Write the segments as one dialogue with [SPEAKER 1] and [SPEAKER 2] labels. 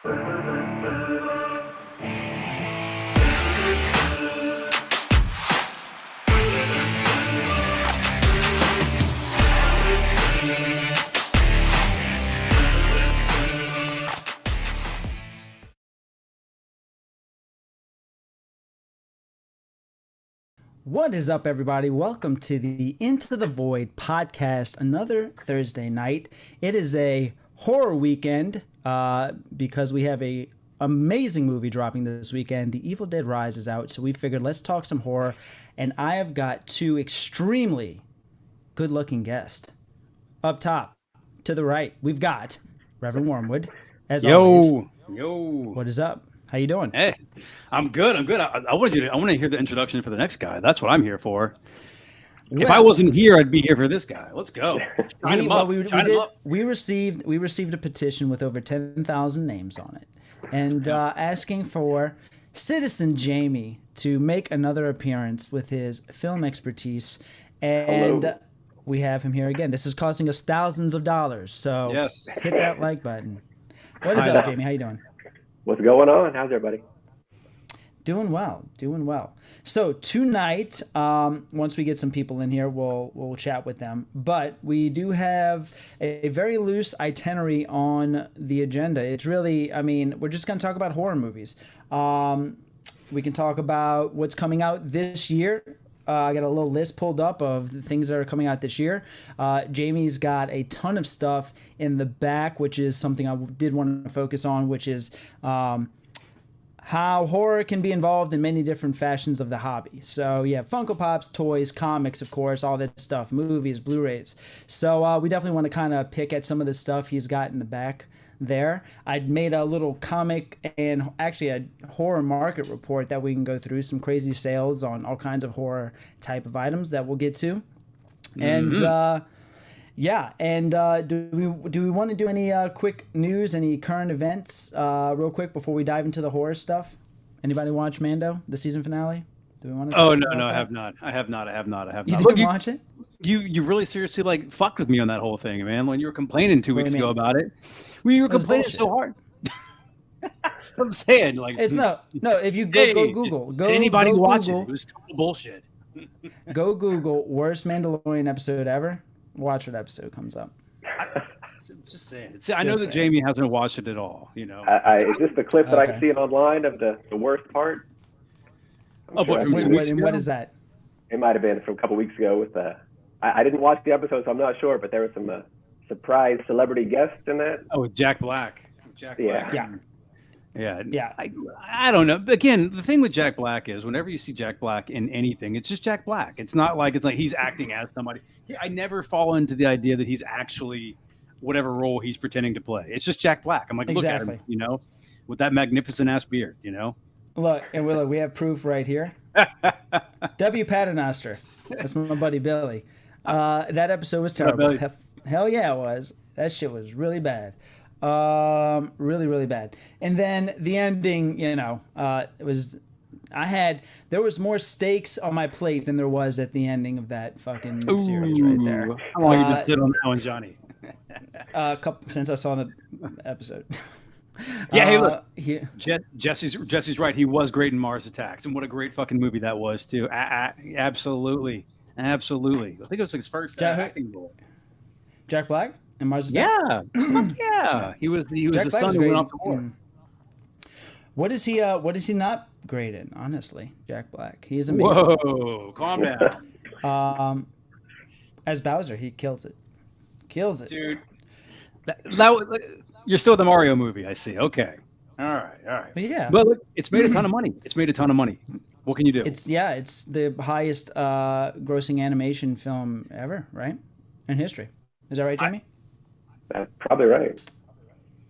[SPEAKER 1] What is up, everybody? Welcome to the Into the Void podcast, another Thursday night. It is a horror weekend because we have a amazing movie dropping this weekend. The Evil Dead Rise is out, so we figured let's talk some horror. And I have got two extremely good-looking guests. Up top, to the right, we've got Reverend Wormwood, as always.
[SPEAKER 2] Yo.
[SPEAKER 1] What is up? How you doing?
[SPEAKER 2] Hey, I'm good. I want to hear the introduction for the next guy. That's what I'm here for. If I wasn't here, I'd be here for this guy. Let's go.
[SPEAKER 1] We received a petition with over 10,000 names on it, and asking for Citizen Jamie to make another appearance with his film expertise. And
[SPEAKER 3] Hello.
[SPEAKER 1] We have him here again. This is costing us thousands of dollars. So
[SPEAKER 2] Yes.
[SPEAKER 1] hit that like button. What is up, Jamie? How you doing?
[SPEAKER 3] What's going on? How's everybody?
[SPEAKER 1] Doing well. So tonight, once we get some people in here, we'll chat with them. But we do have a very loose itinerary on the agenda. It's really, we're just going to talk about horror movies. We can talk about what's coming out this year. I got a little list pulled up of the things that are coming out this year. Jamie's got a ton of stuff in the back, which is something I did want to focus on, which is how horror can be involved in many different fashions of the hobby. So yeah, Funko Pops, toys, comics, of course, all that stuff, movies, Blu-rays. So we definitely want to kind of pick at some of the stuff he's got in the back there. I'd made a little comic and actually a horror market report that we can go through, some crazy sales on all kinds of horror type of items that we'll get to. And do we want to do any quick news, any current events real quick before we dive into the horror stuff? Anybody watch Mando, the season finale? Do we want to
[SPEAKER 2] Oh, no, I have not. I have not.
[SPEAKER 1] You didn't watch it?
[SPEAKER 2] You really seriously fucked with me on that whole thing, man. When you were complaining 2 weeks ago about it, you were complaining so hard. I'm saying
[SPEAKER 1] it's no. If you go Google,
[SPEAKER 2] did anybody
[SPEAKER 1] go
[SPEAKER 2] watch
[SPEAKER 1] Google,
[SPEAKER 2] it? It was total bullshit.
[SPEAKER 1] Go Google worst Mandalorian episode ever. Watch what episode comes up.
[SPEAKER 2] Just saying. See, I know that Jamie hasn't watched it at all. You know.
[SPEAKER 3] Is this the clip that I've seen online of the worst part?
[SPEAKER 2] What
[SPEAKER 1] is that?
[SPEAKER 3] It might have been from a couple weeks ago with I didn't watch the episode, so I'm not sure, but there was some surprise celebrity guests in that.
[SPEAKER 2] Oh, with Jack Black.
[SPEAKER 3] Yeah.
[SPEAKER 2] I don't know. Again, the thing with Jack Black is whenever you see Jack Black in anything, it's just Jack Black. It's not like he's acting as somebody. I never fall into the idea that he's actually whatever role he's pretending to play. It's just Jack Black. I'm like,
[SPEAKER 1] exactly.
[SPEAKER 2] Look at him, with that magnificent ass beard,
[SPEAKER 1] Look, and we have proof right here. W. Paternoster. That's my buddy Billy. That episode was terrible. Hell yeah, it was. That shit was really bad. Really, really bad. And then the ending, it was. There was more stakes on my plate than there was at the ending of that fucking series right there.
[SPEAKER 2] How long you been sitting on that one, Johnny?
[SPEAKER 1] A couple since I saw the episode.
[SPEAKER 2] Yeah, hey, look, Jesse's right. He was great in Mars Attacks, and what a great fucking movie that was too. Absolutely. I think it was his first acting role.
[SPEAKER 1] Jack Black in Mars Attacks.
[SPEAKER 2] Yeah. He was the son who went off to war.
[SPEAKER 1] What is he not great in? Honestly, Jack Black. He is amazing.
[SPEAKER 2] Whoa, calm down.
[SPEAKER 1] As Bowser, he kills it,
[SPEAKER 2] dude. You're still the Mario movie, I see. Okay. All right.
[SPEAKER 1] Yeah.
[SPEAKER 2] But look, it's made a ton of money. What can you do?
[SPEAKER 1] It's the highest grossing animation film ever, right? In history. Is that right, Jamie?
[SPEAKER 3] That's probably right.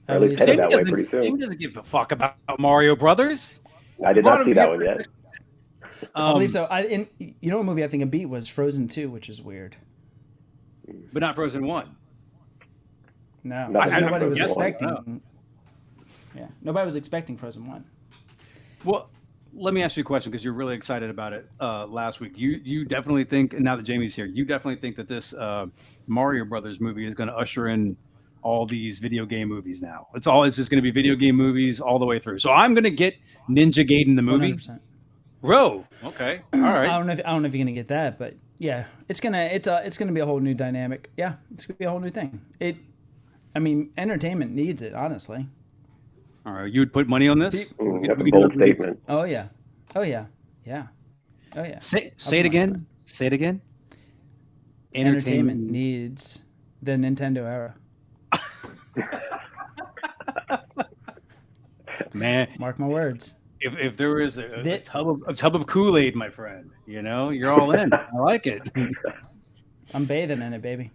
[SPEAKER 3] Or at least headed that way pretty soon.
[SPEAKER 2] Jamie doesn't give a fuck about Mario Brothers.
[SPEAKER 3] I did not see that one yet.
[SPEAKER 1] I believe so. You know what movie I think it beat was Frozen 2, which is weird.
[SPEAKER 2] But not Frozen 1.
[SPEAKER 1] No, nobody was expecting. Yeah, nobody was expecting Frozen 1.
[SPEAKER 2] Well, let me ask you a question because you're really excited about it last week. You definitely think, and now that Jamie's here, you definitely think that this Mario Brothers movie is going to usher in all these video game movies now. It's just going to be video game movies all the way through. So I'm going to get Ninja Gaiden the movie.
[SPEAKER 1] 100%.
[SPEAKER 2] Bro, okay, all right.
[SPEAKER 1] I don't know if you're gonna get that, but yeah, it's gonna be a whole new dynamic. Yeah, it's gonna be a whole new thing. Entertainment needs it, honestly.
[SPEAKER 2] All right, you would put money on this?
[SPEAKER 3] That's a bold statement.
[SPEAKER 1] Oh yeah, oh yeah, yeah, oh yeah.
[SPEAKER 2] Say it again. Say it again.
[SPEAKER 1] Entertainment needs the Nintendo era.
[SPEAKER 2] Man,
[SPEAKER 1] Mark my words.
[SPEAKER 2] If there was a tub of Kool-Aid, my friend, you're all in. I like it.
[SPEAKER 1] I'm bathing in it, baby.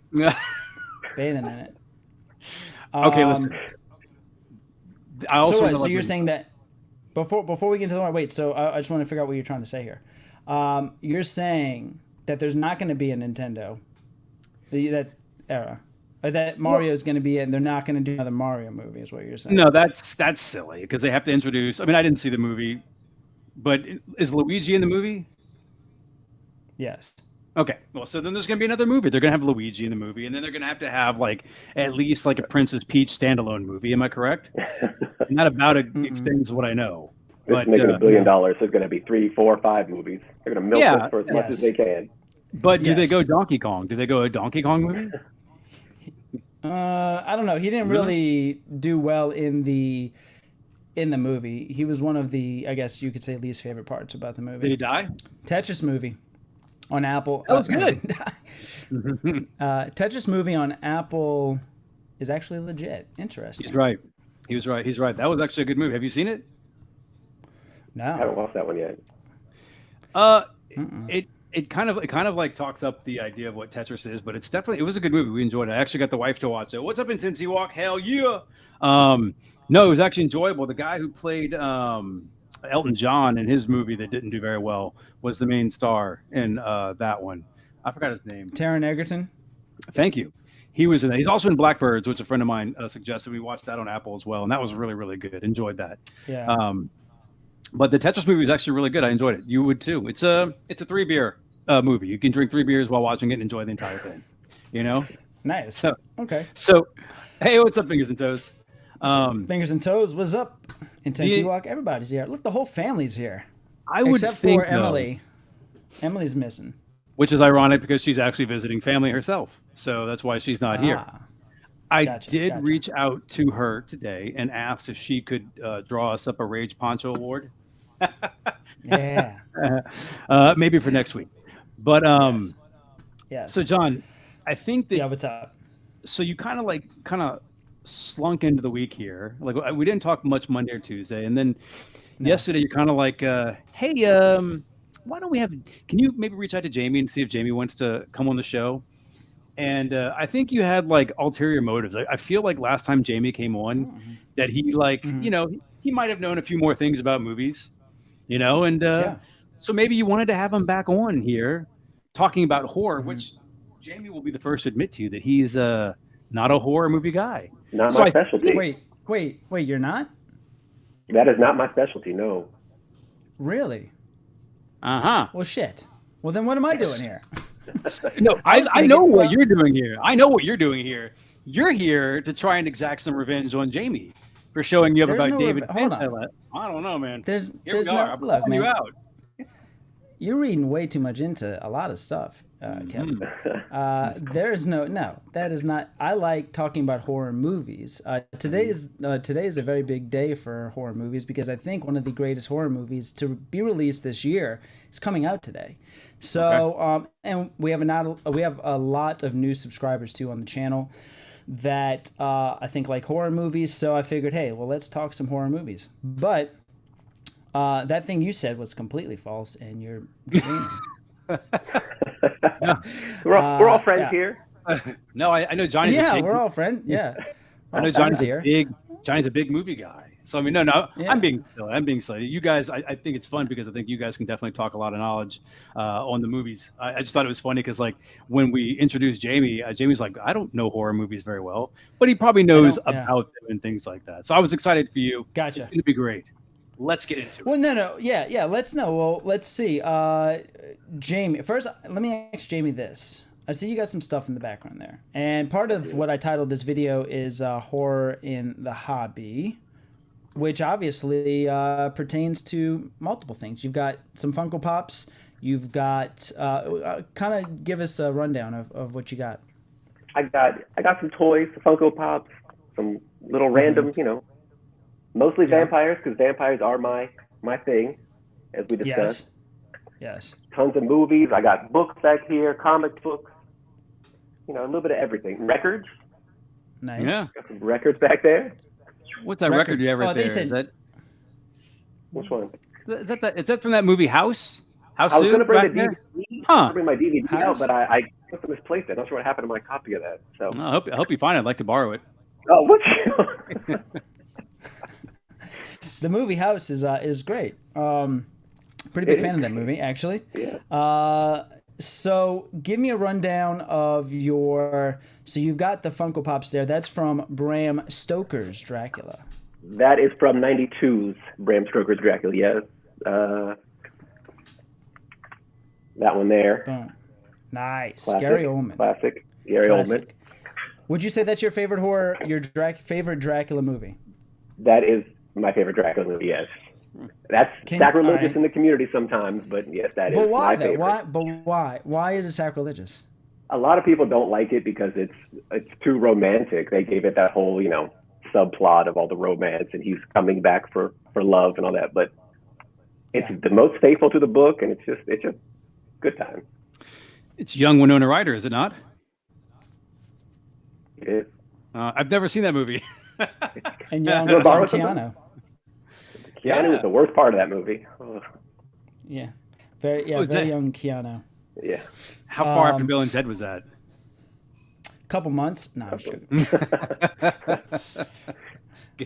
[SPEAKER 1] Bathing in it.
[SPEAKER 2] Okay, listen. I also
[SPEAKER 1] so you're saying that before we get into the wait. So I just want to figure out what you're trying to say here. You're saying that there's not going to be a Nintendo that era. Or that Mario is going to be, and they're not going to do another Mario movie, is what you're saying.
[SPEAKER 2] No, that's silly because they have to introduce. I mean, I didn't see the movie, but is Luigi in the movie?
[SPEAKER 1] Yes.
[SPEAKER 2] Okay, well, so then there's going to be another movie. They're going to have Luigi in the movie, and then they're going to have like at least like a Princess Peach standalone movie. Am I correct? And that about extends what I know.
[SPEAKER 3] It's making $1 billion. So there's going to be 3, 4, 5 movies. They're going to milk this for as much as they can.
[SPEAKER 2] But do they go Donkey Kong? Do they go a Donkey Kong movie?
[SPEAKER 1] I don't know. He didn't really do well in the movie. He was one of the, I guess you could say, least favorite parts about the movie.
[SPEAKER 2] Did he die?
[SPEAKER 1] Tetris movie on Apple.
[SPEAKER 2] That was good.
[SPEAKER 1] Tetris movie on Apple is actually legit. Interesting.
[SPEAKER 2] He's right. He's right. That was actually a good movie. Have you seen it?
[SPEAKER 1] No.
[SPEAKER 3] I haven't watched that one yet.
[SPEAKER 2] It kind of like talks up the idea of what Tetris is, but it was a good movie. We enjoyed it. I actually got the wife to watch it. What's up, Intensity Walk? Hell yeah. No, it was actually enjoyable. The guy who played Elton John in his movie that didn't do very well was the main star in that one. I forgot his name.
[SPEAKER 1] Taron Egerton.
[SPEAKER 2] Thank you. He was in that. He's also in Blackbirds, which a friend of mine suggested. We watched that on Apple as well, and that was really, really good. Enjoyed that.
[SPEAKER 1] Yeah.
[SPEAKER 2] But the Tetris movie was actually really good. I enjoyed it. You would too. It's a 3-beer movie. You can drink 3 beers while watching it and enjoy the entire thing.
[SPEAKER 1] Nice.
[SPEAKER 2] So,
[SPEAKER 1] okay.
[SPEAKER 2] So, hey, what's up, Fingers and Toes?
[SPEAKER 1] Fingers and Toes, what's up? Intensity Walk, everybody's here. Look, the whole family's here. Except for Emily. Emily's missing.
[SPEAKER 2] Which is ironic because she's actually visiting family herself. So that's why she's not here. I did reach out to her today and asked if she could draw us up a Rage Poncho Award.
[SPEAKER 1] Yeah.
[SPEAKER 2] Maybe for next week. But
[SPEAKER 1] yes.
[SPEAKER 2] So John, I think that
[SPEAKER 1] what's up?
[SPEAKER 2] So you kind of slunk into the week here. Like we didn't talk much Monday or Tuesday, and then yesterday you're kind of like, hey, why don't we have? Can you maybe reach out to Jamie and see if Jamie wants to come on the show? And I think you had like ulterior motives. I feel like last time Jamie came on, that he he might have known a few more things about movies, and so maybe you wanted to have him back on here talking about horror, which Jamie will be the first to admit to you that he's not a horror movie guy.
[SPEAKER 3] Not my specialty.
[SPEAKER 1] Wait, you're not?
[SPEAKER 3] That is not my specialty, no.
[SPEAKER 1] Really?
[SPEAKER 2] Uh-huh.
[SPEAKER 1] Well, shit. Well, then what am I doing here?
[SPEAKER 2] No, I know what you're doing here. I know what you're doing here. You're here to try and exact some revenge on Jamie for showing you up about David Finch. I don't know, man.
[SPEAKER 1] There's
[SPEAKER 2] I'm
[SPEAKER 1] look, man,
[SPEAKER 2] you out.
[SPEAKER 1] You're reading way too much into a lot of stuff, Kevin. There is that is not. I like talking about horror movies. Today is a very big day for horror movies because I think one of the greatest horror movies to be released this year is coming out today. So, and we have a lot of new subscribers too on the channel that I think like horror movies. So I figured, hey, well, let's talk some horror movies. But that thing you said was completely false, and you're dreaming.
[SPEAKER 3] We're all friends here.
[SPEAKER 2] No, I know Johnny's.
[SPEAKER 1] Yeah, we're all friends. Yeah,
[SPEAKER 2] I know Johnny's here. Johnny's a big movie guy. So I mean, no, yeah. I'm being silly. You guys, I think it's fun because I think you guys can definitely talk a lot of knowledge on the movies. I just thought it was funny because like when we introduced Jamie, Jamie's like, I don't know horror movies very well, but he probably knows about them and things like that. So I was excited for you.
[SPEAKER 1] Gotcha.
[SPEAKER 2] It's going to be great. Let's get into it.
[SPEAKER 1] Well, no. Yeah. Let's know. Well, let's see. Jamie, first, let me ask Jamie this. I see you got some stuff in the background there. And part of what I titled this video is horror in the hobby, which obviously pertains to multiple things. You've got some Funko Pops. You've got kind of give us a rundown of what you got.
[SPEAKER 3] I got some toys, some Funko Pops, some little random, mostly vampires, because vampires are my thing, as we discussed.
[SPEAKER 1] Yes.
[SPEAKER 3] Tons of movies. I got books back here, comic books, a little bit of everything. Records.
[SPEAKER 1] Nice.
[SPEAKER 2] Yeah.
[SPEAKER 3] Got some records back there.
[SPEAKER 2] What's that record you have right
[SPEAKER 1] they
[SPEAKER 2] there?
[SPEAKER 1] said-
[SPEAKER 2] Is that
[SPEAKER 3] Which one?
[SPEAKER 2] is that from that movie House? House
[SPEAKER 3] I was going to
[SPEAKER 2] Soup
[SPEAKER 3] bring
[SPEAKER 2] back
[SPEAKER 3] the
[SPEAKER 2] there?
[SPEAKER 3] DVD.
[SPEAKER 2] Huh.
[SPEAKER 3] I was gonna bring my DVD
[SPEAKER 1] House?
[SPEAKER 3] out, but I must have misplaced it. I'm not sure what happened to my copy of that. So.
[SPEAKER 2] I hope you find it. I'd like to borrow it.
[SPEAKER 3] Oh, what?
[SPEAKER 1] The movie House is great. Pretty big fan of that movie, actually.
[SPEAKER 3] Yeah.
[SPEAKER 1] So give me a rundown of your. So you've got the Funko Pops there. That's from Bram Stoker's Dracula.
[SPEAKER 3] That is from '92's Bram Stoker's Dracula. Yes. That one there.
[SPEAKER 1] Boom. Nice.
[SPEAKER 3] Classic.
[SPEAKER 1] Gary Oldman.
[SPEAKER 3] Classic. Gary Oldman.
[SPEAKER 1] Classic. Would you say that's your favorite horror, your favorite Dracula movie?
[SPEAKER 3] That is my favorite Dracula movie. Yes. That's sacrilegious
[SPEAKER 1] alright.
[SPEAKER 3] in the community sometimes, but yes, that is
[SPEAKER 1] But why
[SPEAKER 3] my
[SPEAKER 1] though?
[SPEAKER 3] favorite.
[SPEAKER 1] Why? But why? Why is it sacrilegious?
[SPEAKER 3] A lot of people don't like it because it's too romantic. They gave it that whole subplot of all the romance, and he's coming back for love and all that. But it's the most faithful to the book, and it's just good time.
[SPEAKER 2] It's young Winona Ryder, is it not?
[SPEAKER 3] It is.
[SPEAKER 2] I've never seen that movie.
[SPEAKER 1] And young
[SPEAKER 3] Wanna borrow
[SPEAKER 1] Keanu.
[SPEAKER 3] Keanu was the worst part of that movie. Oh,
[SPEAKER 1] Yeah. Very
[SPEAKER 2] Was that-
[SPEAKER 1] young Keanu.
[SPEAKER 3] yeah.
[SPEAKER 2] How far after Bill and Ted was that?
[SPEAKER 1] Couple months. No, I'm joking.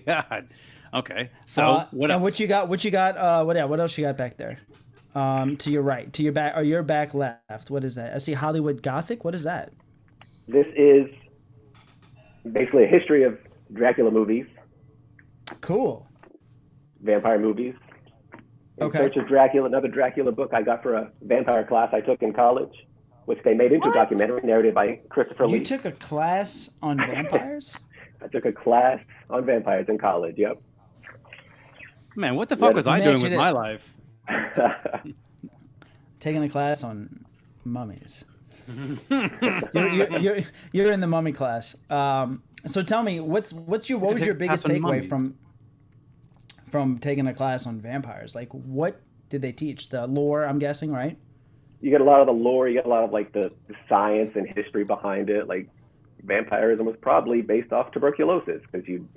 [SPEAKER 2] God. Okay. So what else?
[SPEAKER 1] And what you got? What else you got back there? To your right, to your back, or your back left. What is that? I see Hollywood Gothic. What is that?
[SPEAKER 3] This is basically a history of Dracula movies,
[SPEAKER 1] Cool.
[SPEAKER 3] vampire movies. In
[SPEAKER 1] Okay.
[SPEAKER 3] Search of Dracula, another Dracula book I got for a vampire class I took in college, which they made into a
[SPEAKER 1] What?
[SPEAKER 3] documentary narrated by Christopher Lee.
[SPEAKER 1] You took a class on vampires?
[SPEAKER 3] I took a class on vampires in college. Yep.
[SPEAKER 2] Man, what the fuck was I
[SPEAKER 1] You
[SPEAKER 2] doing
[SPEAKER 1] actually
[SPEAKER 2] with my life?
[SPEAKER 1] Taking a class on mummies. You're in the mummy class. So tell me, what was your biggest
[SPEAKER 2] Class on
[SPEAKER 1] takeaway
[SPEAKER 2] mummies.
[SPEAKER 1] from taking a class on vampires? Like, what did they teach? The lore, I'm guessing, right?
[SPEAKER 3] You get a lot of the lore. You get a lot of the science and history behind it. Like vampirism was probably based off tuberculosis because you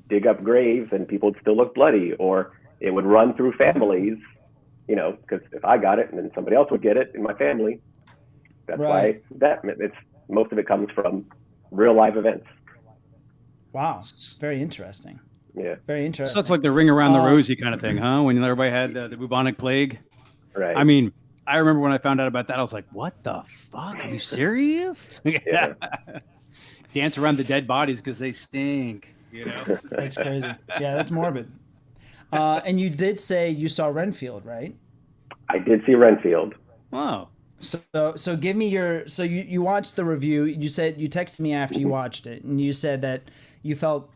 [SPEAKER 3] dig up graves and people would still look bloody, or it would run through families. Because if I got it and then somebody else would get it in my family, that's
[SPEAKER 1] Right.
[SPEAKER 3] why most of it comes from real life events.
[SPEAKER 1] Wow, very interesting.
[SPEAKER 3] Yeah,
[SPEAKER 1] Very
[SPEAKER 2] So
[SPEAKER 1] interesting.
[SPEAKER 2] it's like the ring around the
[SPEAKER 1] Uh,
[SPEAKER 2] rosy kind of thing, huh? When everybody had the bubonic plague.
[SPEAKER 3] right.
[SPEAKER 2] I mean, I remember when I found out about that, I was like, "What the fuck? Are you serious?"
[SPEAKER 3] Yeah.
[SPEAKER 2] Dance around the dead bodies because they stink.
[SPEAKER 1] That's crazy. Yeah, that's morbid. And you did say you saw Renfield, right?
[SPEAKER 3] I did see Renfield.
[SPEAKER 2] Wow.
[SPEAKER 1] So give me your. So you watched the review. You said you texted me after you watched it, and you said that you felt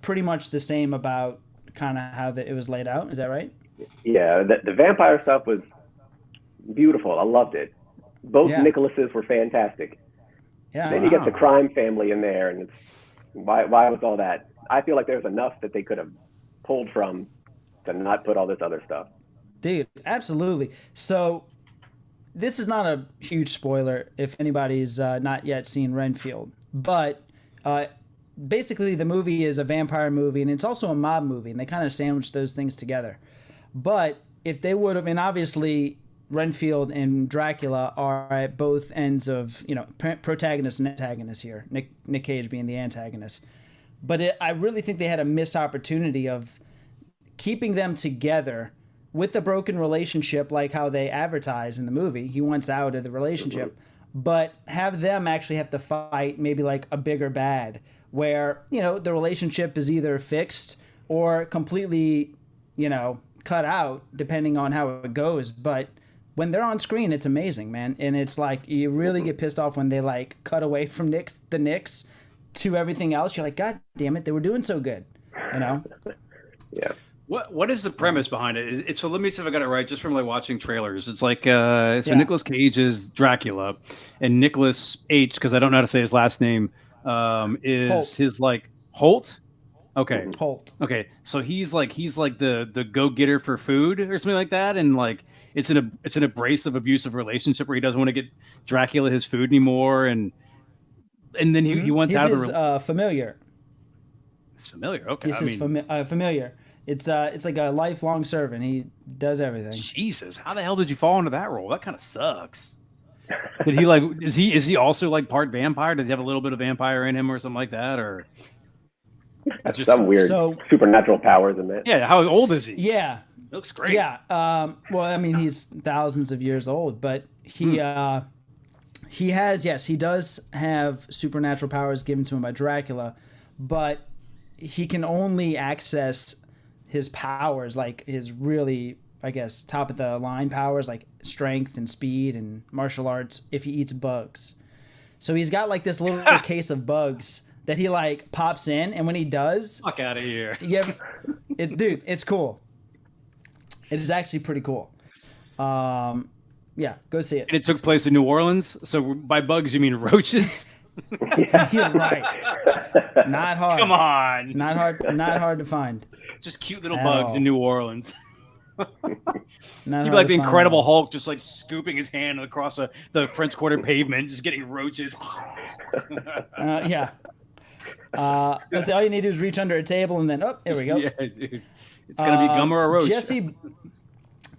[SPEAKER 1] pretty much the same about kind of how it was laid out. Is that right?
[SPEAKER 3] Yeah, the vampire stuff was beautiful. I loved it. Both
[SPEAKER 1] Yeah.
[SPEAKER 3] Nicholases were fantastic.
[SPEAKER 1] Yeah.
[SPEAKER 3] Then you get the crime family in there, and it's why was all that? I feel like there's enough that they could have pulled from to not put all this other stuff.
[SPEAKER 1] Dude, absolutely. So this is not a huge spoiler if anybody's not yet seen Renfield, but basically the movie is a vampire movie and it's also a mob movie, and they kind of sandwich those things together. But if they would have, and obviously Renfield and Dracula are at both ends of, protagonist and antagonist here, Nick Cage being the antagonist. But I really think they had a missed opportunity of keeping them together with the broken relationship, like how they advertise in the movie. He wants out of the relationship, but have them actually have to fight maybe like a bigger bad where, the relationship is either fixed or completely, cut out depending on how it goes. But when they're on screen, it's amazing, man. And it's like you really get pissed off when they like cut away from the Knicks to everything else. You're like, God damn it, they were doing so good, you know?
[SPEAKER 3] Yeah.
[SPEAKER 2] What is the premise behind it? It's so let me see if I got it right. Just from like watching trailers, it's like Nicolas Cage is Dracula, and Nicholas H, because I don't know how to say his last name, is
[SPEAKER 1] Holt.
[SPEAKER 2] his like Holt. Okay,
[SPEAKER 1] Holt.
[SPEAKER 2] okay, so he's like the go getter for food or something like that, and like it's an abrasive, abusive relationship where he doesn't want to get Dracula his food anymore, and then he wants
[SPEAKER 1] He's
[SPEAKER 2] out of
[SPEAKER 1] his,
[SPEAKER 2] the.
[SPEAKER 1] familiar.
[SPEAKER 2] It's familiar. Okay,
[SPEAKER 1] He's his familiar. It's like a lifelong servant. He does everything.
[SPEAKER 2] Jesus, how the hell did you fall into that role? That kind of sucks. Did he like? Is he also like part vampire? Does he have a little bit of vampire in him or something like that? Or
[SPEAKER 3] That's some weird supernatural powers in that.
[SPEAKER 2] Yeah, how old is he?
[SPEAKER 1] Yeah,
[SPEAKER 2] he looks great.
[SPEAKER 1] Yeah. Well, I mean, he's thousands of years old, but he does have supernatural powers given to him by Dracula, but he can only access his powers, like his really, I guess, top of the line powers, like strength and speed and martial arts, if he eats bugs. So he's got like this little case of bugs that he like pops in, and when he does,
[SPEAKER 2] fuck out of here.
[SPEAKER 1] Yeah, dude, it's cool. It is actually pretty cool. Yeah, go see it.
[SPEAKER 2] And it took place in New Orleans. So by bugs, you mean roaches?
[SPEAKER 1] You're right. Not hard.
[SPEAKER 2] Come on.
[SPEAKER 1] Not hard to find.
[SPEAKER 2] Just cute little bugs in New Orleans.
[SPEAKER 1] You'd
[SPEAKER 2] be like the Incredible Hulk, just like scooping his hand across the French Quarter pavement, just getting roaches.
[SPEAKER 1] Yeah. Let's see. All you need to do is reach under a table, and then there we go.
[SPEAKER 2] Yeah, dude. It's gonna be gum or a roach.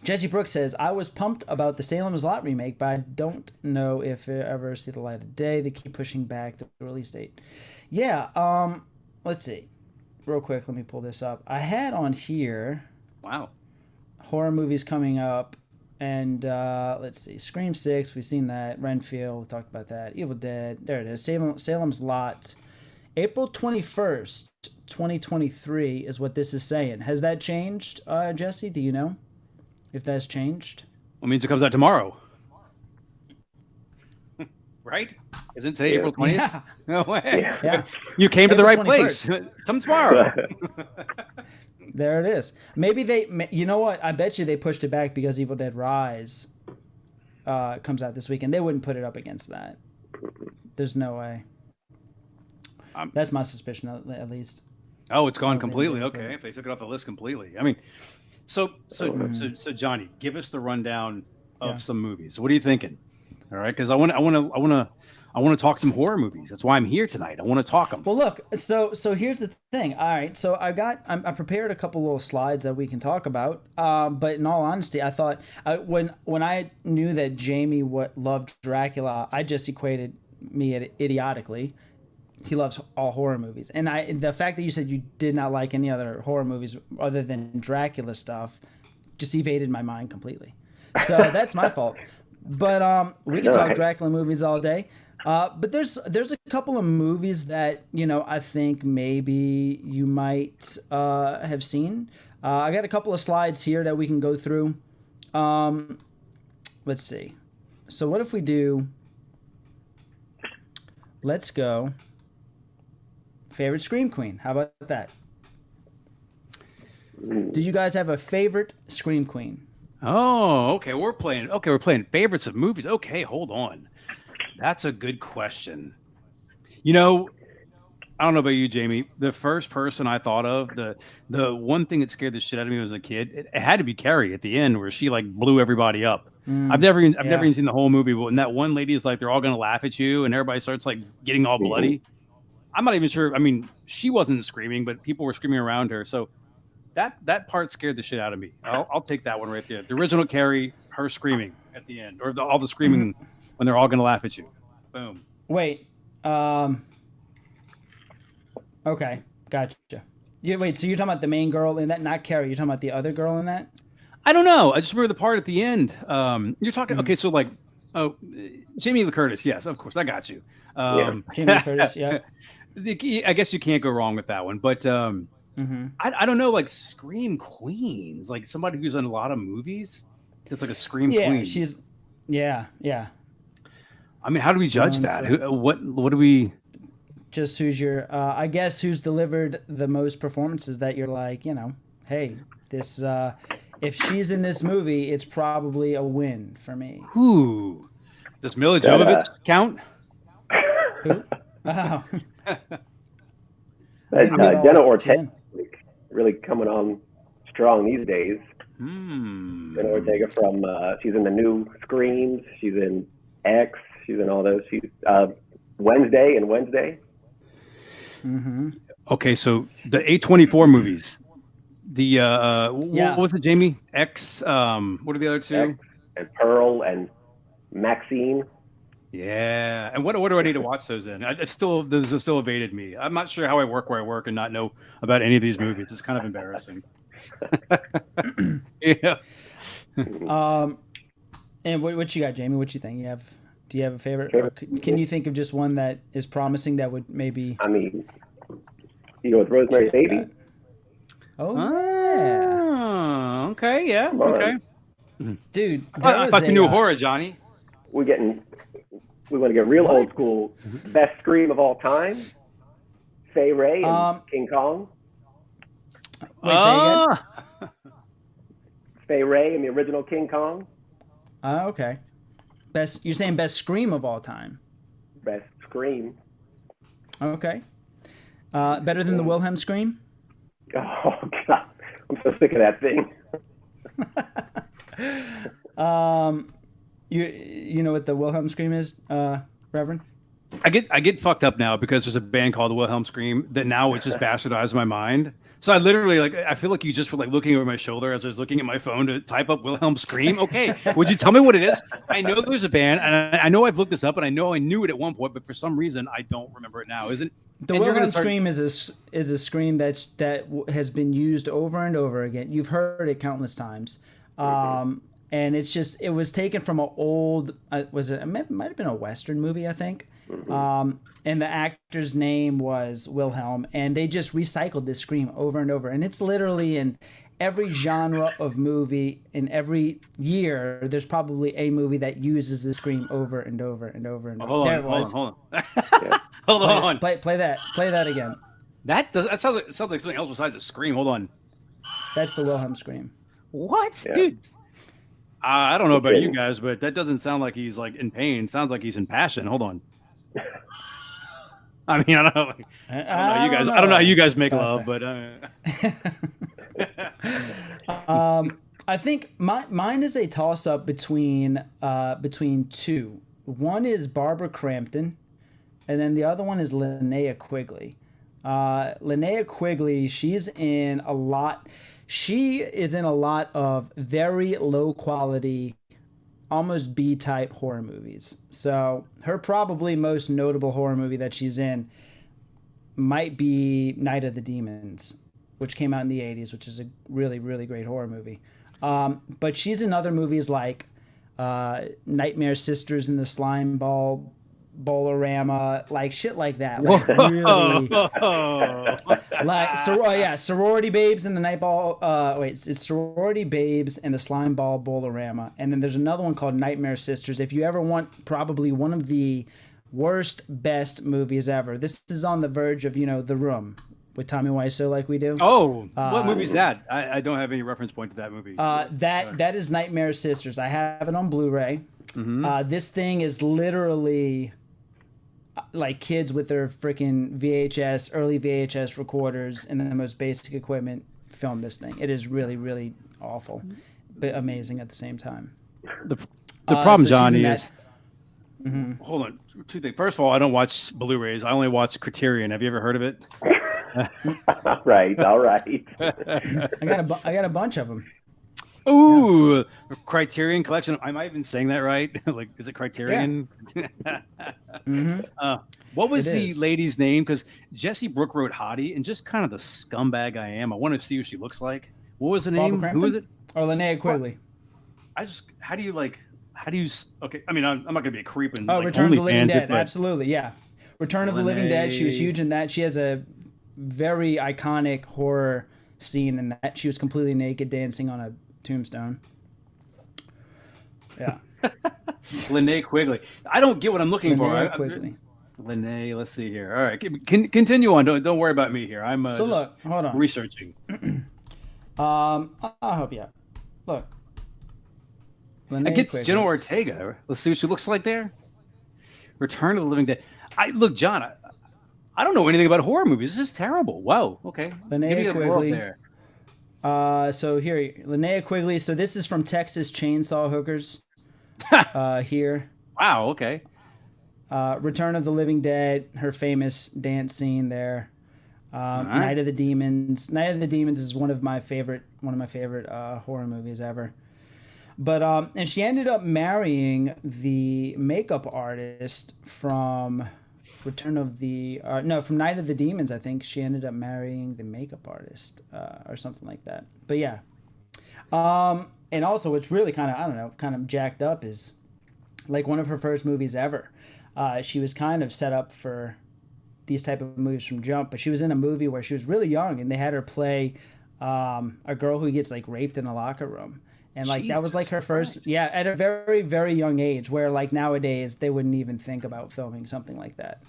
[SPEAKER 1] Jesse Brooks says, I was pumped about the Salem's Lot remake, but I don't know if it ever see the light of day. They keep pushing back the release date. Yeah, let's see. Real quick, let me pull this up. I had on here horror movies coming up, and let's see. Scream 6, we've seen that. Renfield, we talked about that. Evil Dead, there it is. Salem's Lot. April 21st, 2023 is what this is saying. Has that changed, Jesse? Do you know if that's changed?
[SPEAKER 2] Well, it means it comes out tomorrow. Right? Isn't today April 20th?
[SPEAKER 1] Yeah.
[SPEAKER 2] No way.
[SPEAKER 1] Yeah.
[SPEAKER 2] You came to the right
[SPEAKER 1] 21st.
[SPEAKER 2] place. Come tomorrow.
[SPEAKER 1] There it is. Maybe you know what? I bet you they pushed it back because Evil Dead Rise comes out this weekend. They wouldn't put it up against that. There's no way. That's my suspicion, at least.
[SPEAKER 2] Oh, it's gone completely. Okay, if they took it off the list completely. I mean, so Johnny, give us the rundown of some movies. What are you thinking? All right, because I want to talk some horror movies. That's why I'm here tonight. I want to talk them.
[SPEAKER 1] Well, look. So here's the thing. All right. So I prepared a couple little slides that we can talk about. But in all honesty, I thought when I knew that Jamie loved Dracula, I just equated me idiotically. He loves all horror movies, and the fact that you said you did not like any other horror movies other than Dracula stuff just evaded my mind completely. So that's my fault. But we can talk Dracula movies all day. But there's a couple of movies that I think maybe you might have seen. I got a couple of slides here that we can go through. Let's see. So what if we do? Let's go. Favorite Scream Queen. How about that? Do you guys have a favorite Scream Queen?
[SPEAKER 2] Oh, okay. We're playing favorites of movies. Okay, hold on. That's a good question. I don't know about you, Jamie. The first person I thought of, the one thing that scared the shit out of me as a kid, it had to be Carrie at the end, where she like blew everybody up. I've never even seen the whole movie, but when that one lady is like, they're all gonna laugh at you, and everybody starts like getting all bloody. I'm not even sure. I mean, she wasn't screaming, but people were screaming around her. So that part scared the shit out of me. I'll take that one right there. The original Carrie, her screaming at the end, or all the screaming when they're all gonna laugh at you. Boom.
[SPEAKER 1] Wait. Okay, gotcha. Wait, so you're talking about the main girl in that, not Carrie? You're talking about the other girl in that?
[SPEAKER 2] I don't know. I just remember the part at the end. You're talking. Okay, so like, Jamie Lee Curtis. Yes, of course, I got you.
[SPEAKER 1] Jamie Lee Curtis. Yeah.
[SPEAKER 2] I guess you can't go wrong with that one. But I don't know, like Scream Queens, like somebody who's in a lot of movies. It's like a scream
[SPEAKER 1] Yeah,
[SPEAKER 2] queen.
[SPEAKER 1] she's. Yeah, yeah.
[SPEAKER 2] I mean, how do we judge
[SPEAKER 1] Known
[SPEAKER 2] that?
[SPEAKER 1] for-
[SPEAKER 2] What do we?
[SPEAKER 1] Just who's your? I guess who's delivered the most performances that you're like, hey, this. If she's in this movie, it's probably a win for me.
[SPEAKER 2] Who? Does Mila
[SPEAKER 3] That,
[SPEAKER 2] Jovovich count?
[SPEAKER 1] Who? Oh,
[SPEAKER 3] Jenna Ortega
[SPEAKER 1] Jen.
[SPEAKER 3] really coming on strong these days. Jenna Ortega from she's in the new Screams. She's in X. She's in all those. She's Wednesday and Wednesday.
[SPEAKER 2] Okay, so the A24 movies. The
[SPEAKER 1] Yeah.
[SPEAKER 2] what was it, Jamie? X. What are the other two?
[SPEAKER 3] X and Pearl and Maxine.
[SPEAKER 2] Yeah. And what do I need to watch those in? Those have still evaded me. I'm not sure how I work where I work and not know about any of these movies. It's kind of embarrassing. Yeah.
[SPEAKER 1] And what you got, Jamie? What you think? Do you have a favorite? Or can you think of just one that is promising that would maybe?
[SPEAKER 3] I mean, you go with Rosemary's Baby.
[SPEAKER 1] Oh yeah,
[SPEAKER 2] Oh, okay. Yeah.
[SPEAKER 3] Come on.
[SPEAKER 2] Okay.
[SPEAKER 1] dude.
[SPEAKER 2] I thought you knew horror, Johnny.
[SPEAKER 3] We want to get real old school. Best Scream of all time. Fay Ray and King Kong.
[SPEAKER 1] Wait, say again.
[SPEAKER 3] Fay Ray and the original King Kong.
[SPEAKER 1] Okay. Best. You're saying best scream of all time.
[SPEAKER 3] Best Scream.
[SPEAKER 1] Okay. Better than the Wilhelm scream.
[SPEAKER 3] Oh God, I'm so sick of that thing.
[SPEAKER 1] You know what the Wilhelm scream is, Reverend?
[SPEAKER 2] I get fucked up now because there's a band called the Wilhelm Scream that now it just bastardized my mind. So I literally I feel like you just were looking over my shoulder as I was looking at my phone to type up Wilhelm Scream. Okay, would you tell me what it is? I know there's a band, and I know I've looked this up, and I know I knew it at one point, but for some reason I don't remember it now. Isn't
[SPEAKER 1] The Wilhelm scream is a scream that has been used over and over again. You've heard it countless times, and it was taken from an old it might have been a Western movie, I think. And the actor's name was Wilhelm, and they just recycled this scream over and over, and it's literally in every genre of movie. In every year, there's probably a movie that uses the scream over and over and over and over.
[SPEAKER 2] Hold on. Hold on.
[SPEAKER 1] Play that again.
[SPEAKER 2] That sounds like something else besides a scream. Hold on.
[SPEAKER 1] That's the Wilhelm scream.
[SPEAKER 2] What,
[SPEAKER 3] Yeah.
[SPEAKER 2] dude? I don't know about you guys, but that doesn't sound like he's in pain. It sounds like he's in passion. Hold on. I mean, I don't know. I don't know how you guys make love, but
[SPEAKER 1] I think mine is a toss up between two. One is Barbara Crampton, and then the other one is Linnea Quigley. Linnea Quigley, she is in a lot of very low quality, almost B-type horror movies. So her probably most notable horror movie that she's in might be Night of the Demons, which came out in the 80s, which is a really, really great horror movie. But she's in other movies like Nightmare Sisters in the Slime Ball, Bolorama, like shit like that. Like really, Sorority Babes and the Nightball. It's Sorority Babes and the Slime Ball Bolorama, and then there's another one called Nightmare Sisters. If you ever want, probably one of the worst, best movies ever. This is on the verge of The Room with Tommy Wiseau, like we do.
[SPEAKER 2] Oh, what movie is that? I don't have any reference point to that movie.
[SPEAKER 1] That is Nightmare Sisters. I have it on Blu-ray. This thing is literally like kids with their freaking early VHS recorders and the most basic equipment filmed this thing. It is really, really awful, but amazing at the same time.
[SPEAKER 2] The problem,
[SPEAKER 1] so
[SPEAKER 2] Johnny, is... Hold on. Two things. First of all, I don't watch Blu-rays. I only watch Criterion. Have you ever heard of it?
[SPEAKER 3] Right. All right.
[SPEAKER 1] I got a bunch of them.
[SPEAKER 2] Ooh, Criterion Collection. Am I even saying that right? Is it Criterion? What was the lady's name? Because Jessie Brooke wrote Hottie, and just kind of the scumbag I am. I want to see what she looks like. What was the name? Who was it?
[SPEAKER 1] Or Linnea Quigley?
[SPEAKER 2] How do you, okay, I mean, I'm not going to be a creep and
[SPEAKER 1] Return of the Living Dead. Absolutely, yeah. Return of the Living Dead. She was huge in that. She has a very iconic horror scene in that. She was completely naked dancing on a tombstone. Yeah.
[SPEAKER 2] Linnea Quigley. I don't get what I'm looking for.
[SPEAKER 1] Linnea Quigley.
[SPEAKER 2] Linnea, let's see here. All right, continue on. Don't worry about me here. I'm
[SPEAKER 1] So
[SPEAKER 2] just
[SPEAKER 1] look, hold on.
[SPEAKER 2] researching.
[SPEAKER 1] I'll help you out. Look.
[SPEAKER 2] I
[SPEAKER 1] Linnea
[SPEAKER 2] get
[SPEAKER 1] Quigley.
[SPEAKER 2] Jenna Ortega. Let's see what she looks like there. Return of the Living Dead. Look, John. I don't know anything about horror movies. This is terrible. Wow. Okay.
[SPEAKER 1] Linnea
[SPEAKER 2] Give me a world
[SPEAKER 1] Quigley.
[SPEAKER 2] there.
[SPEAKER 1] So here, Linnea Quigley. So this is from Texas Chainsaw Hookers. Here.
[SPEAKER 2] Wow. Okay.
[SPEAKER 1] Return of the Living Dead, her famous dance scene there.
[SPEAKER 2] right.
[SPEAKER 1] Night of the Demons. Night of the Demons is one of my favorite horror movies ever. But and she ended up marrying the makeup artist from from Night of the Demons. I think she ended up marrying the makeup artist or something like that. But yeah. And also, what's really kind of jacked up is like one of her first movies ever. She was kind of set up for these type of movies from jump, but she was in a movie where she was really young, and they had her play a girl who gets like raped in a locker room, and like that was like her first, at a very very young age. Where like nowadays they wouldn't even think about filming something like that.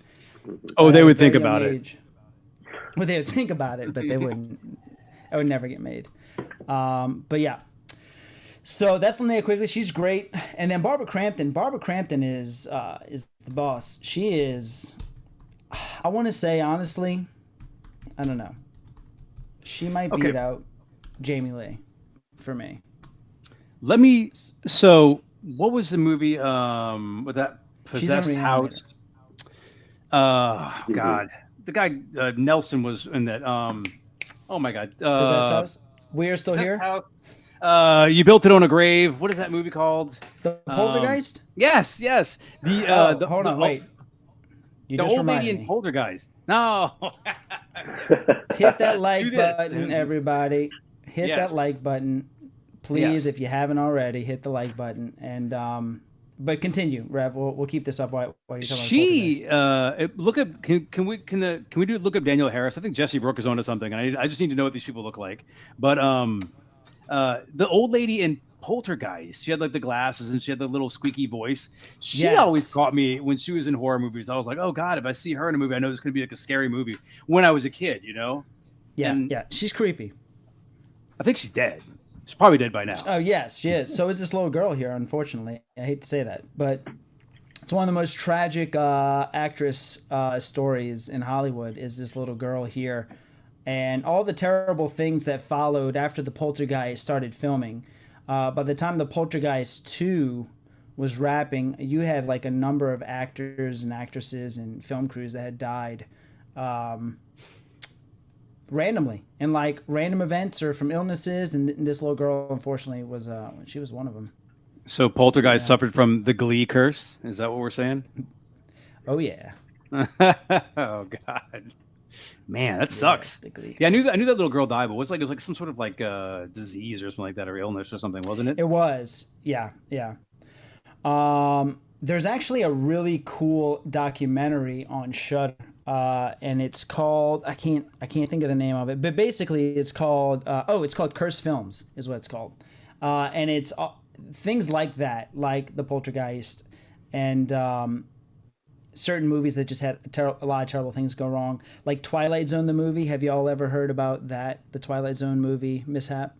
[SPEAKER 2] Oh, they
[SPEAKER 1] At a
[SPEAKER 2] would
[SPEAKER 1] very
[SPEAKER 2] think
[SPEAKER 1] young
[SPEAKER 2] about it.
[SPEAKER 1] age. Well, they would think about it, but they wouldn't. It would never get made. But yeah. So that's Linnea Quigley. She's great. And then Barbara Crampton. Barbara Crampton is the boss. She is, I want to say honestly, I don't know. She might beat out Jamie Lee for me.
[SPEAKER 2] So what was the movie with that possessed house? God. The guy Nelson was in that. Oh my God.
[SPEAKER 1] Possessed House? We Are Still Here?
[SPEAKER 2] House. You Built It on a Grave. What is that movie called?
[SPEAKER 1] The Poltergeist?
[SPEAKER 2] Yes.
[SPEAKER 1] Hold on, wait. You
[SPEAKER 2] the
[SPEAKER 1] just
[SPEAKER 2] old lady
[SPEAKER 1] reminded
[SPEAKER 2] in
[SPEAKER 1] me.
[SPEAKER 2] Poltergeist. No.
[SPEAKER 1] Hit that like
[SPEAKER 2] Do this.
[SPEAKER 1] button, everybody. Hit that like button. Please, if you haven't already, hit the like button. And but continue, Rev. We'll keep this up while you're talking about Poltergeist.
[SPEAKER 2] Look up. Can we look up Danielle Harris? I think Jesse Brooke is onto something, and I just need to know what these people look like. But the old lady in Poltergeist, she had like the glasses and she had the little squeaky voice. She always caught me when she was in horror movies. I was like, oh God, if I see her in a movie, I know this is going to be like a scary movie. When I was a kid, you know?
[SPEAKER 1] Yeah, she's creepy.
[SPEAKER 2] I think she's dead. She's probably dead by now.
[SPEAKER 1] Oh yes, she is. So is this little girl here. Unfortunately, I hate to say that, but it's one of the most tragic actress stories in Hollywood. Is this little girl here? And all the terrible things that followed after the Poltergeist started filming. By the time the Poltergeist 2 was wrapping, you had like a number of actors and actresses and film crews that had died randomly, and like random events or from illnesses. And this little girl, unfortunately, she was one of them.
[SPEAKER 2] So Poltergeist suffered from the Glee curse. Is that what we're saying?
[SPEAKER 1] Oh yeah.
[SPEAKER 2] Oh God. Man, that sucks. Yeah, I knew that little girl died, but it was like some sort of like disease or something like that, or illness or something, wasn't it?
[SPEAKER 1] It was. Yeah. There's actually a really cool documentary on Shudder, and it's called I can't think of the name of it, but basically it's called Cursed Films is what it's called, and it's things like that, like the Poltergeist, and certain movies that just had a lot of terrible things go wrong, like Twilight Zone the movie. Have you all ever heard about that? The Twilight Zone movie mishap?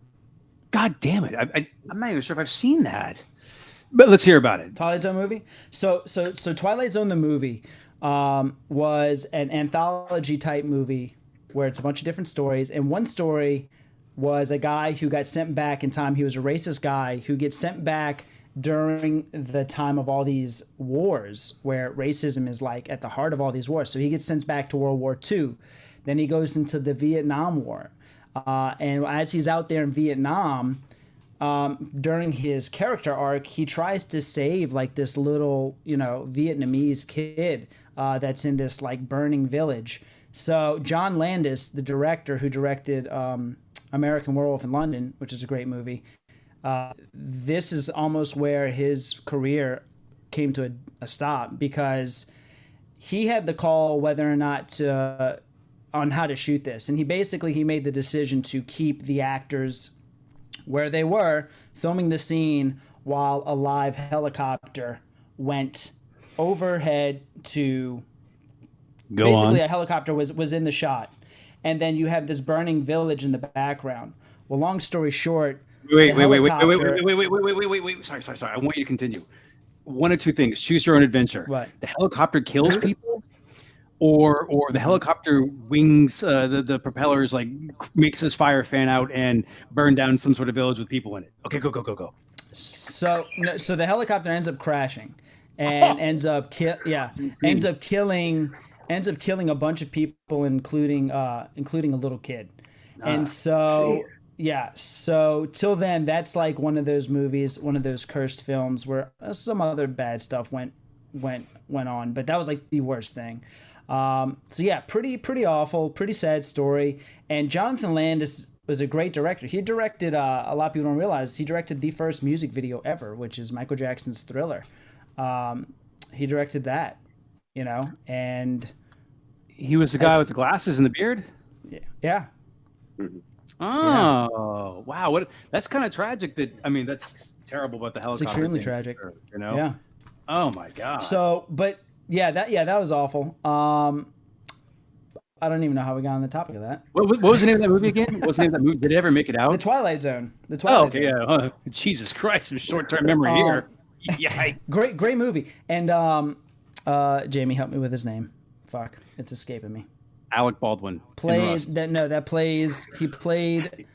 [SPEAKER 2] God damn it! I'm not even sure if I've seen that, but let's hear about it.
[SPEAKER 1] Twilight Zone movie. So Twilight Zone the movie was an anthology type movie where it's a bunch of different stories, and one story was a guy who got sent back in time. He was a racist guy who gets sent back during the time of all these wars where racism is like at the heart of all these wars. So he gets sent back to World War II. Then he goes into the Vietnam War. And as he's out there in Vietnam, during his character arc, he tries to save like this little, Vietnamese kid that's in this like burning village. So John Landis, the director who directed American Werewolf in London, which is a great movie, this is almost where his career came to a stop, because he had the call whether or not on how to shoot this. And he made the decision to keep the actors where they were, filming the scene while a live helicopter went overhead to
[SPEAKER 2] Go
[SPEAKER 1] basically
[SPEAKER 2] on.
[SPEAKER 1] a helicopter was in the shot, and then you have this burning village in the background. Well, long story short,
[SPEAKER 2] Wait.
[SPEAKER 1] the
[SPEAKER 2] Wait. Sorry. I want you to continue. One of two things. Choose your own adventure.
[SPEAKER 1] What?
[SPEAKER 2] The helicopter kills people, or the helicopter wings, the propellers like makes this fire fan out and burn down some sort of village with people in it. Okay, go.
[SPEAKER 1] So the helicopter ends up crashing, and ends up killing a bunch of people, including a little kid. And so so till then, that's like one of those movies, one of those cursed films where some other bad stuff went on, but that was like the worst thing. So yeah, pretty awful, pretty sad story. And Jonathan Landis was a great director. He directed a lot of people don't realize he directed the first music video ever, which is Michael Jackson's Thriller. He directed that, and
[SPEAKER 2] He was the guy with the glasses and the beard.
[SPEAKER 1] yeah.
[SPEAKER 2] Oh, wow! That's kind of tragic. That's terrible about the helicopter.
[SPEAKER 1] It's extremely
[SPEAKER 2] thing,
[SPEAKER 1] tragic.
[SPEAKER 2] sure,
[SPEAKER 1] Yeah.
[SPEAKER 2] Oh my god.
[SPEAKER 1] So, but that was awful. I don't even know how we got on the topic of that.
[SPEAKER 2] What was the name of that movie again? What was the name of that movie? Did it ever make it out?
[SPEAKER 1] The Twilight Zone.
[SPEAKER 2] Oh, okay, yeah. Jesus Christ, some short-term memory here. Yeah.
[SPEAKER 1] Great movie. And Jamie, help me with his name. Fuck, it's escaping me.
[SPEAKER 2] Alec Baldwin
[SPEAKER 1] He played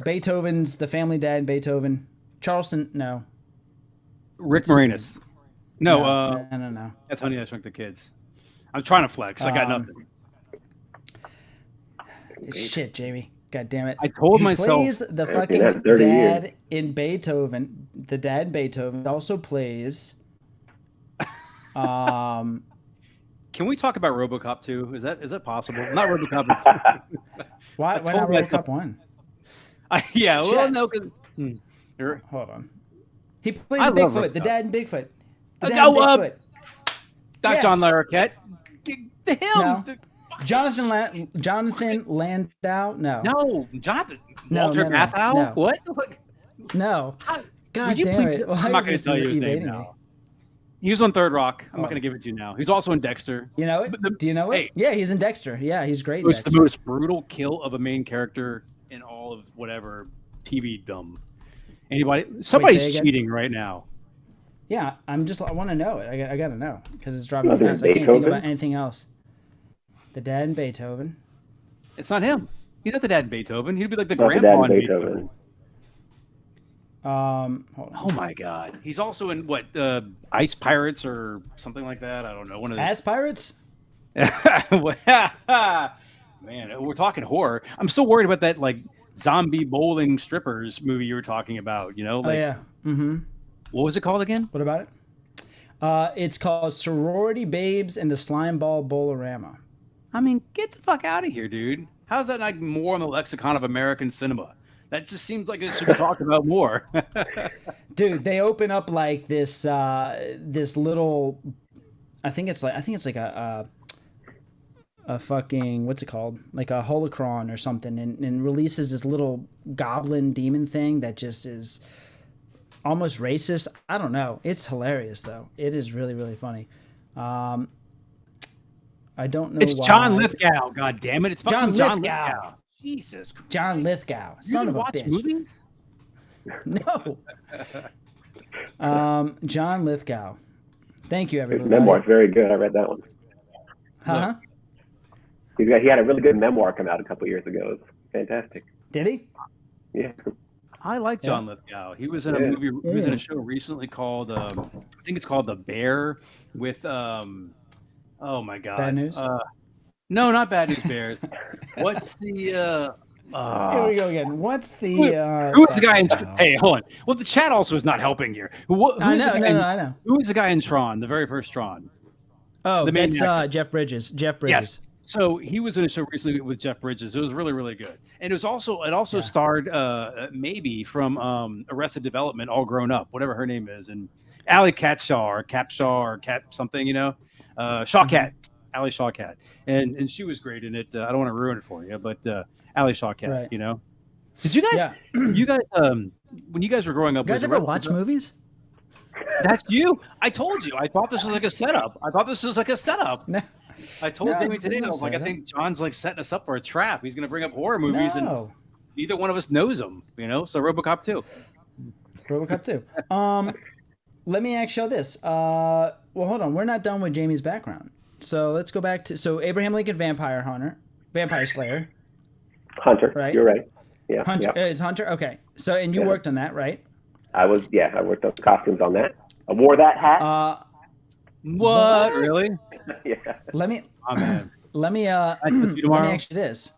[SPEAKER 1] Beethoven's The Family Dad. Beethoven. Charleston. No.
[SPEAKER 2] Rick Moranis. No.
[SPEAKER 1] No.
[SPEAKER 2] That's Honey, I Shrunk the Kids. I'm trying to flex. I got nothing.
[SPEAKER 1] Shit, Jamie. God damn it.
[SPEAKER 2] I told
[SPEAKER 1] he
[SPEAKER 2] myself.
[SPEAKER 1] plays the fucking
[SPEAKER 3] that's 30
[SPEAKER 1] dad
[SPEAKER 3] years.
[SPEAKER 1] in Beethoven. The dad in Beethoven also plays.
[SPEAKER 2] Can we talk about RoboCop 2? Is that possible? Not RoboCop 2.
[SPEAKER 1] Why not
[SPEAKER 2] told myself-
[SPEAKER 1] RoboCop 1?
[SPEAKER 2] Yeah. Well,
[SPEAKER 1] Shit.
[SPEAKER 2] no.
[SPEAKER 1] Hold on. He plays
[SPEAKER 2] I love
[SPEAKER 1] Bigfoot. The
[SPEAKER 2] RoboCop.
[SPEAKER 1] dad in Bigfoot. The dad
[SPEAKER 2] Oh,
[SPEAKER 1] in Bigfoot.
[SPEAKER 2] Not
[SPEAKER 1] Yes.
[SPEAKER 2] John Larroquette. The him.
[SPEAKER 1] No. Jonathan Landau? No.
[SPEAKER 2] No, Jonathan.
[SPEAKER 1] No,
[SPEAKER 2] Walter
[SPEAKER 1] no, no,
[SPEAKER 2] Matthau?
[SPEAKER 1] no.
[SPEAKER 2] What?
[SPEAKER 1] No. God
[SPEAKER 2] Would you
[SPEAKER 1] damn
[SPEAKER 2] please?
[SPEAKER 1] it. Why
[SPEAKER 2] I'm not
[SPEAKER 1] is
[SPEAKER 2] going
[SPEAKER 1] this
[SPEAKER 2] to tell you his name
[SPEAKER 1] evading me?
[SPEAKER 2] now. He was on Third Rock. I'm
[SPEAKER 1] Oh.
[SPEAKER 2] not going to give it to you now. He's also in Dexter.
[SPEAKER 1] You know it?
[SPEAKER 2] But
[SPEAKER 1] Do you know it?
[SPEAKER 2] hey.
[SPEAKER 1] Yeah, he's in Dexter. Yeah, he's great.
[SPEAKER 2] It
[SPEAKER 1] In
[SPEAKER 2] was the
[SPEAKER 1] Dexter.
[SPEAKER 2] most brutal kill of a main character in all of whatever TV dumb. Somebody's
[SPEAKER 1] say again?
[SPEAKER 2] cheating right now.
[SPEAKER 1] Yeah, I want to know it. I got to know because it's driving me nuts. I can't think about anything else. The dad in Beethoven.
[SPEAKER 2] It's not him. He's not the dad in Beethoven. He'd be like the
[SPEAKER 3] Not the
[SPEAKER 2] grandpa
[SPEAKER 3] dad
[SPEAKER 2] in
[SPEAKER 3] in
[SPEAKER 2] Beethoven.
[SPEAKER 3] Beethoven.
[SPEAKER 1] Hold on.
[SPEAKER 2] Oh my God. He's also in what? Ice Pirates or something like that. I don't know. One of those.
[SPEAKER 1] As Pirates?
[SPEAKER 2] Man, we're talking horror. I'm so worried about that like zombie bowling strippers movie you were talking about.
[SPEAKER 1] Oh yeah. Mm-hmm.
[SPEAKER 2] What was it called again?
[SPEAKER 1] What about it? It's called Sorority Babes and the Slime Ball Bolorama.
[SPEAKER 2] I mean, get the fuck out of here, dude. How's that like more on the lexicon of American cinema? That just seems like it should be talked about more.
[SPEAKER 1] Dude, they open up like this this little. I think it's like a fucking, what's it called? Like a holocron or something, and releases this little goblin demon thing that just is almost racist. I don't know. It's hilarious though. It is really, really funny. I don't know.
[SPEAKER 2] It's
[SPEAKER 1] why.
[SPEAKER 2] John Lithgow. God damn it! It's fucking
[SPEAKER 1] John
[SPEAKER 2] John
[SPEAKER 1] Lithgow.
[SPEAKER 2] Lithgow. Jesus.
[SPEAKER 1] John Lithgow.
[SPEAKER 2] You
[SPEAKER 1] Son of a
[SPEAKER 2] watch
[SPEAKER 1] bitch.
[SPEAKER 2] movies?
[SPEAKER 1] No. John Lithgow. Thank you,
[SPEAKER 3] His
[SPEAKER 1] everybody.
[SPEAKER 3] memoir's very good. I read that one.
[SPEAKER 1] Huh?
[SPEAKER 3] He had a really good memoir come out a couple years ago. It's fantastic.
[SPEAKER 1] Did he?
[SPEAKER 3] Yeah.
[SPEAKER 2] I like John Lithgow. He was in a
[SPEAKER 3] Yeah.
[SPEAKER 2] movie. He was in a show recently called I think it's called The Bear with oh my God.
[SPEAKER 1] Bad News?
[SPEAKER 2] No, not Bad News Bears. What's the
[SPEAKER 1] Here we go again. What's the
[SPEAKER 2] who is the guy in Hey, hold on. Well, the chat also is not helping here.
[SPEAKER 1] I know, I know.
[SPEAKER 2] Who is the guy in Tron, the very first Tron?
[SPEAKER 1] Oh,
[SPEAKER 2] the main
[SPEAKER 1] that's
[SPEAKER 2] actor.
[SPEAKER 1] Jeff Bridges. Jeff
[SPEAKER 2] Yes.
[SPEAKER 1] Bridges.
[SPEAKER 2] So he was in a show recently with Jeff Bridges. It was really, really good. And it also starred maybe from Arrested Development, All Grown Up, whatever her name is, and Ali Capshaw or Cat something, Shawkat, Ali Shawkat, and she was great in it. I don't want to ruin it for you, but Ali Shawkat,
[SPEAKER 1] Right.
[SPEAKER 2] Did you guys?
[SPEAKER 1] Yeah.
[SPEAKER 2] You guys when you guys were growing up,
[SPEAKER 1] You guys
[SPEAKER 2] was
[SPEAKER 1] ever watch movies?
[SPEAKER 2] That's you. I told you. I thought this was like a setup.
[SPEAKER 1] No.
[SPEAKER 2] I told
[SPEAKER 1] No,
[SPEAKER 2] Jamie today,
[SPEAKER 1] there's no
[SPEAKER 2] I was like, I
[SPEAKER 1] setup.
[SPEAKER 2] think John's like setting us up for a trap. He's going to bring up horror movies, and
[SPEAKER 1] No.
[SPEAKER 2] neither one of us knows them. So RoboCop 2.
[SPEAKER 1] RoboCop 2. Let me ask you this. Well, hold on. We're not done with Jamie's background. So let's go back to Abraham Lincoln, Vampire Slayer.
[SPEAKER 3] Hunter,
[SPEAKER 1] Right.
[SPEAKER 3] you're right. Yeah,
[SPEAKER 1] Hunter
[SPEAKER 3] yeah.
[SPEAKER 1] Is Hunter okay? So and you
[SPEAKER 3] Yeah.
[SPEAKER 1] worked on that, right?
[SPEAKER 3] I worked on costumes on that. I wore that hat.
[SPEAKER 2] What? Really?
[SPEAKER 3] Yeah.
[SPEAKER 1] Let me
[SPEAKER 2] Oh, man.
[SPEAKER 1] let me
[SPEAKER 2] I put you
[SPEAKER 1] let me
[SPEAKER 2] tomorrow?
[SPEAKER 1] ask you this.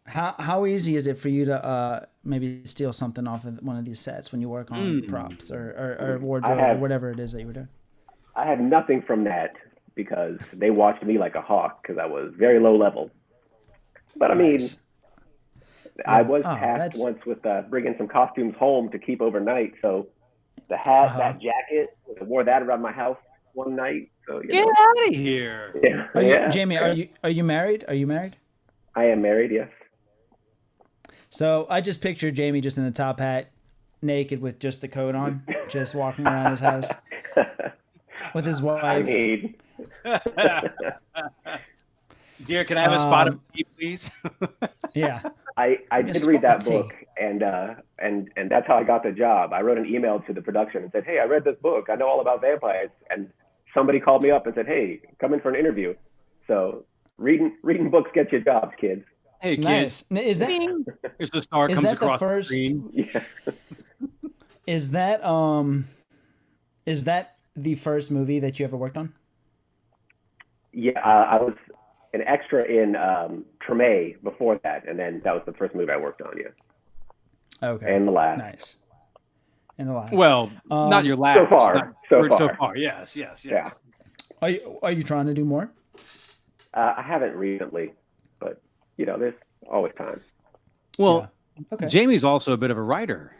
[SPEAKER 1] How easy is it for you to maybe steal something off of one of these sets when you work on props or wardrobe or whatever it is that you were doing?
[SPEAKER 3] I had nothing from that because they watched me like a hawk because I was very low level. But I mean,
[SPEAKER 1] Nice.
[SPEAKER 3] I was
[SPEAKER 1] Oh,
[SPEAKER 3] tasked
[SPEAKER 1] that's-
[SPEAKER 3] once with bringing some costumes home to keep overnight. So the hat, that jacket, I wore that around my house one night. So you
[SPEAKER 2] Get
[SPEAKER 3] know,
[SPEAKER 2] out of here.
[SPEAKER 3] yeah,
[SPEAKER 1] Are you,
[SPEAKER 3] yeah.
[SPEAKER 1] Jamie, are you married? Are you married?
[SPEAKER 3] I am married. Yes.
[SPEAKER 1] So I just pictured Jamie just in a top hat, naked with just the coat on, just walking around his house with his wife.
[SPEAKER 3] I mean,
[SPEAKER 2] Dear, can I have a spot of tea, please?
[SPEAKER 1] Yeah.
[SPEAKER 3] I
[SPEAKER 1] a
[SPEAKER 3] did read that
[SPEAKER 1] spotty.
[SPEAKER 3] book, and that's how I got the job. I wrote an email to the production and said, "Hey, I read this book. I know all about vampires." And somebody called me up and said, "Hey, come in for an interview." So reading books gets you jobs, kids.
[SPEAKER 2] Hey, kids.
[SPEAKER 1] Nice. Is that
[SPEAKER 2] Here's the star
[SPEAKER 1] Is
[SPEAKER 2] comes
[SPEAKER 1] that the
[SPEAKER 2] across the
[SPEAKER 1] first-
[SPEAKER 2] screen.
[SPEAKER 3] Yeah.
[SPEAKER 1] is that the first movie that you ever worked on?
[SPEAKER 3] Yeah, I was an extra in Treme before that, and then that was the first movie I worked on. Yeah,
[SPEAKER 1] Okay.
[SPEAKER 3] and the last.
[SPEAKER 1] Nice. And the last.
[SPEAKER 2] Well, not your last.
[SPEAKER 3] so far,
[SPEAKER 2] not-
[SPEAKER 3] so
[SPEAKER 2] So
[SPEAKER 3] far.
[SPEAKER 2] far, yes.
[SPEAKER 3] Yeah.
[SPEAKER 1] Are you trying to do more?
[SPEAKER 3] I haven't recently, but there's always time.
[SPEAKER 2] Well,
[SPEAKER 1] Okay.
[SPEAKER 2] Jamie's also a bit of a writer.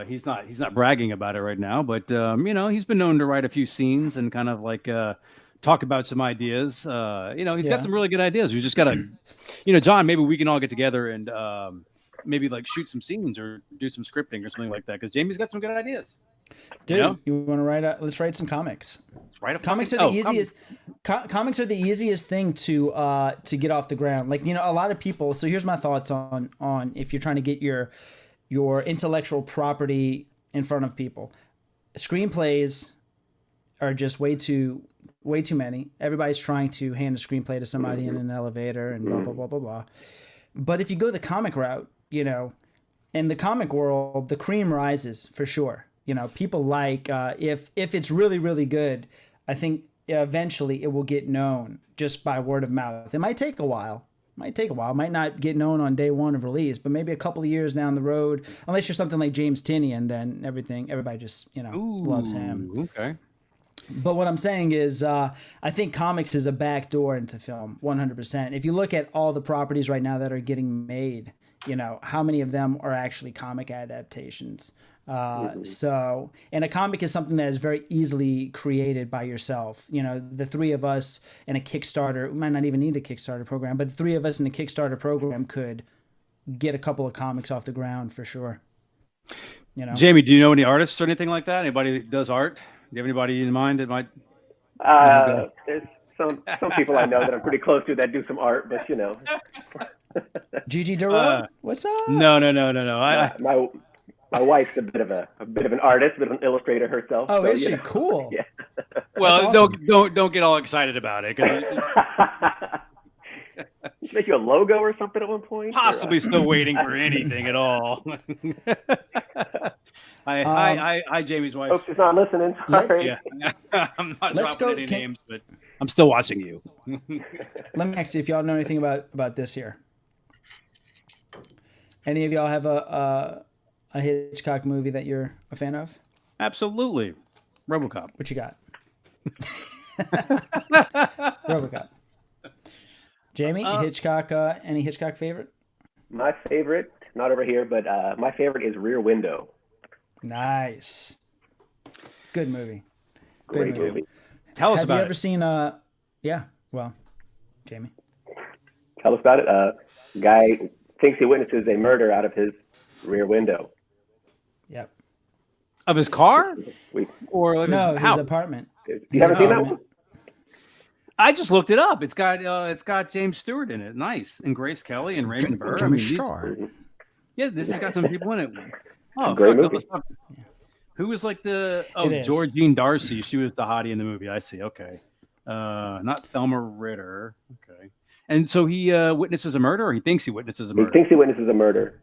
[SPEAKER 2] He's not bragging about it right now, but he's been known to write a few scenes and kind of like talk about some ideas. He's got some really good ideas. We just gotta, John, maybe we can all get together and maybe like shoot some scenes or do some scripting or something like that. Because Jamie's got some good ideas.
[SPEAKER 1] Dude, you want to write? Let's write some comics.
[SPEAKER 2] Let's write a
[SPEAKER 1] Comics are
[SPEAKER 2] fucking-
[SPEAKER 1] the easiest. Comics are the easiest thing to get off the ground. Like a lot of people. So here's my thoughts on if you're trying to get your intellectual property in front of people. Screenplays are just way too many. Everybody's trying to hand a screenplay to somebody in an elevator and blah blah blah blah blah. But if you go the comic route, in the comic world, the cream rises for sure. People like if it's really really good, I think eventually it will get known just by word of mouth. It might take a while. Might not get known on day one of release, but maybe a couple of years down the road, unless you're something like James Tinian, then everybody just loves him.
[SPEAKER 2] Okay.
[SPEAKER 1] But what I'm saying is, I think comics is a backdoor into film, 100%. If you look at all the properties right now that are getting made, how many of them are actually comic adaptations? So, and a comic is something that is very easily created by yourself. The three of us in a Kickstarter, we might not even need a Kickstarter program, but the three of us in a Kickstarter program could get a couple of comics off the ground for sure.
[SPEAKER 2] Jamie, do you know any artists or anything like that? Anybody that does art? Do you have anybody in mind that might?
[SPEAKER 3] There's some people I know that I'm pretty close to that do some art, but
[SPEAKER 1] Gigi Duro, what's up?
[SPEAKER 2] No. I
[SPEAKER 3] my wife's a bit of an artist, a bit of an illustrator herself.
[SPEAKER 1] Oh,
[SPEAKER 3] so,
[SPEAKER 1] is she? Cool.
[SPEAKER 3] Yeah.
[SPEAKER 2] well,
[SPEAKER 1] That's awesome.
[SPEAKER 2] don't get all excited about it because
[SPEAKER 3] Make you a logo or something at one point?
[SPEAKER 2] possibly still waiting for anything at all. Hi, Jamie's wife.
[SPEAKER 3] Hope she's not listening. Sorry.
[SPEAKER 1] Let's-
[SPEAKER 2] Yeah, I'm not
[SPEAKER 1] Let's
[SPEAKER 2] dropping
[SPEAKER 1] go-
[SPEAKER 2] any
[SPEAKER 1] can-
[SPEAKER 2] names, but I'm still watching you.
[SPEAKER 1] Let me ask you if y'all know anything about this here. Any of y'all have a Hitchcock movie that you're a fan of?
[SPEAKER 2] Absolutely, RoboCop.
[SPEAKER 1] What you got? RoboCop. Jamie, Hitchcock. Any Hitchcock favorite?
[SPEAKER 3] My favorite, not over here, but my favorite is Rear Window.
[SPEAKER 1] Nice. Good movie.
[SPEAKER 3] Great
[SPEAKER 1] movie.
[SPEAKER 3] movie.
[SPEAKER 2] Tell us
[SPEAKER 1] Have you
[SPEAKER 2] about
[SPEAKER 1] ever
[SPEAKER 2] it.
[SPEAKER 1] seen Yeah. Well, Jamie.
[SPEAKER 3] Tell us about it. Guy thinks he witnesses a murder out of his rear window.
[SPEAKER 1] Yep.
[SPEAKER 2] Of his car,
[SPEAKER 3] Wait,
[SPEAKER 2] or like
[SPEAKER 1] No,
[SPEAKER 2] his
[SPEAKER 1] his
[SPEAKER 2] house?
[SPEAKER 1] apartment.
[SPEAKER 3] you haven't seen that
[SPEAKER 1] apartment.
[SPEAKER 3] one?
[SPEAKER 2] I just looked it up. It's got James Stewart in it. Nice. And Grace Kelly and Raymond Burr. I
[SPEAKER 1] Jimmy
[SPEAKER 2] mean,
[SPEAKER 1] Stewart.
[SPEAKER 2] yeah, this has got some people in it. Oh,
[SPEAKER 3] Great
[SPEAKER 2] fuck,
[SPEAKER 3] movie.
[SPEAKER 2] who was like the
[SPEAKER 1] It is.
[SPEAKER 2] Georgine Darcy? She was the hottie in the movie. I see. Okay, not Thelma Ritter. Okay, and so he witnesses a murder, or he thinks he witnesses a
[SPEAKER 3] He
[SPEAKER 2] murder.
[SPEAKER 3] thinks he witnesses a murder.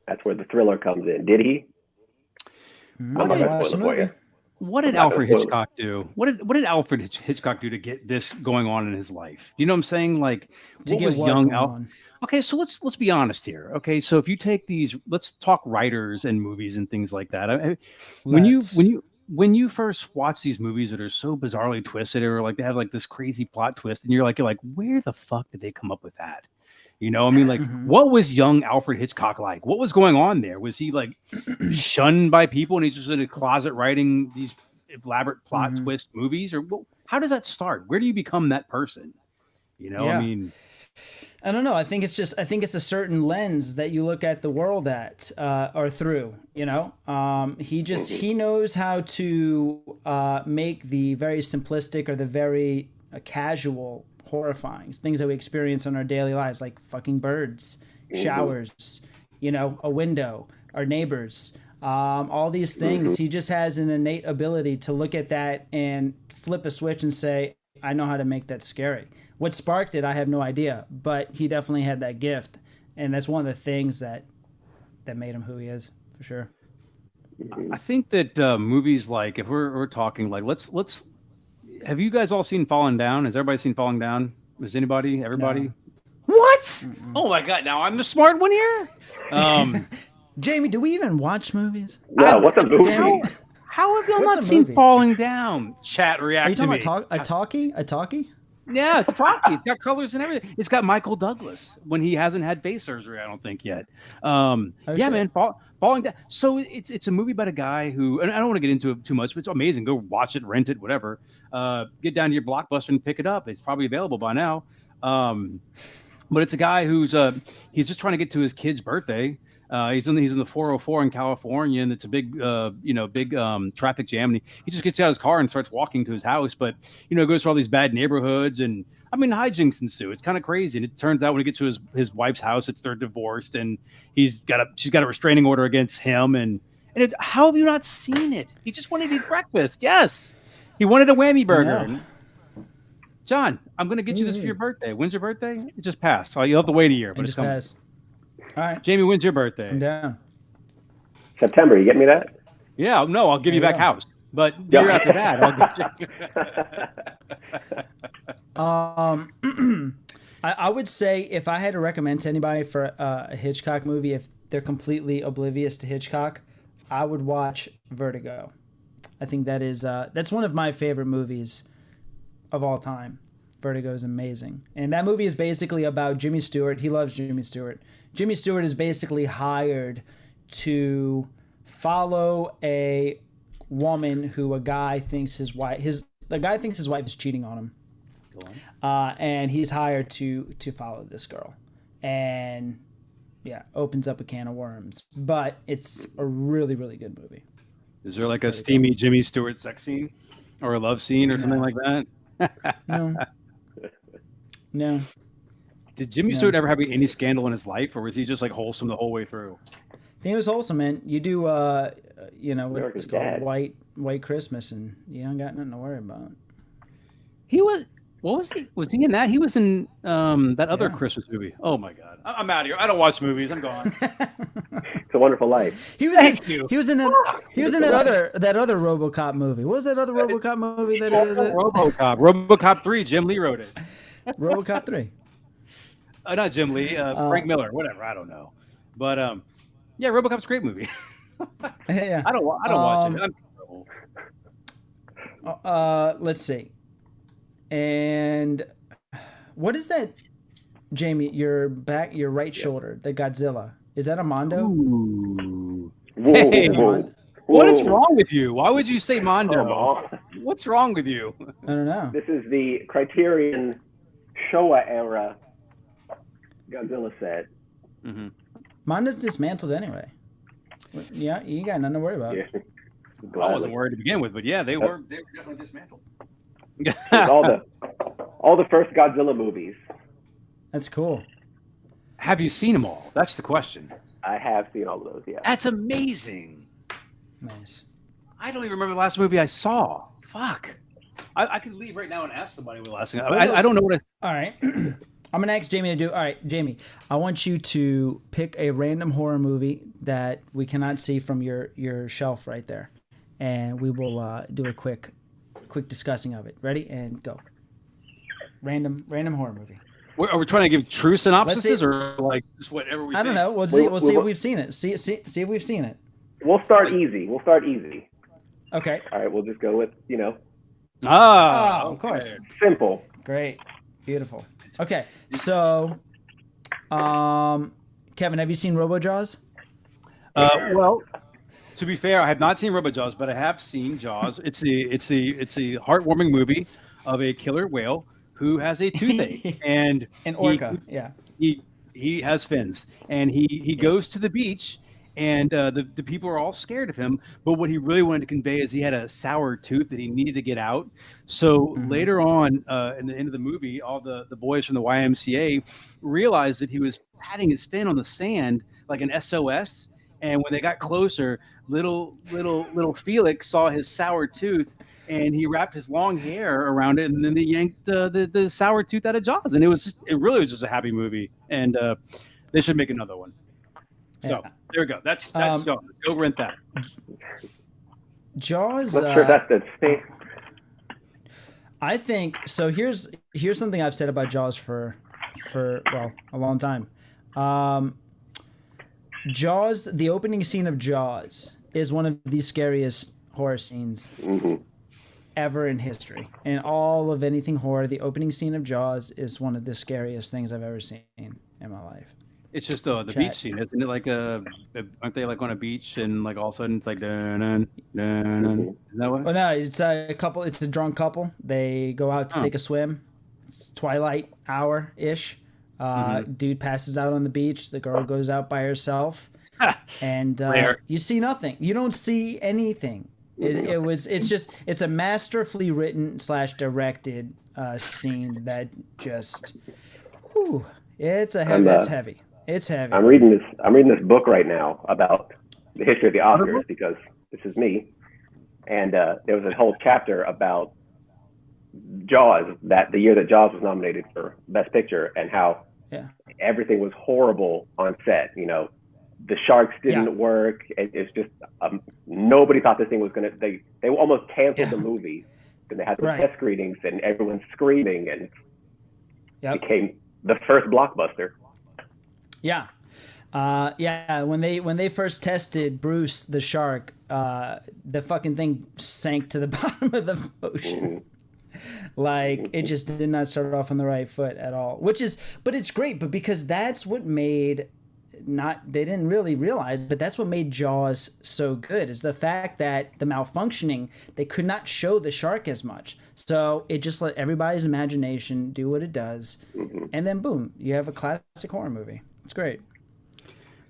[SPEAKER 3] That's where the thriller comes in. Did he?
[SPEAKER 1] Mm,
[SPEAKER 3] I'm not
[SPEAKER 1] I
[SPEAKER 3] gonna
[SPEAKER 1] watched
[SPEAKER 3] spoil
[SPEAKER 1] the
[SPEAKER 3] it for you.
[SPEAKER 1] movie.
[SPEAKER 2] What did
[SPEAKER 3] I'm not gonna
[SPEAKER 2] Alfred
[SPEAKER 3] spoil it.
[SPEAKER 2] Hitchcock do? What did Alfred Hitchcock do to get this going on in his life? You know what I'm saying? Like,
[SPEAKER 1] To
[SPEAKER 2] what
[SPEAKER 1] get
[SPEAKER 2] was
[SPEAKER 1] what
[SPEAKER 2] young
[SPEAKER 1] going
[SPEAKER 2] Al?
[SPEAKER 1] on.
[SPEAKER 2] Okay, so let's be honest here. Okay, so if you take these, let's talk writers and movies and things like that.
[SPEAKER 1] Let's.
[SPEAKER 2] When you first watch these movies that are so bizarrely twisted, or like they have like this crazy plot twist, and you're like, where the fuck did they come up with that? You know, I mean, like,
[SPEAKER 1] Mhm.
[SPEAKER 2] what was young Alfred Hitchcock like? What was going on there? Was he like shunned by people, and he's just in a closet writing these elaborate plot
[SPEAKER 1] Mhm.
[SPEAKER 2] twist movies, or how does that start? Where do you become that person? You know,
[SPEAKER 1] Yeah.
[SPEAKER 2] I mean.
[SPEAKER 1] I don't know. I think it's a certain lens that you look at the world at or through. You know, he knows how to make the very simplistic or the very casual horrifying things that we experience in our daily lives, like fucking birds, showers, you know, a window, our neighbors. All these things. He just has an innate ability to look at that and flip a switch and say, I know how to make that scary. What sparked it, I have no idea, but he definitely had that gift, and that's one of the things that made him who he is, for sure.
[SPEAKER 2] I think that movies like, if we're talking like, let's have you guys all seen Falling Down? Has everybody seen Falling Down? Has everybody?
[SPEAKER 1] No.
[SPEAKER 2] What? Oh my god! Now I'm the smart one here.
[SPEAKER 1] Jamie, do we even watch movies?
[SPEAKER 3] Yeah, what's a movie?
[SPEAKER 1] Damn.
[SPEAKER 2] How have y'all
[SPEAKER 1] What's
[SPEAKER 2] not
[SPEAKER 1] a
[SPEAKER 2] seen
[SPEAKER 1] movie?
[SPEAKER 2] Falling Down? Chat,
[SPEAKER 1] Are
[SPEAKER 2] react
[SPEAKER 1] you
[SPEAKER 2] to me.
[SPEAKER 1] talking about a talkie?
[SPEAKER 2] Yeah, it's talky. It's got colors and everything. It's got Michael Douglas when he hasn't had face surgery, I don't think yet. Yeah,
[SPEAKER 1] shit.
[SPEAKER 2] man, Falling Down. So it's a movie about a guy who, and I don't want to get into it too much, but it's amazing. Go watch it, rent it, whatever. Get down to your Blockbuster and pick it up. It's probably available by now. But it's a guy who's he's just trying to get to his kid's birthday. He's in the 404 in California, and it's a big traffic jam. And he just gets out of his car and starts walking to his house. But goes through all these bad neighborhoods, and I mean hijinks ensue. It's kind of crazy. And it turns out when he gets to his wife's house, they're divorced, and she's got a restraining order against him. And it's, how have you not seen it? He just wanted to eat breakfast. Yes, he wanted a whammy burger.
[SPEAKER 1] Yeah.
[SPEAKER 2] John, I'm going to get you this for your birthday. When's your birthday? It just passed. So you'll have to wait a year, but
[SPEAKER 1] And
[SPEAKER 2] it's
[SPEAKER 1] just
[SPEAKER 2] coming.
[SPEAKER 1] pass. All right,
[SPEAKER 2] Jamie, when's your birthday?
[SPEAKER 1] I'm down.
[SPEAKER 3] September, you get me that?
[SPEAKER 2] Yeah, no, I'll give you
[SPEAKER 1] There
[SPEAKER 2] back
[SPEAKER 1] you go.
[SPEAKER 2] house. But the year after that, I'll get you.
[SPEAKER 1] I would say if I had to recommend to anybody for a Hitchcock movie, if they're completely oblivious to Hitchcock, I would watch Vertigo. I think that's one of my favorite movies of all time. Vertigo is amazing. And that movie is basically about Jimmy Stewart. He loves Jimmy Stewart. Jimmy Stewart is basically hired to follow a woman who a guy thinks his wife is cheating on him. And he's hired to follow this girl. And yeah, opens up a can of worms. But it's a really, really good movie.
[SPEAKER 2] Is there like a steamy Jimmy Stewart sex scene or a love scene or something like that?
[SPEAKER 1] No.
[SPEAKER 2] Did Jimmy Stewart ever have any scandal in his life, or was he just like wholesome the whole way through?
[SPEAKER 1] I think it was wholesome, man. You do, what's
[SPEAKER 3] America's
[SPEAKER 1] called
[SPEAKER 3] Dad.
[SPEAKER 1] White Christmas, and you don't got nothing to worry about.
[SPEAKER 2] He was. What was he? Was he in that? He was in that other
[SPEAKER 1] Yeah.
[SPEAKER 2] Christmas movie. Oh my God, I'm out of here. I don't watch movies. I'm gone.
[SPEAKER 3] It's a Wonderful Life.
[SPEAKER 1] He was
[SPEAKER 2] Thank you.
[SPEAKER 1] He was in that other RoboCop movie. What was that other RoboCop movie that it was?
[SPEAKER 2] RoboCop 3. Jim Lee wrote it.
[SPEAKER 1] RoboCop 3.
[SPEAKER 2] Not Jim Lee. Frank Miller. Whatever. I don't know. But yeah, RoboCop's a great movie.
[SPEAKER 1] Yeah.
[SPEAKER 2] I don't watch it. I'm terrible.
[SPEAKER 1] Let's see. And what is that, Jamie? Your right shoulder, the Godzilla. Is that a Mondo?
[SPEAKER 2] Ooh.
[SPEAKER 3] Whoa,
[SPEAKER 2] Hey,
[SPEAKER 3] whoa,
[SPEAKER 2] What is
[SPEAKER 3] whoa.
[SPEAKER 2] wrong with you? Why would you say
[SPEAKER 3] Come
[SPEAKER 2] Mondo?
[SPEAKER 3] on.
[SPEAKER 2] What's wrong with you?
[SPEAKER 1] I don't know.
[SPEAKER 3] This is the Criterion Showa era Godzilla set.
[SPEAKER 1] Mondo's dismantled anyway. Yeah, you got nothing to worry about.
[SPEAKER 3] Yeah.
[SPEAKER 2] I
[SPEAKER 3] Gladly.
[SPEAKER 2] wasn't worried to begin with, but yeah, they were definitely dismantled.
[SPEAKER 3] There's all the first Godzilla movies.
[SPEAKER 1] That's cool.
[SPEAKER 2] Have you seen them all? That's the question.
[SPEAKER 3] I have seen all of those. Yeah.
[SPEAKER 2] That's amazing.
[SPEAKER 1] Nice.
[SPEAKER 2] I don't even remember the last movie I saw. Fuck. I could leave right now and ask somebody what the last thing. I don't know what I.
[SPEAKER 1] All right. I'm gonna ask Jamie to do. All right, Jamie. I want you to pick a random horror movie that we cannot see from your shelf right there, and we will do a quick discussing of it. Ready and go. Random horror movie.
[SPEAKER 2] Are we trying to give true synopsises
[SPEAKER 1] see.
[SPEAKER 2] or like just whatever we?
[SPEAKER 1] I don't
[SPEAKER 2] think?
[SPEAKER 1] know. We'll see if we've seen it. See if we've seen it.
[SPEAKER 3] We'll start easy.
[SPEAKER 1] Okay.
[SPEAKER 3] All right. We'll just go with
[SPEAKER 2] Ah,
[SPEAKER 1] Of course.
[SPEAKER 3] simple.
[SPEAKER 1] Great. Beautiful. Okay. So, Kevin, have you seen RoboJaws?
[SPEAKER 2] Well, to be fair, I have not seen RoboJaws, but I have seen Jaws. It's the heartwarming movie of a killer whale who has a toothache and
[SPEAKER 1] An orca.
[SPEAKER 2] he has fins and he goes to the beach and the people are all scared of him, but what he really wanted to convey is he had a sour tooth that he needed to get out. So later on in the end of the movie, all the boys from the YMCA realized that he was patting his fin on the sand like an SOS, and when they got closer, little Felix saw his sour tooth and he wrapped his long hair around it, and then he yanked the sour tooth out of Jaws, and it really was just a happy movie, and they should make another one. So there we go. That's Jaws. Go rent that.
[SPEAKER 1] Jaws.
[SPEAKER 3] Not sure that's the same.
[SPEAKER 1] I think so. Here's something I've said about Jaws for a long time. Jaws, the opening scene of Jaws is one of the scariest horror scenes ever in history. In all of anything horror, the opening scene of Jaws is one of the scariest things I've ever seen in my life.
[SPEAKER 2] It's just the beach scene, isn't it? Like aren't they like on a beach and like all of a sudden it's like dun, dun, dun, dun. Is that what?
[SPEAKER 1] Well, no, it's a couple. It's a drunk couple. They go out to take a swim. It's twilight hour ish. Dude passes out on the beach. The girl goes out by herself, and you see nothing. You don't see anything. It's a masterfully written / directed scene that just, it's heavy. It's heavy.
[SPEAKER 3] I'm reading this book right now about the history of the Oscars because this is me, and there was a whole chapter about Jaws, that the year that Jaws was nominated for Best Picture, and how everything was horrible on set. You know, the sharks didn't work. It's just nobody thought this thing was gonna. They almost canceled the movie, and they had the test screenings, and everyone's screaming, and it became the first blockbuster.
[SPEAKER 1] Yeah. When they first tested Bruce the shark, the fucking thing sank to the bottom of the ocean. Like, it just did not start off on the right foot at all. But it's great, but because that's what made they didn't really realize, but that's what made Jaws so good, is the fact that the malfunctioning, they could not show the shark as much. So it just let everybody's imagination do what it does. And then boom, you have a classic horror movie. It's great.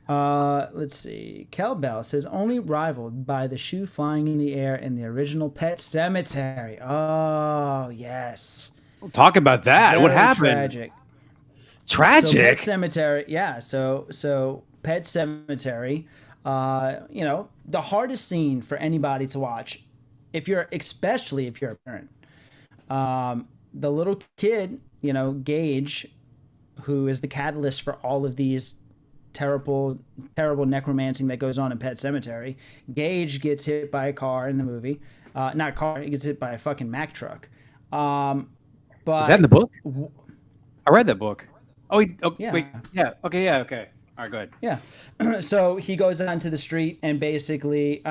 [SPEAKER 1] Let's see. Kel Bell says only rivaled by the shoe flying in the air in the original Pet Sematary. Oh yes.
[SPEAKER 2] Talk about that. What happened?
[SPEAKER 1] Tragic. So Pet Sematary. Yeah. So Pet Sematary. The hardest scene for anybody to watch, especially if you're a parent. The little kid, Gage, who is the catalyst for all of these terrible necromancing that goes on in Pet Sematary. Gage gets hit by a car in the movie. Not a car, he gets hit by a fucking Mack truck. But
[SPEAKER 2] is that in the book? I read that book. Wait. Okay. Okay. All right, go ahead.
[SPEAKER 1] Yeah. So he goes onto the street and basically,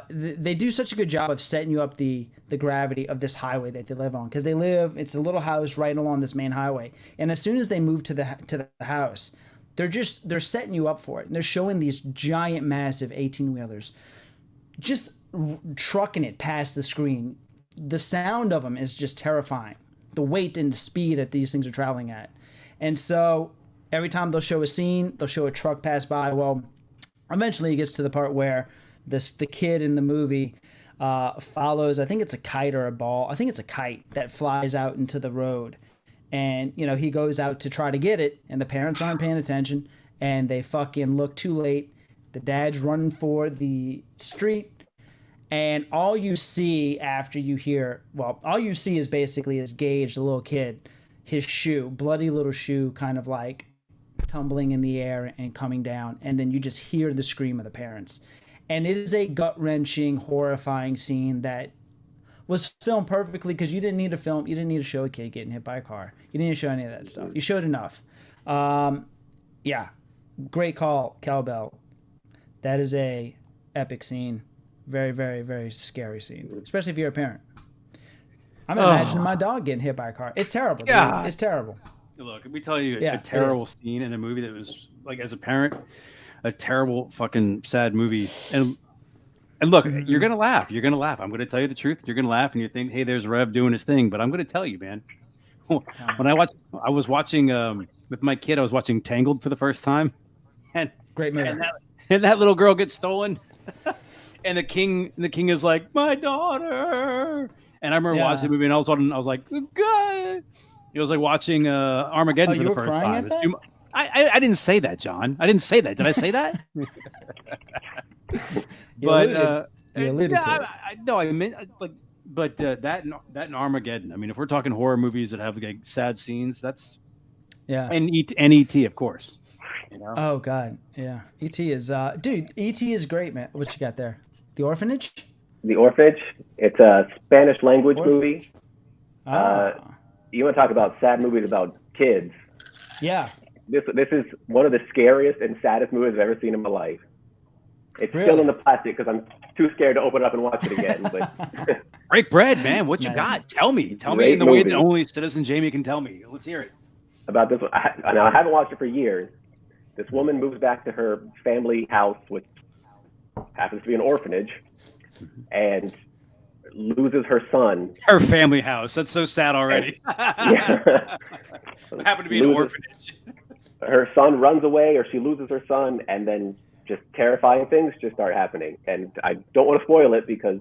[SPEAKER 1] they do such a good job of setting you up the gravity of this highway that they live on, because it's a little house right along this main highway, and as soon as they move to the house, they're setting you up for it, and they're showing these giant, massive 18-wheelers just trucking it past the screen. The sound of them is just terrifying, the weight and the speed that these things are traveling at. And so every time they'll show a scene, they'll show a truck pass by. Well, eventually it gets to the part where the kid in the movie follows, I think it's a kite or a ball. I think it's a kite that flies out into the road. And, he goes out to try to get it, and the parents aren't paying attention, and they fucking look too late. The dad's running for the street, and all you see after you hear, all you see is basically is Gage, the little kid, his shoe, bloody little shoe, kind of like tumbling in the air and coming down, and then you just hear the scream of the parents. And it is a gut-wrenching, horrifying scene that was filmed perfectly because you didn't need to show a kid getting hit by a car. You didn't need to show any of that stuff. You showed enough. Yeah, great call, Cal Bell. That is a epic scene. Very, very, very scary scene, especially if you're a parent. I'm imagining my dog getting hit by a car. It's terrible.
[SPEAKER 2] Yeah.
[SPEAKER 1] Dude. It's terrible.
[SPEAKER 2] Look, let me tell you a terrible scene in a movie that was, like, as a parent, a terrible fucking sad movie. And look, you're going to laugh. You're going to laugh. I'm going to tell you the truth. You're going to laugh and you think, hey, there's Rev doing his thing. But I'm going to tell you, man. When I was watching with my kid, I was watching Tangled for the first time. And
[SPEAKER 1] great movie.
[SPEAKER 2] And that little girl gets stolen. And the king is like, my daughter. And I remember watching the movie and all of a sudden I was like, God. It was like watching Armageddon for the first time.
[SPEAKER 1] At that?
[SPEAKER 2] I didn't say that, John. I didn't say that. Did I say that?
[SPEAKER 1] You alluded to it.
[SPEAKER 2] No, I meant that and Armageddon. I mean, if we're talking horror movies that have like sad scenes, that's and E.T. of course.
[SPEAKER 1] Oh God, yeah. E.T. is dude. E.T. is great, man. What you got there? The Orphanage.
[SPEAKER 3] The Orphanage. It's a Spanish language movie. You want to talk about sad movies about kids?
[SPEAKER 1] Yeah.
[SPEAKER 3] This is one of the scariest and saddest movies I've ever seen in my life. It's still in the plastic because I'm too scared to open it up and watch it again. But
[SPEAKER 2] break bread, man. What you got? Tell me in the way that only Citizen Jamie can tell me. Let's hear it.
[SPEAKER 3] About this one, I haven't watched it for years. This woman moves back to her family house, which happens to be an orphanage, and loses her son.
[SPEAKER 2] Her family house. That's so sad already. Happened to be an orphanage.
[SPEAKER 3] Her son runs away, or she loses her son, and then just terrifying things just start happening. And I don't want to spoil it because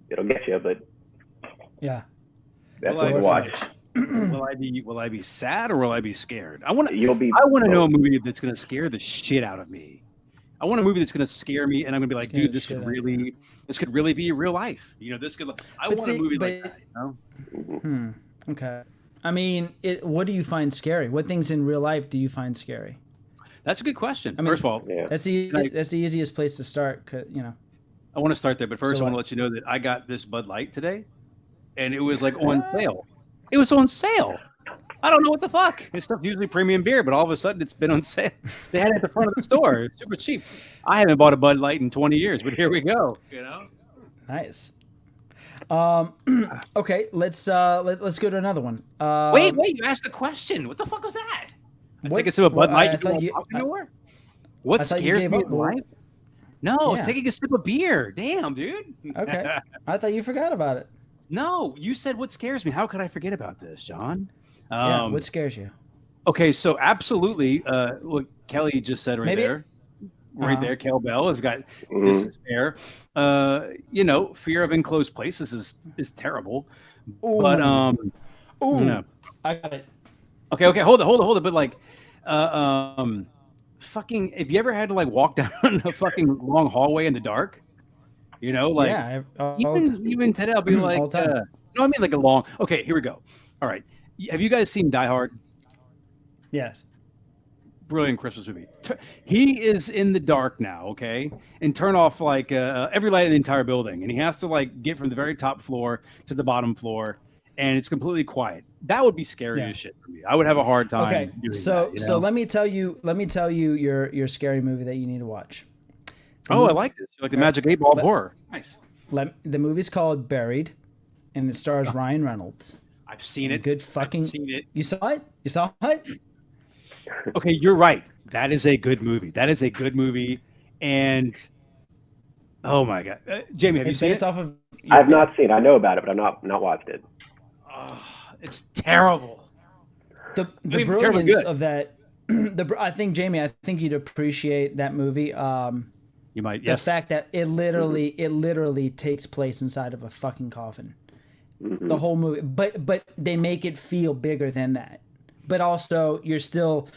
[SPEAKER 3] it'll get you, but that's what to watch.
[SPEAKER 2] Will I be sad or will I be scared? I want to know a movie that's going to scare the shit out of me. I want a movie that's going to scare me, and I'm going to be like, dude, this could really be real life. This could. I want a movie like that.
[SPEAKER 1] Okay. I mean, what do you find scary? What things in real life do you find scary?
[SPEAKER 2] That's a good question. I mean, first of all,
[SPEAKER 1] that's the easiest place to start.
[SPEAKER 2] I want to start there, but first I want to let you know that I got this Bud Light today, and it was like on sale. It was on sale. I don't know what the fuck. This stuff's usually premium beer, but all of a sudden it's been on sale. They had it at the front of the store. It's super cheap. I haven't bought a Bud Light in 20 years, but here we go.
[SPEAKER 1] Nice. Okay, let's go to another one.
[SPEAKER 2] Wait! You asked the question. What the fuck was that? Take a sip of Bud Light. What scares me in life? No, taking a sip of beer. Damn, dude.
[SPEAKER 1] Okay, I thought you forgot about it.
[SPEAKER 2] No, you said what scares me. How could I forget about this, John?
[SPEAKER 1] What scares you?
[SPEAKER 2] Okay, so absolutely, what Kelly just said there. Right there, Kel Bell has got this is fair. Fear of enclosed places is terrible.
[SPEAKER 1] Ooh.
[SPEAKER 2] But
[SPEAKER 1] I got it.
[SPEAKER 2] Okay, hold it. But like, fucking, have you ever had to like walk down a fucking long hallway in the dark? Even today I'll be like, I mean like a long. Okay, here we go. All right, have you guys seen Die Hard?
[SPEAKER 1] Yes.
[SPEAKER 2] Brilliant Christmas movie. He is in the dark now, okay, and turn off like every light in the entire building, and he has to like get from the very top floor to the bottom floor, and it's completely quiet. That would be scary as shit for me. I would have a hard time.
[SPEAKER 1] Okay, so let me tell you your scary movie that you need to watch.
[SPEAKER 2] I like this. You're like the Magic 8 Ball of horror. Nice.
[SPEAKER 1] The movie's called Buried, and it stars Ryan Reynolds.
[SPEAKER 2] I've seen it.
[SPEAKER 1] I've seen it. You saw it? You saw it?
[SPEAKER 2] Okay, you're right. That is a good movie. And oh my god, Jamie, have you seen it?
[SPEAKER 3] I've not seen it. I know about it, but I've not watched it.
[SPEAKER 2] Oh, it's terrible.
[SPEAKER 1] The brilliance of that. I think Jamie, I think you'd appreciate that movie.
[SPEAKER 2] You might,
[SPEAKER 1] The
[SPEAKER 2] yes.
[SPEAKER 1] fact that it literally takes place inside of a fucking coffin. The whole movie, but they make it feel bigger than that. But also, you're still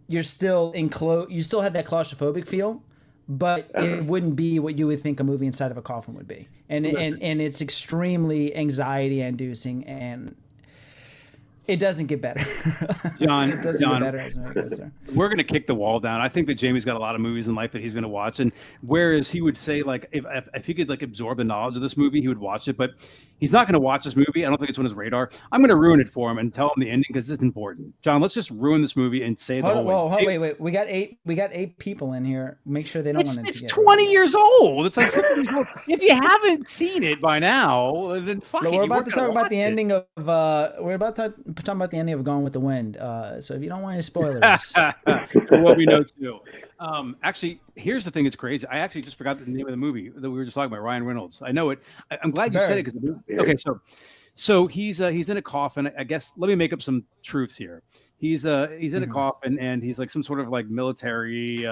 [SPEAKER 1] enclosed. You still have that claustrophobic feel, but it wouldn't be what you would think a movie inside of a coffin would be. And it's extremely anxiety inducing, and it doesn't get better.
[SPEAKER 2] John,
[SPEAKER 1] it doesn't get better as it goes through.
[SPEAKER 2] We're going to kick the wall down. I think that Jamie's got a lot of movies in life that he's going to watch. And whereas he would say, like, if he could, like, absorb the knowledge of this movie, he would watch it. But he's not going to watch this movie. I don't think it's on his radar. I'm going to ruin it for him and tell him the ending because it's important. John, let's just ruin this movie and say the whole way.
[SPEAKER 1] Wait. We got eight people in here. Make sure they don't want to.
[SPEAKER 2] It's 20 years old. It's like 50 years old. If you haven't seen it by now, then fuck it.
[SPEAKER 1] We're about to talk about the ending of. We're about to talk about the ending of Gone with the Wind. So if you don't want any spoilers,
[SPEAKER 2] what we know too. Actually, here's the thing that's crazy. I actually just forgot the name of the movie that we were just talking about. Ryan Reynolds. I know it. I'm glad you said it because okay, so he's in a coffin. I guess let me make up some truths here. He's in a coffin and he's like some sort of like military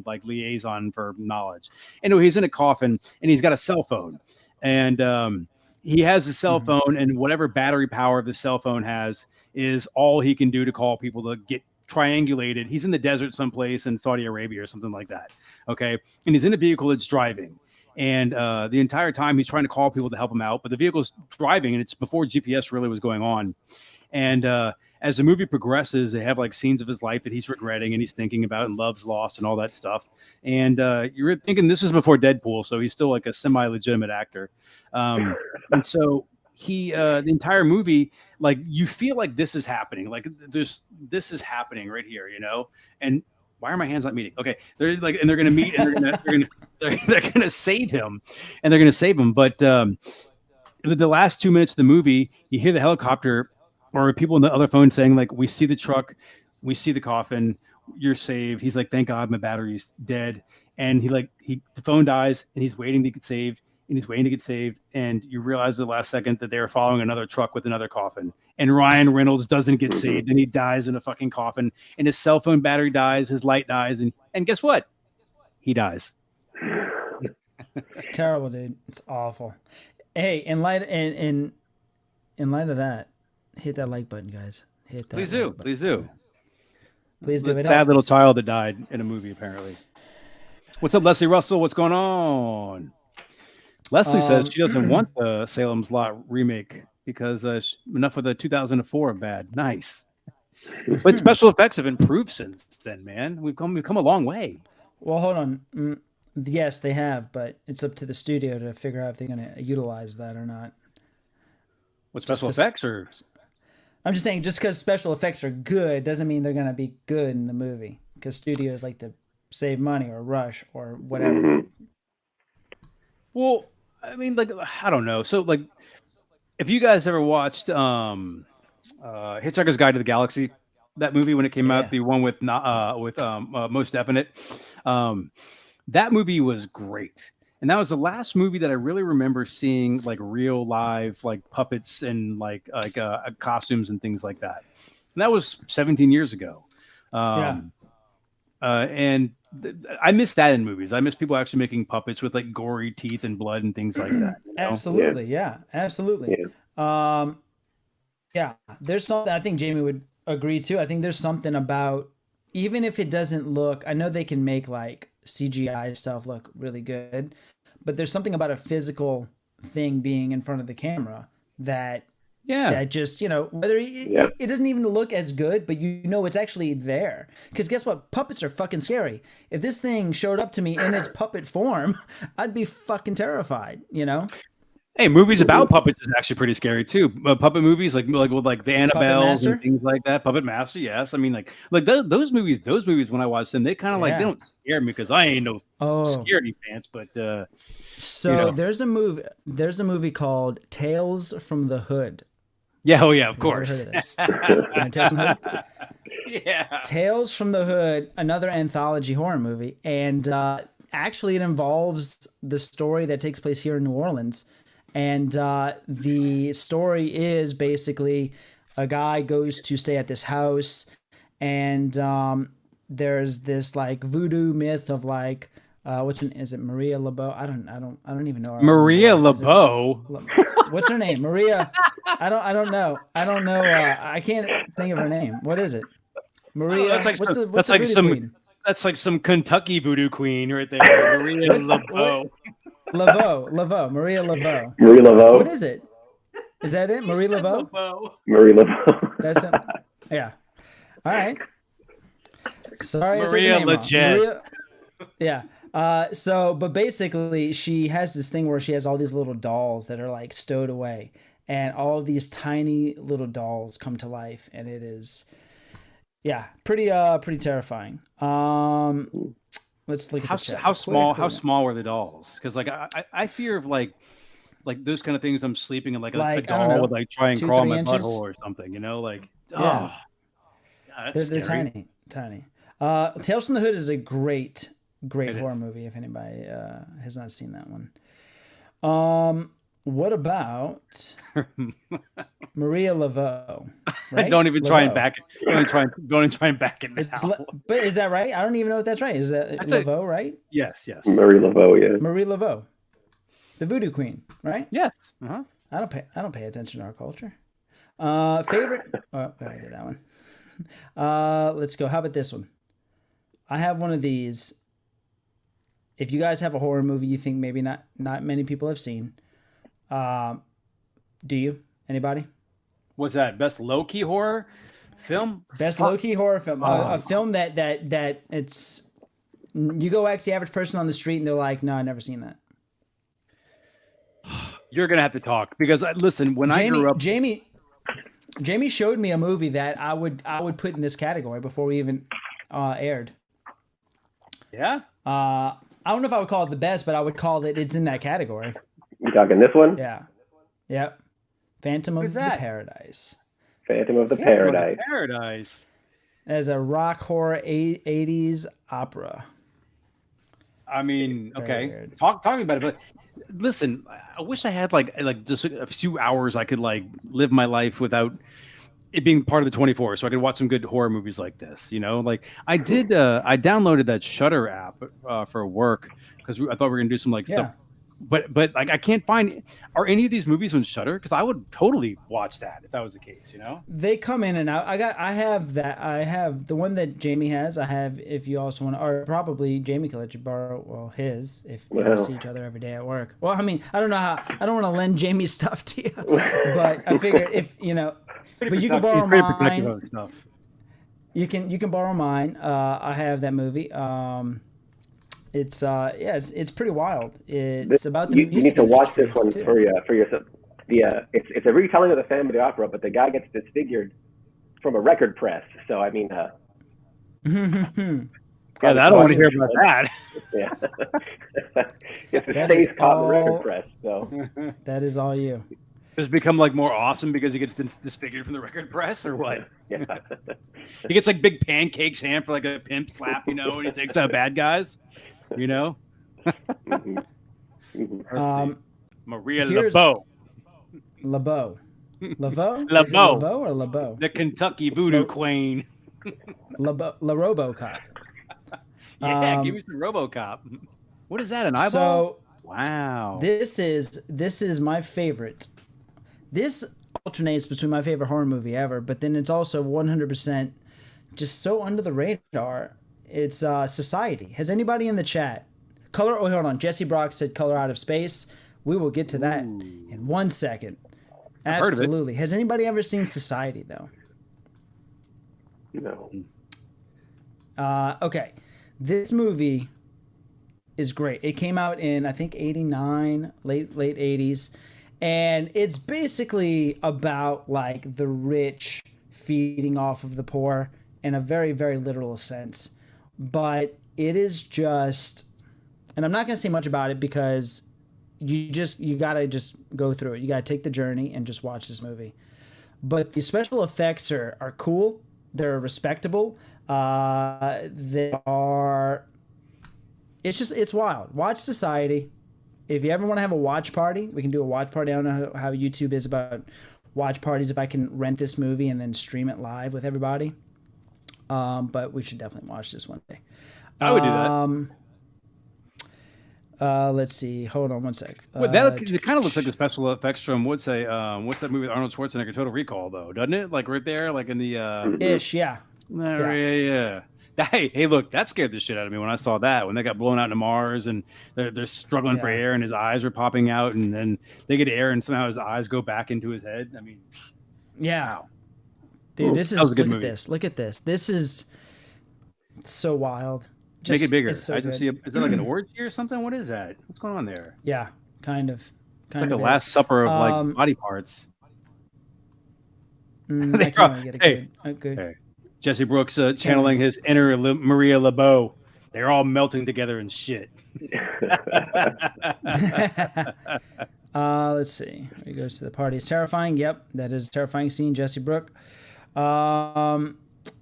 [SPEAKER 2] like liaison for knowledge. Anyway, he's in a coffin and he's got a cell phone and he has a cell phone and whatever battery power the cell phone has is all he can do to call people to get triangulated. He's in the desert someplace in Saudi Arabia or something like that. Okay. And he's in a vehicle that's driving. And the entire time he's trying to call people to help him out, but the vehicle's driving and it's before GPS really was going on. And as the movie progresses, they have like scenes of his life that he's regretting and he's thinking about and love's lost and all that stuff. And you're thinking this is before Deadpool, so he's still like a semi-legitimate actor. And so the entire movie, like you feel like this is happening, like this is happening right here, you know. And why are my hands not meeting? Okay, they're like, and they're gonna meet, and they're gonna save him, and they're gonna save him. But the last 2 minutes of the movie, you hear the helicopter or people on the other phone saying like, "We see the truck, we see the coffin, you're saved." He's like, "Thank God, my battery's dead." And the phone dies, and he's waiting to get saved. And he's waiting to get saved, and you realize at the last second that they're following another truck with another coffin. And Ryan Reynolds doesn't get saved, and he dies in a fucking coffin. And his cell phone battery dies, his light dies, and guess what? He dies.
[SPEAKER 1] It's terrible, dude. It's awful. Hey, in light of that, hit that like button, guys. Hit that.
[SPEAKER 2] Please do. Please do.
[SPEAKER 1] Please do.
[SPEAKER 2] The sad little child that died in a movie, apparently. What's up, Leslie Russell? What's going on? Leslie says she doesn't want the Salem's Lot remake because enough of the 2004 bad. Nice. But special effects have improved since then, man. We've come a long way.
[SPEAKER 1] Well, hold on. Yes, they have, but it's up to the studio to figure out if they're going to utilize that or not.
[SPEAKER 2] What special effects or?
[SPEAKER 1] I'm just saying, just because special effects are good doesn't mean they're going to be good in the movie. Because studios like to save money or rush or whatever.
[SPEAKER 2] Well, I mean, like, I don't know. So, like, if you guys ever watched Hitchhiker's Guide to the Galaxy, that movie when it came out, the one with Most Definite, that movie was great. And that was the last movie that I really remember seeing like real live like puppets and like costumes and things like that. And that was 17 years ago. And I miss that in movies. I miss people actually making puppets with like gory teeth and blood and things like that. You know?
[SPEAKER 1] Absolutely. Yeah, absolutely. Yeah. There's something I think Jamie would agree too. I think there's something about, even if it doesn't look, I know they can make like CGI stuff look really good, but there's something about a physical thing being in front of the camera that just, you know, whether it doesn't even look as good, but you know it's actually there. Because guess what? Puppets are fucking scary. If this thing showed up to me in its puppet form, I'd be fucking terrified, you know?
[SPEAKER 2] Hey, movies about puppets is actually pretty scary too. Puppet movies like with like the Annabelles and things like that. Puppet Master, yes. I mean, like those movies when I watch them, they kind of like they don't scare me because I ain't no scaredy pants. But
[SPEAKER 1] so you know. there's a movie called Tales from the Hood.
[SPEAKER 2] Yeah, oh yeah, of course.
[SPEAKER 1] Tales from the Hood? Yeah. Tales from the Hood, another anthology horror movie, and actually it involves the story that takes place here in New Orleans. And the story is basically a guy goes to stay at this house and there's this like voodoo myth of like is it Maria Labeau? I don't even know her
[SPEAKER 2] Maria
[SPEAKER 1] name. Is it-
[SPEAKER 2] LeBeau.
[SPEAKER 1] What's her name? Maria. I don't know. I can't think of her name. What is it? Maria.
[SPEAKER 2] That's like
[SPEAKER 1] what's
[SPEAKER 2] some,
[SPEAKER 1] the voodoo queen?
[SPEAKER 2] that's like some Kentucky voodoo queen right there. Maria LeBeau.
[SPEAKER 1] Laveau. Maria Laveau.
[SPEAKER 3] Marie Laveau.
[SPEAKER 1] What is it? Is that it? Marie Laveau?
[SPEAKER 3] Marie Laveau.
[SPEAKER 1] That's it. Yeah. All right. Sorry, I took
[SPEAKER 2] Maria
[SPEAKER 1] the name wrong.
[SPEAKER 2] Legit.
[SPEAKER 1] Maria. Yeah. But basically, she has this thing where she has all these little dolls that are like stowed away, and all of these tiny little dolls come to life, and it is, yeah, pretty terrifying. Let's look at the chat
[SPEAKER 2] How
[SPEAKER 1] real quick.
[SPEAKER 2] small were the dolls? Because like I fear of like those kind of things. I'm sleeping in like a
[SPEAKER 1] Like, I don't
[SPEAKER 2] doll
[SPEAKER 1] know,
[SPEAKER 2] would like try and
[SPEAKER 1] 2,
[SPEAKER 2] crawl
[SPEAKER 1] 3
[SPEAKER 2] my
[SPEAKER 1] inches?
[SPEAKER 2] butthole or something. You know, like
[SPEAKER 1] Yeah.
[SPEAKER 2] that's
[SPEAKER 1] They're
[SPEAKER 2] scary.
[SPEAKER 1] tiny. Tales from the Hood is a great
[SPEAKER 2] It
[SPEAKER 1] horror
[SPEAKER 2] is.
[SPEAKER 1] movie. If anybody has not seen that one, what about Maria Laveau? Right?
[SPEAKER 2] Don't even try and
[SPEAKER 1] Laveau.
[SPEAKER 2] back it. Don't even try and back it
[SPEAKER 1] It's
[SPEAKER 2] now.
[SPEAKER 1] but is that right? I don't even know if that's right. Is that
[SPEAKER 2] That's it.
[SPEAKER 1] Laveau, right?
[SPEAKER 2] Yes.
[SPEAKER 3] Marie Laveau, yeah.
[SPEAKER 1] Marie Laveau, the voodoo queen, right?
[SPEAKER 2] Yes. Uh-huh.
[SPEAKER 1] I don't pay attention to our culture. Favorite? Oh, I did that one. Let's go. How about this one? I have one of these. If you guys have a horror movie you think maybe not many people have seen, do you? Anybody?
[SPEAKER 2] What's that? Best low-key horror film?
[SPEAKER 1] Best
[SPEAKER 2] Fuck.
[SPEAKER 1] low key horror film. A film that it's you go ask the average person on the street and they're like, no, I've never seen that.
[SPEAKER 2] You're gonna have to talk because listen, when I grew up,
[SPEAKER 1] Jamie showed me a movie that I would put in this category before we even aired.
[SPEAKER 2] yeah,
[SPEAKER 1] I don't know if I would call it the best, but I would call it's in that category.
[SPEAKER 3] You talking this one?
[SPEAKER 1] Yeah. Yep. Phantom of
[SPEAKER 2] is
[SPEAKER 1] the
[SPEAKER 2] that?
[SPEAKER 1] Paradise.
[SPEAKER 3] Phantom of the
[SPEAKER 2] Phantom of the
[SPEAKER 3] Paradise.
[SPEAKER 2] Paradise.
[SPEAKER 1] As a rock horror 80s opera.
[SPEAKER 2] I mean,
[SPEAKER 1] Very
[SPEAKER 2] okay,
[SPEAKER 1] weird.
[SPEAKER 2] talking about it, but listen, I wish I had like just a few hours I could like live my life without it being part of the 24, so I could watch some good horror movies like this. You know, like I did. I downloaded that Shudder app for work because I thought we were gonna do some like
[SPEAKER 1] Yeah.
[SPEAKER 2] stuff. But like I can't find. Are any of these movies on Shudder? Because I would totally watch that if that was the case. You know.
[SPEAKER 1] They come in and out. I have the one that Jamie has. I have, if you also want to, or probably Jamie could let you borrow his if you
[SPEAKER 3] Well.
[SPEAKER 1] see each other every day at work. Well, I mean, I don't know how. I don't want to lend Jamie's stuff to you, but I figure if you know, but you can borrow
[SPEAKER 2] He's pretty protective
[SPEAKER 1] mine.
[SPEAKER 2] of his stuff.
[SPEAKER 1] You can borrow mine. I have that movie. It's pretty wild. It's about the
[SPEAKER 3] you
[SPEAKER 1] music
[SPEAKER 3] need to watch
[SPEAKER 1] industry,
[SPEAKER 3] this one
[SPEAKER 1] too.
[SPEAKER 3] for yourself. It's a retelling of the Phantom of the Opera, but the guy gets disfigured from a record press. So I mean,
[SPEAKER 2] Yeah, I don't want to hear about that.
[SPEAKER 3] Yeah, it's a
[SPEAKER 1] That is
[SPEAKER 3] space caught in the
[SPEAKER 1] all-
[SPEAKER 3] record press. So
[SPEAKER 1] That is all you.
[SPEAKER 2] Does it become like more awesome because he gets disfigured from the record press, or what?
[SPEAKER 3] yeah,
[SPEAKER 2] He gets like big pancakes hand for like a pimp slap, you know, and he takes out bad guys, you know.
[SPEAKER 3] Mhm. Mhm.
[SPEAKER 2] Let's see. Maria
[SPEAKER 1] here's-
[SPEAKER 2] LeBeau,
[SPEAKER 1] LeBeau. LeBeau? Is it
[SPEAKER 2] LeBeau.
[SPEAKER 1] LeBeau or LeBeau?
[SPEAKER 2] the Kentucky voodoo queen.
[SPEAKER 1] LeBeau. La RoboCop.
[SPEAKER 2] Yeah, give me some RoboCop. What is that? An eyeball?
[SPEAKER 1] So
[SPEAKER 2] Wow.
[SPEAKER 1] this is my favorite. This alternates between my favorite horror movie ever, but then it's also 100% just so under the radar. It's Society. Has anybody in the chat? Color. Oh, hold on. Jesse Brock said Color Out of Space. We will get to that in 1 second.
[SPEAKER 2] I've heard of it.
[SPEAKER 1] Absolutely. Has anybody ever seen Society though?
[SPEAKER 3] No.
[SPEAKER 1] Okay. This movie is great. It came out in I think 89, late 80s, and it's basically about like the rich feeding off of the poor in a very, very literal sense. But it is just, and I'm not going to say much about it because you got to just go through it. You got to take the journey and just watch this movie. But the special effects are cool. They're respectable. They are. It's wild. Watch Society. If you ever want to have a watch party, we can do a watch party. I don't know how YouTube is about watch parties. If I can rent this movie and then stream it live with everybody, But we should definitely watch this one day.
[SPEAKER 2] I would do that.
[SPEAKER 1] Let's see. Hold on one sec.
[SPEAKER 2] Well, it kind of looks like the special effects from what's that movie with Arnold Schwarzenegger, Total Recall, though, doesn't it? Like right there, like in the
[SPEAKER 1] ish, yeah.
[SPEAKER 2] Yeah. Hey, look, that scared the shit out of me when I saw that. When they got blown out to Mars and they're struggling for air and his eyes are popping out, and then they get air and somehow his eyes go back into his head. I mean,
[SPEAKER 1] wow. Dude, this is
[SPEAKER 2] that was a good
[SPEAKER 1] look
[SPEAKER 2] movie.
[SPEAKER 1] at this. Look at this. This is so wild.
[SPEAKER 2] Make it bigger.
[SPEAKER 1] So
[SPEAKER 2] I just see. Is it like an orgy or something? What is that? What's going on there?
[SPEAKER 1] Yeah, kind of.
[SPEAKER 2] It's like the Last Supper of like body parts.
[SPEAKER 1] I can't really get a good.
[SPEAKER 2] Hey. Jesse Brooks channeling his inner Maria Labeau. They're all melting together and shit.
[SPEAKER 1] Let's see. He goes to the party. It's terrifying. Yep, that is a terrifying scene. Jesse Brooks.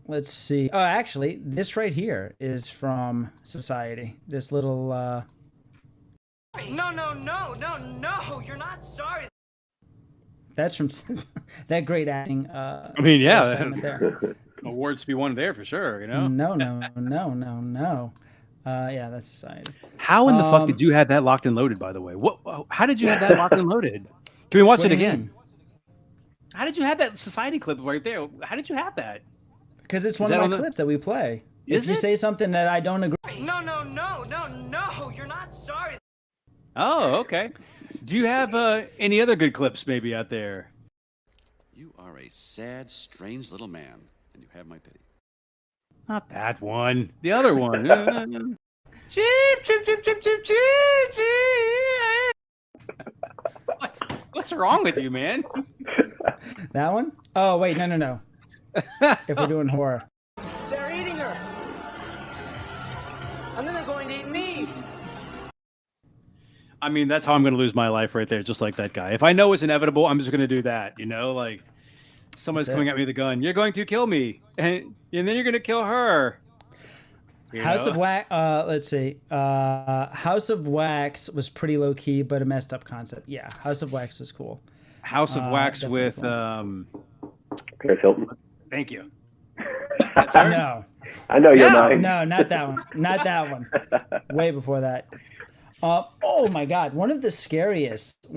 [SPEAKER 1] Let's see. Oh, actually, this right here is from Society. This little.
[SPEAKER 4] No! You're not sorry.
[SPEAKER 1] That's from that great acting.
[SPEAKER 2] I mean, yeah,
[SPEAKER 1] there.
[SPEAKER 2] awards to be won there for sure. You know.
[SPEAKER 1] No. Yeah, that's Society.
[SPEAKER 2] How in the fuck did you have that locked and loaded? By the way, how did you have that locked and loaded? Can we watch it again? How did you have that Society clip right there? How did you have that?
[SPEAKER 1] Because it's one of my clips that we play. If you say something that I don't agree.
[SPEAKER 4] No! You're not sorry.
[SPEAKER 2] Oh, okay. Do you have any other good clips maybe out there?
[SPEAKER 5] You are a sad, strange little man, and you have my pity.
[SPEAKER 2] Not that one. The other one. What's wrong with you, man?
[SPEAKER 1] That one? Oh, wait, no. If we're doing horror.
[SPEAKER 4] They're eating her. And then they're going to eat me.
[SPEAKER 2] I mean, that's how I'm going to lose my life right there, just like that guy. If I know it's inevitable, I'm just going to do that, you know? Like, somebody's coming at me with a gun. You're going to kill me. And then you're going to kill her.
[SPEAKER 1] House of Wax, let's see. House of Wax was pretty low-key, but a messed up concept. Yeah, House of Wax was cool.
[SPEAKER 2] House of Wax with...
[SPEAKER 3] Paris Hilton.
[SPEAKER 2] Thank you.
[SPEAKER 1] No.
[SPEAKER 3] I know you're not.
[SPEAKER 1] No, not that one. Not that one. Way before that. Oh my God! One of the scariest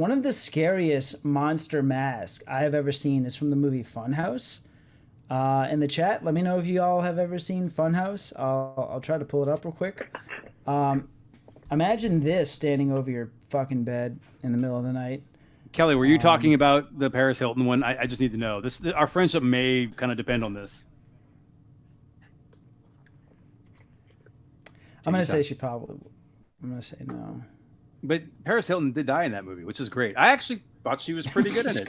[SPEAKER 1] monster masks I have ever seen is from the movie Funhouse. In the chat, let me know if you all have ever seen Funhouse. I'll try to pull it up real quick. Imagine this standing over your fucking bed in the middle of the night.
[SPEAKER 2] Kelly, were you talking about the Paris Hilton one? I just need to know. Our friendship may kind of depend on this.
[SPEAKER 1] I'm gonna say she probably. I'm gonna say no.
[SPEAKER 2] But Paris Hilton did die in that movie, which is great. I actually thought she was pretty good in it.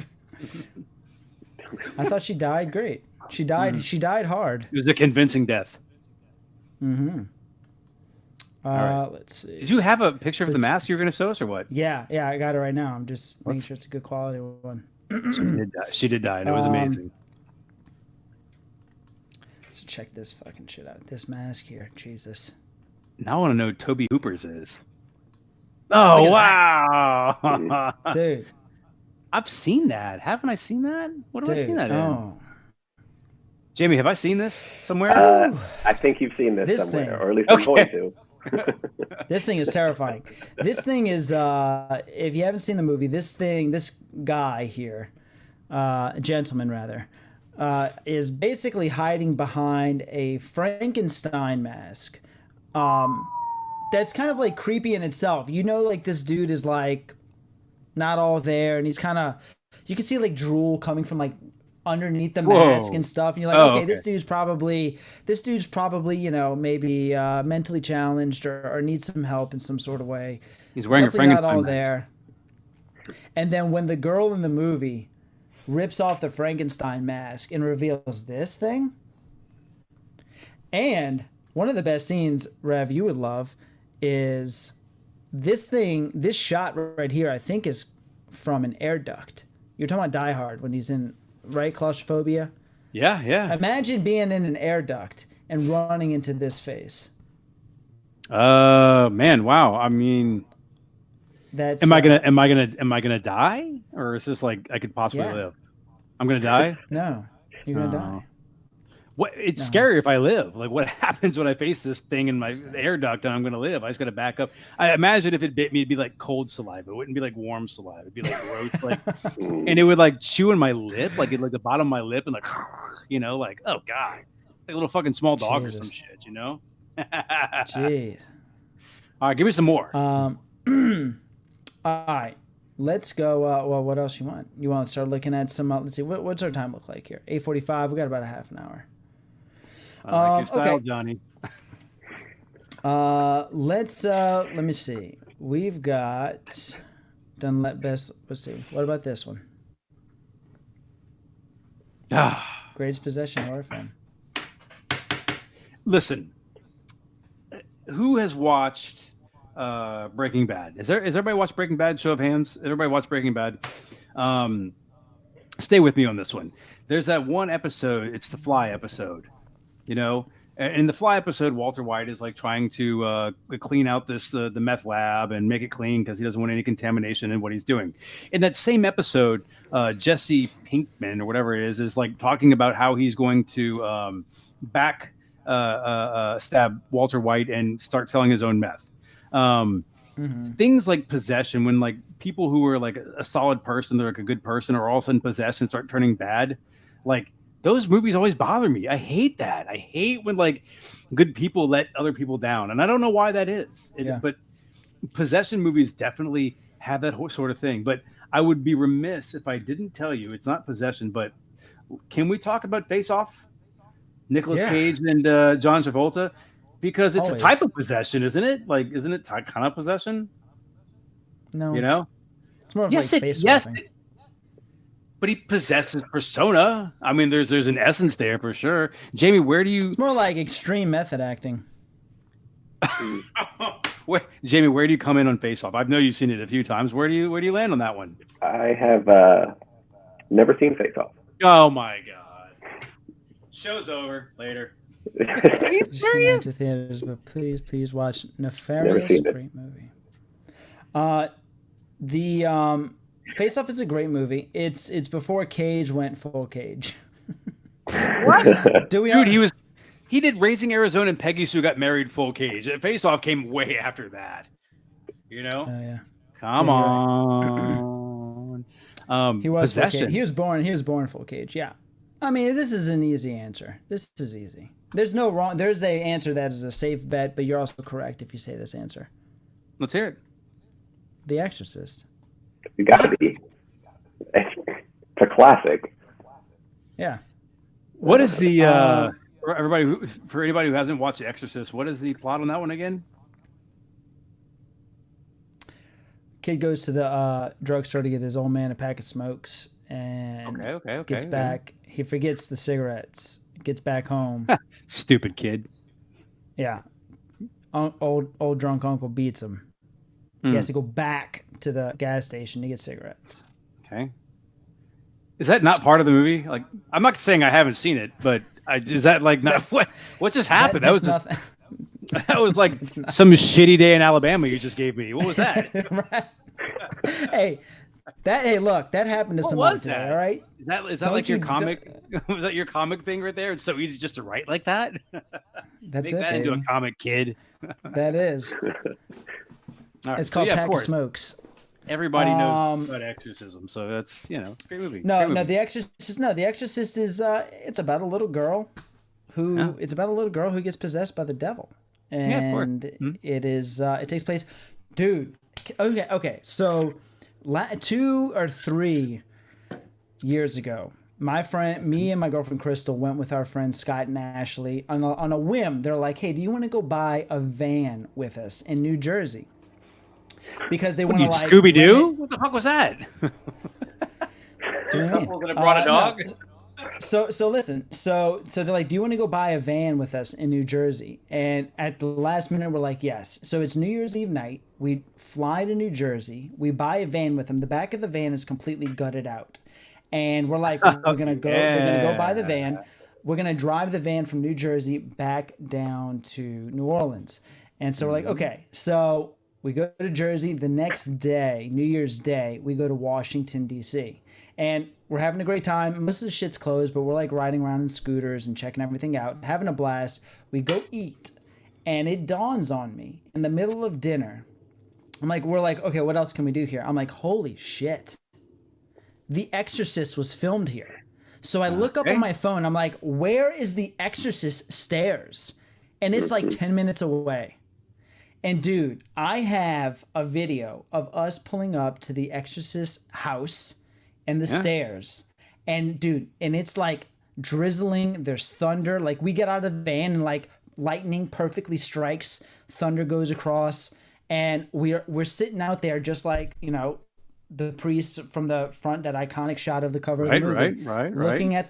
[SPEAKER 1] I thought she died great. She died. She died hard.
[SPEAKER 2] It was a convincing death.
[SPEAKER 1] Mm-hmm.
[SPEAKER 2] Right.
[SPEAKER 1] Let's see.
[SPEAKER 2] Did you have a picture of the mask you were going to show us, or what?
[SPEAKER 1] Yeah, I got it right now. I'm just making sure it's a good quality one.
[SPEAKER 2] She did die, and it was amazing.
[SPEAKER 1] So check this fucking shit out. This mask here, Jesus.
[SPEAKER 2] Now I want to know who Toby Hooper's is. Oh wow,
[SPEAKER 1] dude!
[SPEAKER 2] I've seen that. Haven't I seen that? What have I seen that in? Jamie, have I seen this somewhere?
[SPEAKER 3] I think you've seen this somewhere,
[SPEAKER 1] thing.
[SPEAKER 3] or at least I'm going to.
[SPEAKER 1] This thing is terrifying. This thing is, if you haven't seen the movie, this guy here, gentleman rather, is basically hiding behind a Frankenstein mask. That's kind of like creepy in itself. You know, like this dude is like not all there, and he's kind of, you can see like drool coming from like underneath the mask and stuff, and you're like, okay, this dude's probably, you know, maybe mentally challenged or needs some help in some sort of way.
[SPEAKER 2] He's wearing
[SPEAKER 1] definitely
[SPEAKER 2] a
[SPEAKER 1] not all
[SPEAKER 2] Frankenstein
[SPEAKER 1] there. And then when the girl in the movie rips off the Frankenstein mask and reveals this thing, and one of the best scenes, Rev, you would love, is this thing, this shot right here, I think is from an air duct. You're talking about Die Hard when he's in, right, claustrophobia?
[SPEAKER 2] Yeah.
[SPEAKER 1] Imagine being in an air duct and running into this face.
[SPEAKER 2] Man, wow. I mean,
[SPEAKER 1] that's
[SPEAKER 2] am I gonna die, or is this like I could possibly live? I'm gonna die.
[SPEAKER 1] No, you're gonna die.
[SPEAKER 2] What it's scary if I live. Like, what happens when I face this thing in my air duct and I'm going to live? I just got to back up. I imagine if it bit me, it'd be like cold saliva. It wouldn't be like warm saliva. It'd be like gross, like, and it would like chew in my lip, like the bottom of my lip, and like, like, oh god, like a little fucking small dog or some shit,
[SPEAKER 1] Jeez.
[SPEAKER 2] All right, give me some more.
[SPEAKER 1] All right. Let's go. Well, what else you want? You want to start looking at some? Let's see. What's our time look like here? 8:45. We got about a half an hour.
[SPEAKER 2] I like your style,
[SPEAKER 1] okay.
[SPEAKER 2] Johnny.
[SPEAKER 1] Let me see. We've got done best. Let's see. What about this one? Greatest Possession horror film.
[SPEAKER 2] Listen, who has watched Breaking Bad? Has everybody watched Breaking Bad? Show of hands. Everybody watched Breaking Bad. Stay with me on this one. There's that one episode. It's the Fly episode. In the Fly episode, Walter White is like trying to clean out the meth lab and make it clean because he doesn't want any contamination in what he's doing. In that same episode, Jesse Pinkman or whatever it is like talking about how he's going to stab Walter White and start selling his own meth. Things like possession, when like people who are like a solid person, they're like a good person, are all of a sudden possessed and start turning bad. Like those movies always bother me. I hate that. I hate when like good people let other people down, and I don't know why that is. But possession movies definitely have that sort of thing. But I would be remiss if I didn't tell you it's not possession. But can we talk about Face Off? Nicolas Cage and John Travolta, because it's a type of possession, isn't it? Like, isn't it kind of possession?
[SPEAKER 1] No, it's more of like face swapping.
[SPEAKER 2] But he possesses persona. I mean, there's an essence there for sure. Jamie, where do you?
[SPEAKER 1] It's more like extreme method acting.
[SPEAKER 2] Jamie, where do you come in on Face Off? I know you've seen it a few times. Where do you land on that one?
[SPEAKER 3] I have never seen Face Off.
[SPEAKER 2] Oh my god! Show's over. Later.
[SPEAKER 1] Are you serious? To theaters, but please watch Nefarious. Great movie. The Face Off is a great movie. It's before Cage went full Cage.
[SPEAKER 2] What? Dude, he did Raising Arizona and Peggy Sue Got Married full Cage. Face Off came way after that. Oh
[SPEAKER 1] yeah.
[SPEAKER 2] Come on. Right.
[SPEAKER 1] He was
[SPEAKER 2] Possession.
[SPEAKER 1] Full Cage. He was born full Cage. Yeah. I mean, this is an easy answer. This is easy. There's no wrong. There's a answer that is a safe bet, but you're also correct if you say this answer.
[SPEAKER 2] Let's hear it.
[SPEAKER 1] The Exorcist.
[SPEAKER 3] You gotta be. It's a classic.
[SPEAKER 1] Yeah.
[SPEAKER 2] What is the for anybody who hasn't watched The Exorcist? What is the plot on that one again?
[SPEAKER 1] Kid goes to the drugstore to get his old man a pack of smokes, and gets back. He forgets the cigarettes. Gets back home.
[SPEAKER 2] Stupid kid.
[SPEAKER 1] Yeah. Old drunk uncle beats him. He has to go back to the gas station to get cigarettes.
[SPEAKER 2] Okay. Is that not part of the movie? Like, I'm not saying I haven't seen it, but is that like not what just happened? That was just that was like some shitty day in Alabama you just gave me. What was that?
[SPEAKER 1] Right. Hey, look, that happened to someone today. All right.
[SPEAKER 2] Is that like your comic? Was that your comic thing right there? It's so easy just to write like that.
[SPEAKER 1] That's
[SPEAKER 2] Make
[SPEAKER 1] it.
[SPEAKER 2] that into a comic, kid.
[SPEAKER 1] That is.
[SPEAKER 2] Right.
[SPEAKER 1] It's called Pack of Smokes.
[SPEAKER 2] Everybody knows about exorcism, so that's great movie.
[SPEAKER 1] No, The Exorcist. No, The Exorcist is it's about a little girl who gets possessed by the devil, and it is it takes place, dude. Okay. So 2 or 3 years ago, me and my girlfriend Crystal went with our friends Scott and Ashley on a whim. They're like, "Hey, do you want to go buy a van with us in New Jersey?" Because they want to like
[SPEAKER 2] Scooby Doo. What the fuck was that?
[SPEAKER 1] Two
[SPEAKER 2] couples that brought a dog.
[SPEAKER 1] No. So listen. So they're like, "Do you want to go buy a van with us in New Jersey?" And at the last minute, we're like, "Yes." So it's New Year's Eve night. We fly to New Jersey. We buy a van with them. The back of the van is completely gutted out, and we're like, "We're gonna go. We're gonna go buy the van. We're gonna drive the van from New Jersey back down to New Orleans." And so we're like, "Okay." So we go to Jersey the next day, New Year's Day. We go to Washington D.C. And we're having a great time. Most of the shit's closed, but we're like riding around in scooters and checking everything out, having a blast. We go eat, and it dawns on me in the middle of dinner. We're like, okay, what else can we do here? I'm like, holy shit. The Exorcist was filmed here. So I look up on my phone. I'm like, where is the Exorcist stairs? And it's like 10 minutes away. And dude, I have a video of us pulling up to the Exorcist house and the stairs. And dude, and it's like drizzling. There's thunder. Like we get out of the van and like lightning perfectly strikes. Thunder goes across. And we're sitting out there just like, you know, the priest from the front, that iconic shot of the cover of the movie.
[SPEAKER 2] Right.
[SPEAKER 1] Looking at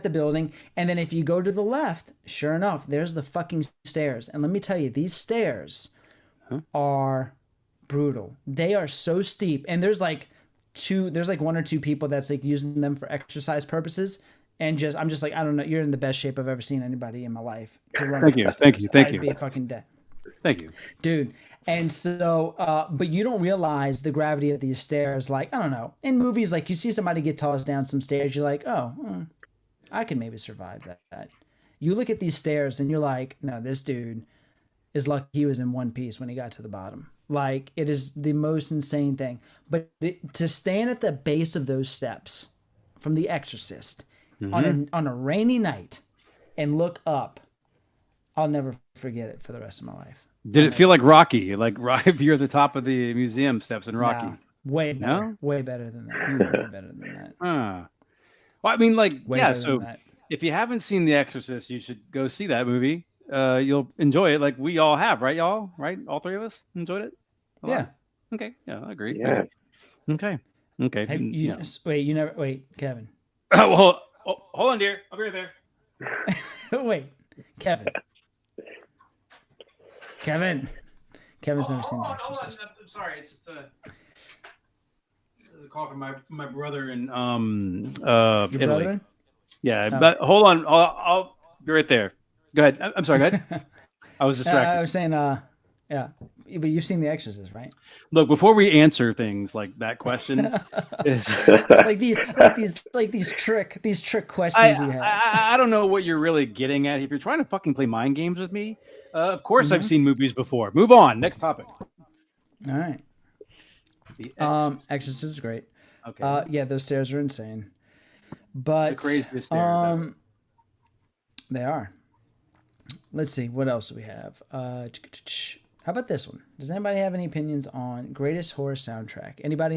[SPEAKER 1] the building. And then if you go to the left, sure enough, there's the fucking stairs. And let me tell you, these stairs are brutal. They are so steep. And there's like one or two people that's like using them for exercise purposes. And I'm just like, I don't know, you're in the best shape I've ever seen anybody in my life to run.
[SPEAKER 2] Thank you.
[SPEAKER 1] I'd be fucking dead.
[SPEAKER 2] Thank you.
[SPEAKER 1] Dude. And so, but you don't realize the gravity of these stairs. Like, I don't know, in movies, like you see somebody get tossed down some stairs, you're like, oh, I can maybe survive that. You look at these stairs and you're like, no, this dude is lucky he was in one piece when he got to the bottom. Like, it is the most insane thing. But to stand at the base of those steps from The Exorcist on a rainy night and look up, I'll never forget it for the rest of my life.
[SPEAKER 2] Did it feel like Rocky? Like if you're at the top of the museum steps in Rocky?
[SPEAKER 1] No, way better.
[SPEAKER 2] No?
[SPEAKER 1] Way better than that. Way better than that.
[SPEAKER 2] Well, I mean, like,
[SPEAKER 1] Way
[SPEAKER 2] yeah.
[SPEAKER 1] better
[SPEAKER 2] So
[SPEAKER 1] than that.
[SPEAKER 2] if you haven't seen The Exorcist, you should go see that movie. You'll enjoy it, like we all have, right, y'all? Right, all three of us enjoyed it. A lot?
[SPEAKER 1] Yeah.
[SPEAKER 2] Okay. Yeah, I agree.
[SPEAKER 3] Yeah.
[SPEAKER 2] Okay.
[SPEAKER 1] Have you, wait, Kevin.
[SPEAKER 2] Well, hold on, dear. I'll be right there.
[SPEAKER 1] Wait, Kevin. Kevin's never seen The
[SPEAKER 2] Hold on.
[SPEAKER 1] Exorcist.
[SPEAKER 2] I'm sorry. It's a call from my brother in
[SPEAKER 1] Your
[SPEAKER 2] Italy.
[SPEAKER 1] brother?
[SPEAKER 2] Yeah,
[SPEAKER 1] Oh.
[SPEAKER 2] but hold on. I'll be right there. Go ahead. I'm sorry. Go ahead. I was distracted.
[SPEAKER 1] I was saying, yeah, but you've seen The Exorcist, right?
[SPEAKER 2] Look, before we answer things like that question, is
[SPEAKER 1] like these trick questions you have.
[SPEAKER 2] I don't know what you're really getting at. If you're trying to fucking play mind games with me, of course I've seen movies before. Move on. Next topic.
[SPEAKER 1] All right.
[SPEAKER 2] The Exorcist.
[SPEAKER 1] Exorcist is great.
[SPEAKER 2] Okay.
[SPEAKER 1] Yeah, those stairs are insane. But
[SPEAKER 2] The craziest stairs ever.
[SPEAKER 1] They are. Let's see, what else do we have? How about this one? Does anybody have any opinions on greatest horror soundtrack? Anybody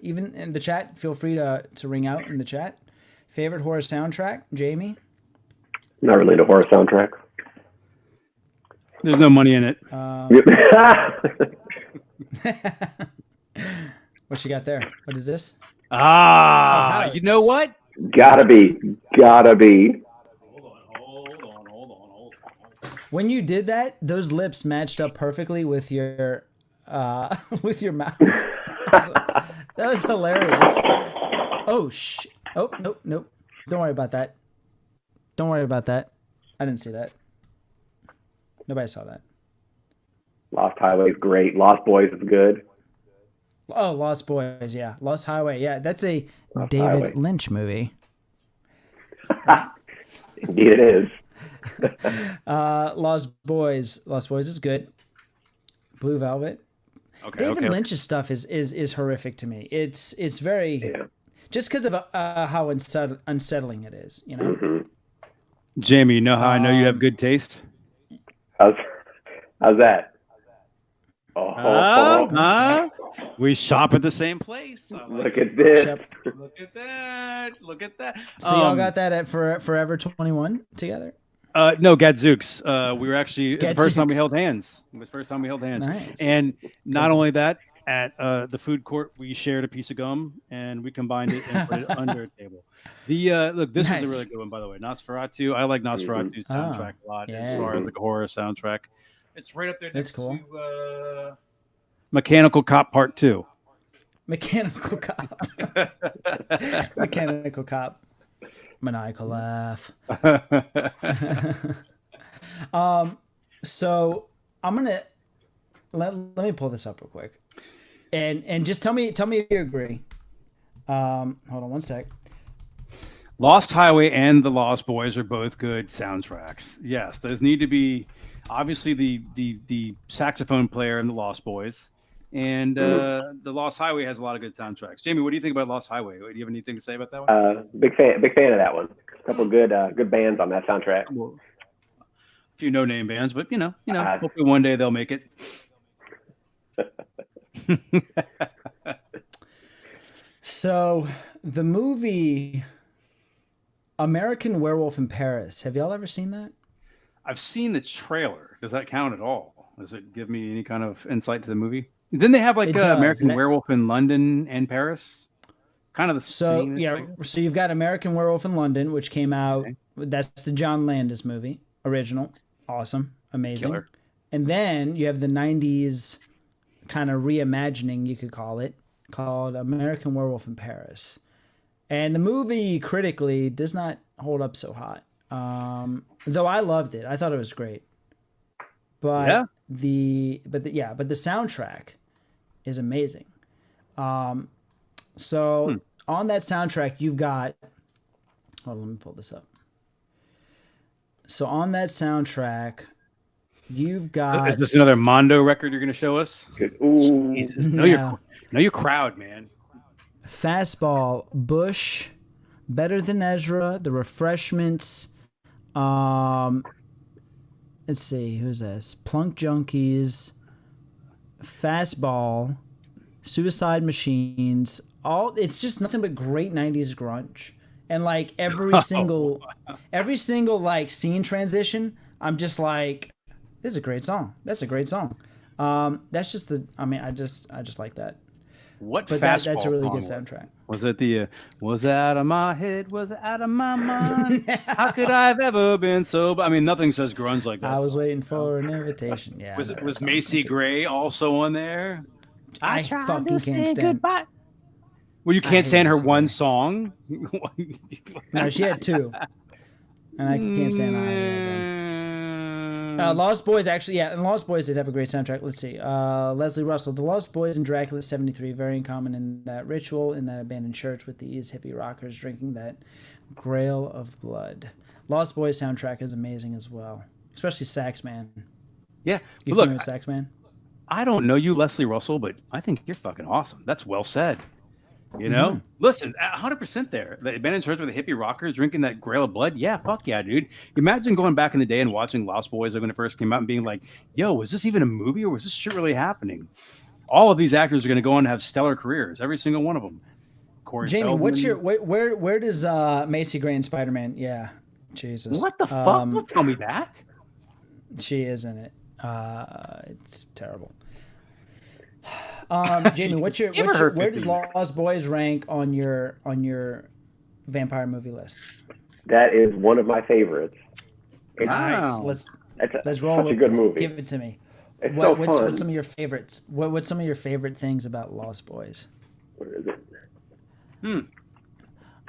[SPEAKER 1] even in the chat, feel free to ring out in the chat. Favorite horror soundtrack, Jamie?
[SPEAKER 3] Not really into horror soundtrack.
[SPEAKER 2] There's no money in it.
[SPEAKER 1] What you got there? What is this?
[SPEAKER 2] Ah,
[SPEAKER 1] Oh,
[SPEAKER 2] you know what?
[SPEAKER 3] Gotta be.
[SPEAKER 2] Hold on.
[SPEAKER 1] When you did that, those lips matched up perfectly with your with your mouth. That was hilarious. Oh shit. Oh, nope. Don't worry about that. I didn't see that. Nobody saw that.
[SPEAKER 3] Lost Highway is great. Lost Boys is good.
[SPEAKER 1] Oh, Lost Boys, yeah. Lost Highway, yeah. That's a
[SPEAKER 3] Lost
[SPEAKER 1] David
[SPEAKER 3] Highway.
[SPEAKER 1] Lynch movie.
[SPEAKER 3] Indeed it is.
[SPEAKER 1] Lost Boys is good. Blue Velvet.
[SPEAKER 2] Okay.
[SPEAKER 1] David Lynch's stuff is horrific to me. It's very just because of how unsettling it is, you know.
[SPEAKER 3] Mm-hmm.
[SPEAKER 2] Jamie, you know how I know you have good taste?
[SPEAKER 3] How's that? Oh,
[SPEAKER 2] We shop at the same place. I like
[SPEAKER 3] look at this.
[SPEAKER 2] Look at that.
[SPEAKER 1] So y'all got that at Forever 21 together?
[SPEAKER 2] No, Gadzooks. We were actually, it's the first time we
[SPEAKER 1] Gadzooks.
[SPEAKER 2] held hands. It was the first time we held hands.
[SPEAKER 1] Nice.
[SPEAKER 2] And not only that, at the food court, we shared a piece of gum and we combined it and put it under a table. Look, this was
[SPEAKER 1] Nice.
[SPEAKER 2] a really good one, by the way. Nosferatu. I like Nosferatu's soundtrack a lot as
[SPEAKER 1] yeah.
[SPEAKER 2] far as like a horror soundtrack. It's right up there
[SPEAKER 1] That's
[SPEAKER 2] next
[SPEAKER 1] cool.
[SPEAKER 2] to Mechanical Cop Part 2.
[SPEAKER 1] Mechanical Cop. Mechanical Cop. Maniacal laugh. So I'm gonna let me pull this up real quick, and just tell me if you agree. Hold on one sec.
[SPEAKER 2] Lost Highway and The Lost Boys are both good soundtracks. Yes, those need to be obviously the saxophone player in The Lost Boys, and The Lost Highway has a lot of good soundtracks. Jamie, what do you think about Lost Highway? Do you have anything to say about that one?
[SPEAKER 3] Big fan of that one. A couple good bands on that soundtrack.
[SPEAKER 2] Well, a few no-name bands, but you know, hopefully one day they'll make it.
[SPEAKER 1] So the movie American Werewolf in Paris. Have y'all ever seen that?
[SPEAKER 2] I've seen the trailer. Does that count at all? Does it give me any kind of insight to the movie? Didn't they have like
[SPEAKER 1] It does.
[SPEAKER 2] American
[SPEAKER 1] That-
[SPEAKER 2] Werewolf in London and Paris? Kind of the
[SPEAKER 1] So
[SPEAKER 2] same.
[SPEAKER 1] yeah, so you've got American Werewolf in London, which came out.
[SPEAKER 2] Okay.
[SPEAKER 1] That's the John Landis movie, original, awesome, amazing.
[SPEAKER 2] Killer.
[SPEAKER 1] And then you have the '90s kind of reimagining, you could call it, called American Werewolf in Paris. And the movie critically does not hold up so hot, though I loved it. I thought it was great. But
[SPEAKER 2] Yeah.
[SPEAKER 1] the soundtrack is amazing. So on that soundtrack, you've got. Hold on, let me pull this up. So on that soundtrack, you've got.
[SPEAKER 2] Is this another Mondo record you're going to show us?
[SPEAKER 3] Ooh,
[SPEAKER 2] Jesus, know
[SPEAKER 1] No.
[SPEAKER 2] your crowd, man.
[SPEAKER 1] Fastball, Bush, Better Than Ezra, The Refreshments. Let's see, who's this? Plunk Junkies, Fastball, Suicide Machines. It's just nothing but great '90s grunge, and like every single like scene transition, I'm just like, this is a great song. That's a great song. That's just I just like that.
[SPEAKER 2] What
[SPEAKER 1] But
[SPEAKER 2] Fastball
[SPEAKER 1] that's a really good
[SPEAKER 2] song
[SPEAKER 1] soundtrack.
[SPEAKER 2] was it? Was it out of my head? Was it out of my mind? How could I have ever been so? I mean, nothing says grunge like that.
[SPEAKER 1] I was
[SPEAKER 2] song.
[SPEAKER 1] waiting for an invitation. Yeah.
[SPEAKER 2] Was
[SPEAKER 1] I know
[SPEAKER 2] was
[SPEAKER 1] that song.
[SPEAKER 2] Macy Gray also on there?
[SPEAKER 1] I fucking can't stand.
[SPEAKER 2] Well, you
[SPEAKER 1] I
[SPEAKER 2] can't
[SPEAKER 1] hate
[SPEAKER 2] stand her
[SPEAKER 1] Macy
[SPEAKER 2] one
[SPEAKER 1] Gray.
[SPEAKER 2] song.
[SPEAKER 1] No, she had two, and I can't stand either of them. Lost Boys, actually, yeah, and Lost Boys did have a great soundtrack. Let's see. Leslie Russell, The Lost Boys and Dracula 73, very common in that ritual in that abandoned church with these hippie rockers drinking that grail of blood. Lost Boys soundtrack is amazing as well, especially Saxman.
[SPEAKER 2] Yeah,
[SPEAKER 1] You
[SPEAKER 2] but
[SPEAKER 1] familiar
[SPEAKER 2] look,
[SPEAKER 1] with Saxman?
[SPEAKER 2] I don't know you, Leslie Russell, but I think you're fucking awesome. That's well said. You know,
[SPEAKER 1] Mm-hmm.
[SPEAKER 2] listen, 100% there. The abandoned church with the hippie rockers drinking that grail of blood. Yeah, fuck yeah, dude. Imagine going back in the day and watching Lost Boys when it first came out and being like, yo, was this even a movie or was this shit really happening? All of these actors are going to go on and have stellar careers, every single one of them. Corey
[SPEAKER 1] Jamie,
[SPEAKER 2] Feldman.
[SPEAKER 1] what's your where does Macy Gray in Spider-Man? Yeah, Jesus.
[SPEAKER 2] What the fuck? Don't tell me that.
[SPEAKER 1] She is in it. It's terrible. Jamie, where does Lost Boys rank on your vampire movie list?
[SPEAKER 3] that is one of my favorites. It's,
[SPEAKER 1] Nice.
[SPEAKER 2] Wow.
[SPEAKER 1] Let's roll
[SPEAKER 3] such
[SPEAKER 1] with
[SPEAKER 3] a good
[SPEAKER 1] it.
[SPEAKER 3] movie.
[SPEAKER 1] Give it to me.
[SPEAKER 3] It's so
[SPEAKER 1] What's
[SPEAKER 3] fun.
[SPEAKER 1] some of your favorites? What's some of your favorite things about Lost Boys?
[SPEAKER 3] Where is it?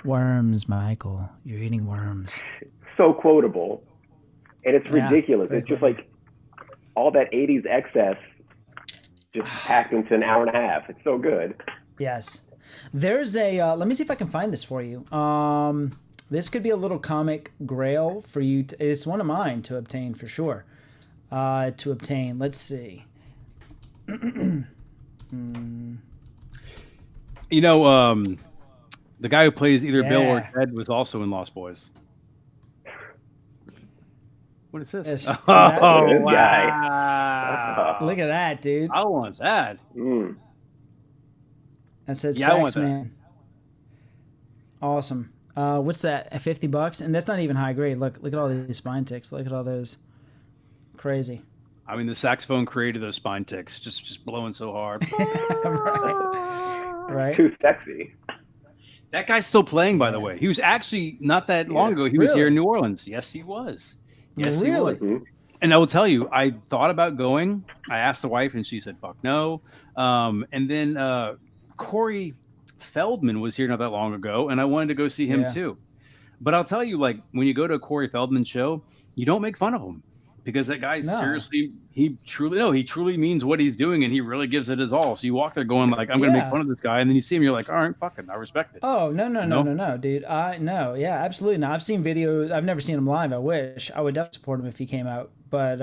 [SPEAKER 1] Worms, Michael. You're eating worms.
[SPEAKER 3] So quotable, and it's
[SPEAKER 1] Yeah,
[SPEAKER 3] ridiculous.
[SPEAKER 1] very
[SPEAKER 3] It's just
[SPEAKER 1] quotable.
[SPEAKER 3] like all that '80s excess just packed into an hour and a half. It's so good.
[SPEAKER 1] Yes. There's a let me see if I can find this for you. This could be a little comic grail for you. It's one of mine to obtain for sure. Let's see.
[SPEAKER 2] You know, the guy who plays either Bill or
[SPEAKER 1] Yeah.
[SPEAKER 2] Ted was also in Lost Boys. What is this?
[SPEAKER 1] Yes, see
[SPEAKER 2] Oh,
[SPEAKER 1] that?
[SPEAKER 3] This guy.
[SPEAKER 2] wow.
[SPEAKER 1] Look at that, dude.
[SPEAKER 2] I want that.
[SPEAKER 3] Mm.
[SPEAKER 1] That says
[SPEAKER 2] Yeah, I want
[SPEAKER 1] Sax Man. Awesome. What's that? At $50? And that's not even high grade. Look at all these spine ticks. Look at all those. Crazy.
[SPEAKER 2] I mean, the saxophone created those spine ticks, just blowing so hard.
[SPEAKER 1] Right?
[SPEAKER 3] Too sexy.
[SPEAKER 2] That guy's still playing, by the way. He was actually not that long ago. He was here in New Orleans. Yes, he was. Yes, he
[SPEAKER 1] Really?
[SPEAKER 2] was.
[SPEAKER 3] Mhm.
[SPEAKER 2] And I will tell you, I thought about going. I asked the wife, and she said, "Fuck no." And then Corey Feldman was here not that long ago, and I wanted to go see him
[SPEAKER 1] Yeah.
[SPEAKER 2] too. But I'll tell you, like when you go to a Corey Feldman show, you don't make fun of him. because that guy
[SPEAKER 1] No.
[SPEAKER 2] seriously, he truly means what he's doing, and he really gives it his all. So you walk there going like, I'm going to make fun of this guy, and then you see him, you're like, all right, fuck it, I respect it.
[SPEAKER 1] Oh no,
[SPEAKER 2] No?
[SPEAKER 1] dude. Yeah, absolutely not. I've seen videos. I've never seen him live. I wish I would definitely support him if he came out. But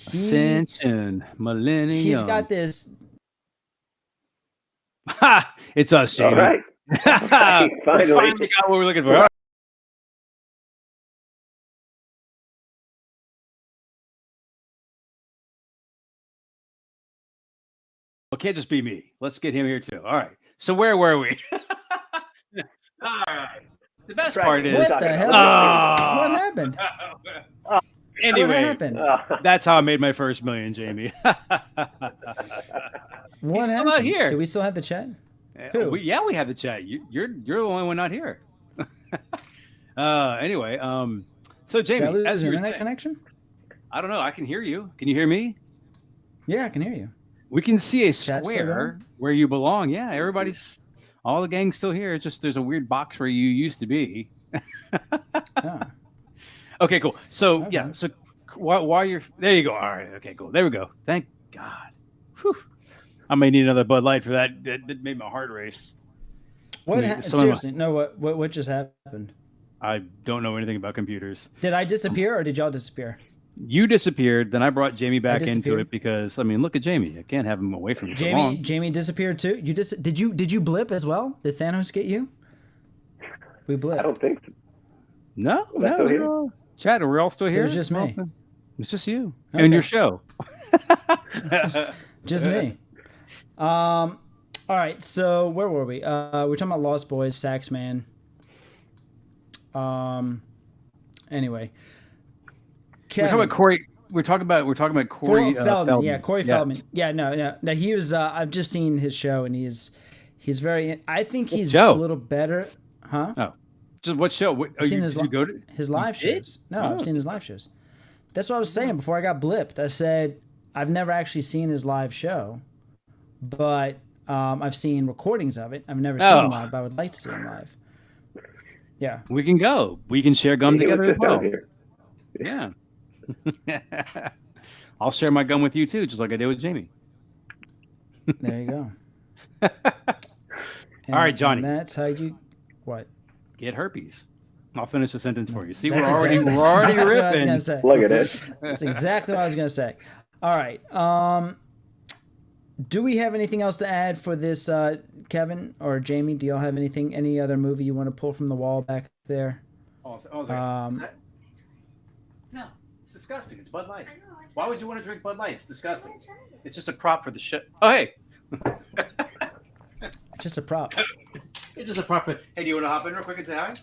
[SPEAKER 2] Ascension, Millennium.
[SPEAKER 1] he's got this.
[SPEAKER 2] Ha! It's us, Jamie.
[SPEAKER 3] All right.
[SPEAKER 2] We
[SPEAKER 3] Finally.
[SPEAKER 2] finally got what we're looking for. All right. Well, it can't just be me. Let's get him here too. All right. So where were we? All right. The best part is,
[SPEAKER 1] What the hell?
[SPEAKER 2] Ah.
[SPEAKER 1] What happened?
[SPEAKER 2] anyway,
[SPEAKER 1] What happened?
[SPEAKER 2] that's how I made my first million, Jamie.
[SPEAKER 1] What
[SPEAKER 2] still
[SPEAKER 1] happened?
[SPEAKER 2] not here.
[SPEAKER 1] Do we still have the chat? Who?
[SPEAKER 2] we have the chat. You're the only one not here. Anyway, so
[SPEAKER 1] Did I
[SPEAKER 2] Jamie,
[SPEAKER 1] lose
[SPEAKER 2] as you were
[SPEAKER 1] internet
[SPEAKER 2] saying,
[SPEAKER 1] connection?
[SPEAKER 2] I don't know. I can hear you. Can you hear me?
[SPEAKER 1] Yeah, I can hear you.
[SPEAKER 2] We can see a
[SPEAKER 1] Chat's still
[SPEAKER 2] square
[SPEAKER 1] going?
[SPEAKER 2] where you belong. Yeah, everybody's, all the gang's still here. It's just there's a weird box where you used to be.
[SPEAKER 1] Oh.
[SPEAKER 2] Okay, cool. So
[SPEAKER 1] Okay.
[SPEAKER 2] yeah, so while you're there, you go. All right. Okay, cool. There we go. Thank God. Whew. I may need another Bud Light for that. That made my heart race.
[SPEAKER 1] What?
[SPEAKER 2] mean, some of my-
[SPEAKER 1] Seriously, no. What just happened?
[SPEAKER 2] I don't know anything about computers.
[SPEAKER 1] Did I disappear or did y'all disappear?
[SPEAKER 2] You disappeared, then I brought Jamie back into
[SPEAKER 1] disappeared?
[SPEAKER 2] it because I mean, look at Jamie. I can't have him away from me for long.
[SPEAKER 1] Jamie disappeared too. Did you blip as well? Did Thanos get you? We blip.
[SPEAKER 3] I don't think so.
[SPEAKER 2] No,
[SPEAKER 3] Was I still here?
[SPEAKER 2] no. Chad, we're all still
[SPEAKER 1] So
[SPEAKER 2] here.
[SPEAKER 1] it's just me.
[SPEAKER 2] It's just you
[SPEAKER 1] Okay.
[SPEAKER 2] and your show.
[SPEAKER 1] Just me. All right. So where were we? We're talking about Lost Boys, Saxman. Anyway.
[SPEAKER 2] We're talking about Corey. We're talking about Corey
[SPEAKER 1] Feldman. Yeah,
[SPEAKER 2] Feldman.
[SPEAKER 1] Corey Feldman. Yeah, no. He was. I've just seen his show, and he's very. I think he's
[SPEAKER 2] show?
[SPEAKER 1] a little better, huh?
[SPEAKER 2] Oh, just what show? What,
[SPEAKER 1] I've seen
[SPEAKER 2] did you go to?
[SPEAKER 1] his live
[SPEAKER 2] did?
[SPEAKER 1] shows. No,
[SPEAKER 2] Oh.
[SPEAKER 1] I've seen his live shows. That's what I was saying before I got blipped. I said I've never actually seen his live show, but I've seen recordings of it. I've never seen him
[SPEAKER 2] Oh.
[SPEAKER 1] live, but I would like to see him live. Yeah.
[SPEAKER 2] We can go. We can share gum
[SPEAKER 3] He was
[SPEAKER 2] together as
[SPEAKER 3] just down
[SPEAKER 2] well.
[SPEAKER 3] here.
[SPEAKER 2] Yeah. I'll share my gum with you too, just like I did with Jamie.
[SPEAKER 1] There you go.
[SPEAKER 2] All right, Johnny.
[SPEAKER 1] And that's how you. What?
[SPEAKER 2] Get herpes. I'll finish the sentence for you. See,
[SPEAKER 1] That's
[SPEAKER 2] we're already
[SPEAKER 1] exactly
[SPEAKER 2] ripping.
[SPEAKER 1] what I was gonna say.
[SPEAKER 3] Look at it.
[SPEAKER 1] That's exactly what I was gonna say. All right. Do we have anything else to add for this, Kevin or Jamie? Do y'all have anything? Any other movie you want to pull from the wall back there?
[SPEAKER 2] No, it's disgusting. It's Bud Light. Why would you want to drink Bud Light? It's disgusting. It's just a prop for the shit. Oh, hey.
[SPEAKER 1] Just a prop.
[SPEAKER 2] It's just a prop for. Hey, do you want to hop in real quick and say hi?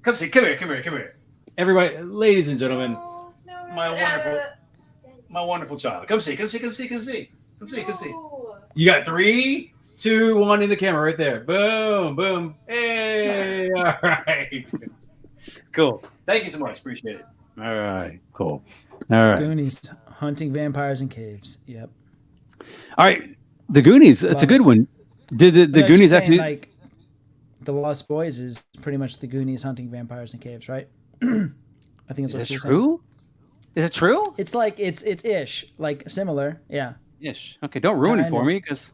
[SPEAKER 2] Come come here. Everybody, ladies and gentlemen, my wonderful child. Come see. You got 3, 2, 1 in the camera right there. Boom, boom. Hey, all right. Cool. Thank you so much. Appreciate it. All right, cool. All right.
[SPEAKER 1] Goonies, hunting vampires in caves. Yep.
[SPEAKER 2] All right. The Goonies. That's a good one. Did the
[SPEAKER 1] No,
[SPEAKER 2] Goonies
[SPEAKER 1] she's saying,
[SPEAKER 2] actually?
[SPEAKER 1] like the Lost Boys is pretty much the Goonies hunting vampires in caves, right? I think
[SPEAKER 2] Is
[SPEAKER 1] that's what
[SPEAKER 2] that
[SPEAKER 1] she's saying.
[SPEAKER 2] true? Is it true?
[SPEAKER 1] It's like it's ish, like similar. Yeah.
[SPEAKER 2] Ish. Okay, don't ruin it
[SPEAKER 1] Kind
[SPEAKER 2] for
[SPEAKER 1] of.
[SPEAKER 2] me because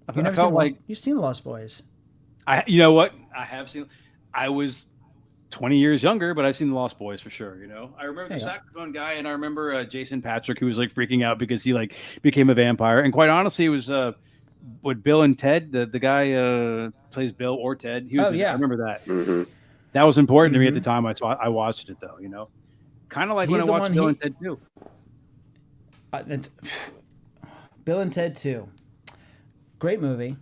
[SPEAKER 2] I
[SPEAKER 1] You've never
[SPEAKER 2] felt
[SPEAKER 1] seen
[SPEAKER 2] like
[SPEAKER 1] Lost, you've seen the Lost Boys.
[SPEAKER 2] you know what? I have seen. I was 20 years younger, but I've seen the Lost Boys for sure. You know, I remember the
[SPEAKER 1] Yeah.
[SPEAKER 2] saxophone guy, and I remember Jason Patrick, who was like freaking out because he like became a vampire. And quite honestly, it was what Bill and Ted, the guy plays Bill or Ted. He was.
[SPEAKER 1] Oh, yeah.
[SPEAKER 2] I remember that.
[SPEAKER 3] Hmm.
[SPEAKER 2] That was important to me at the time. I watched it though. You know, kind of like when
[SPEAKER 1] He's
[SPEAKER 2] I
[SPEAKER 1] the
[SPEAKER 2] watched
[SPEAKER 1] one
[SPEAKER 2] Bill
[SPEAKER 1] he-
[SPEAKER 2] and Ted too.
[SPEAKER 1] That's Bill and Ted 2. Great movie.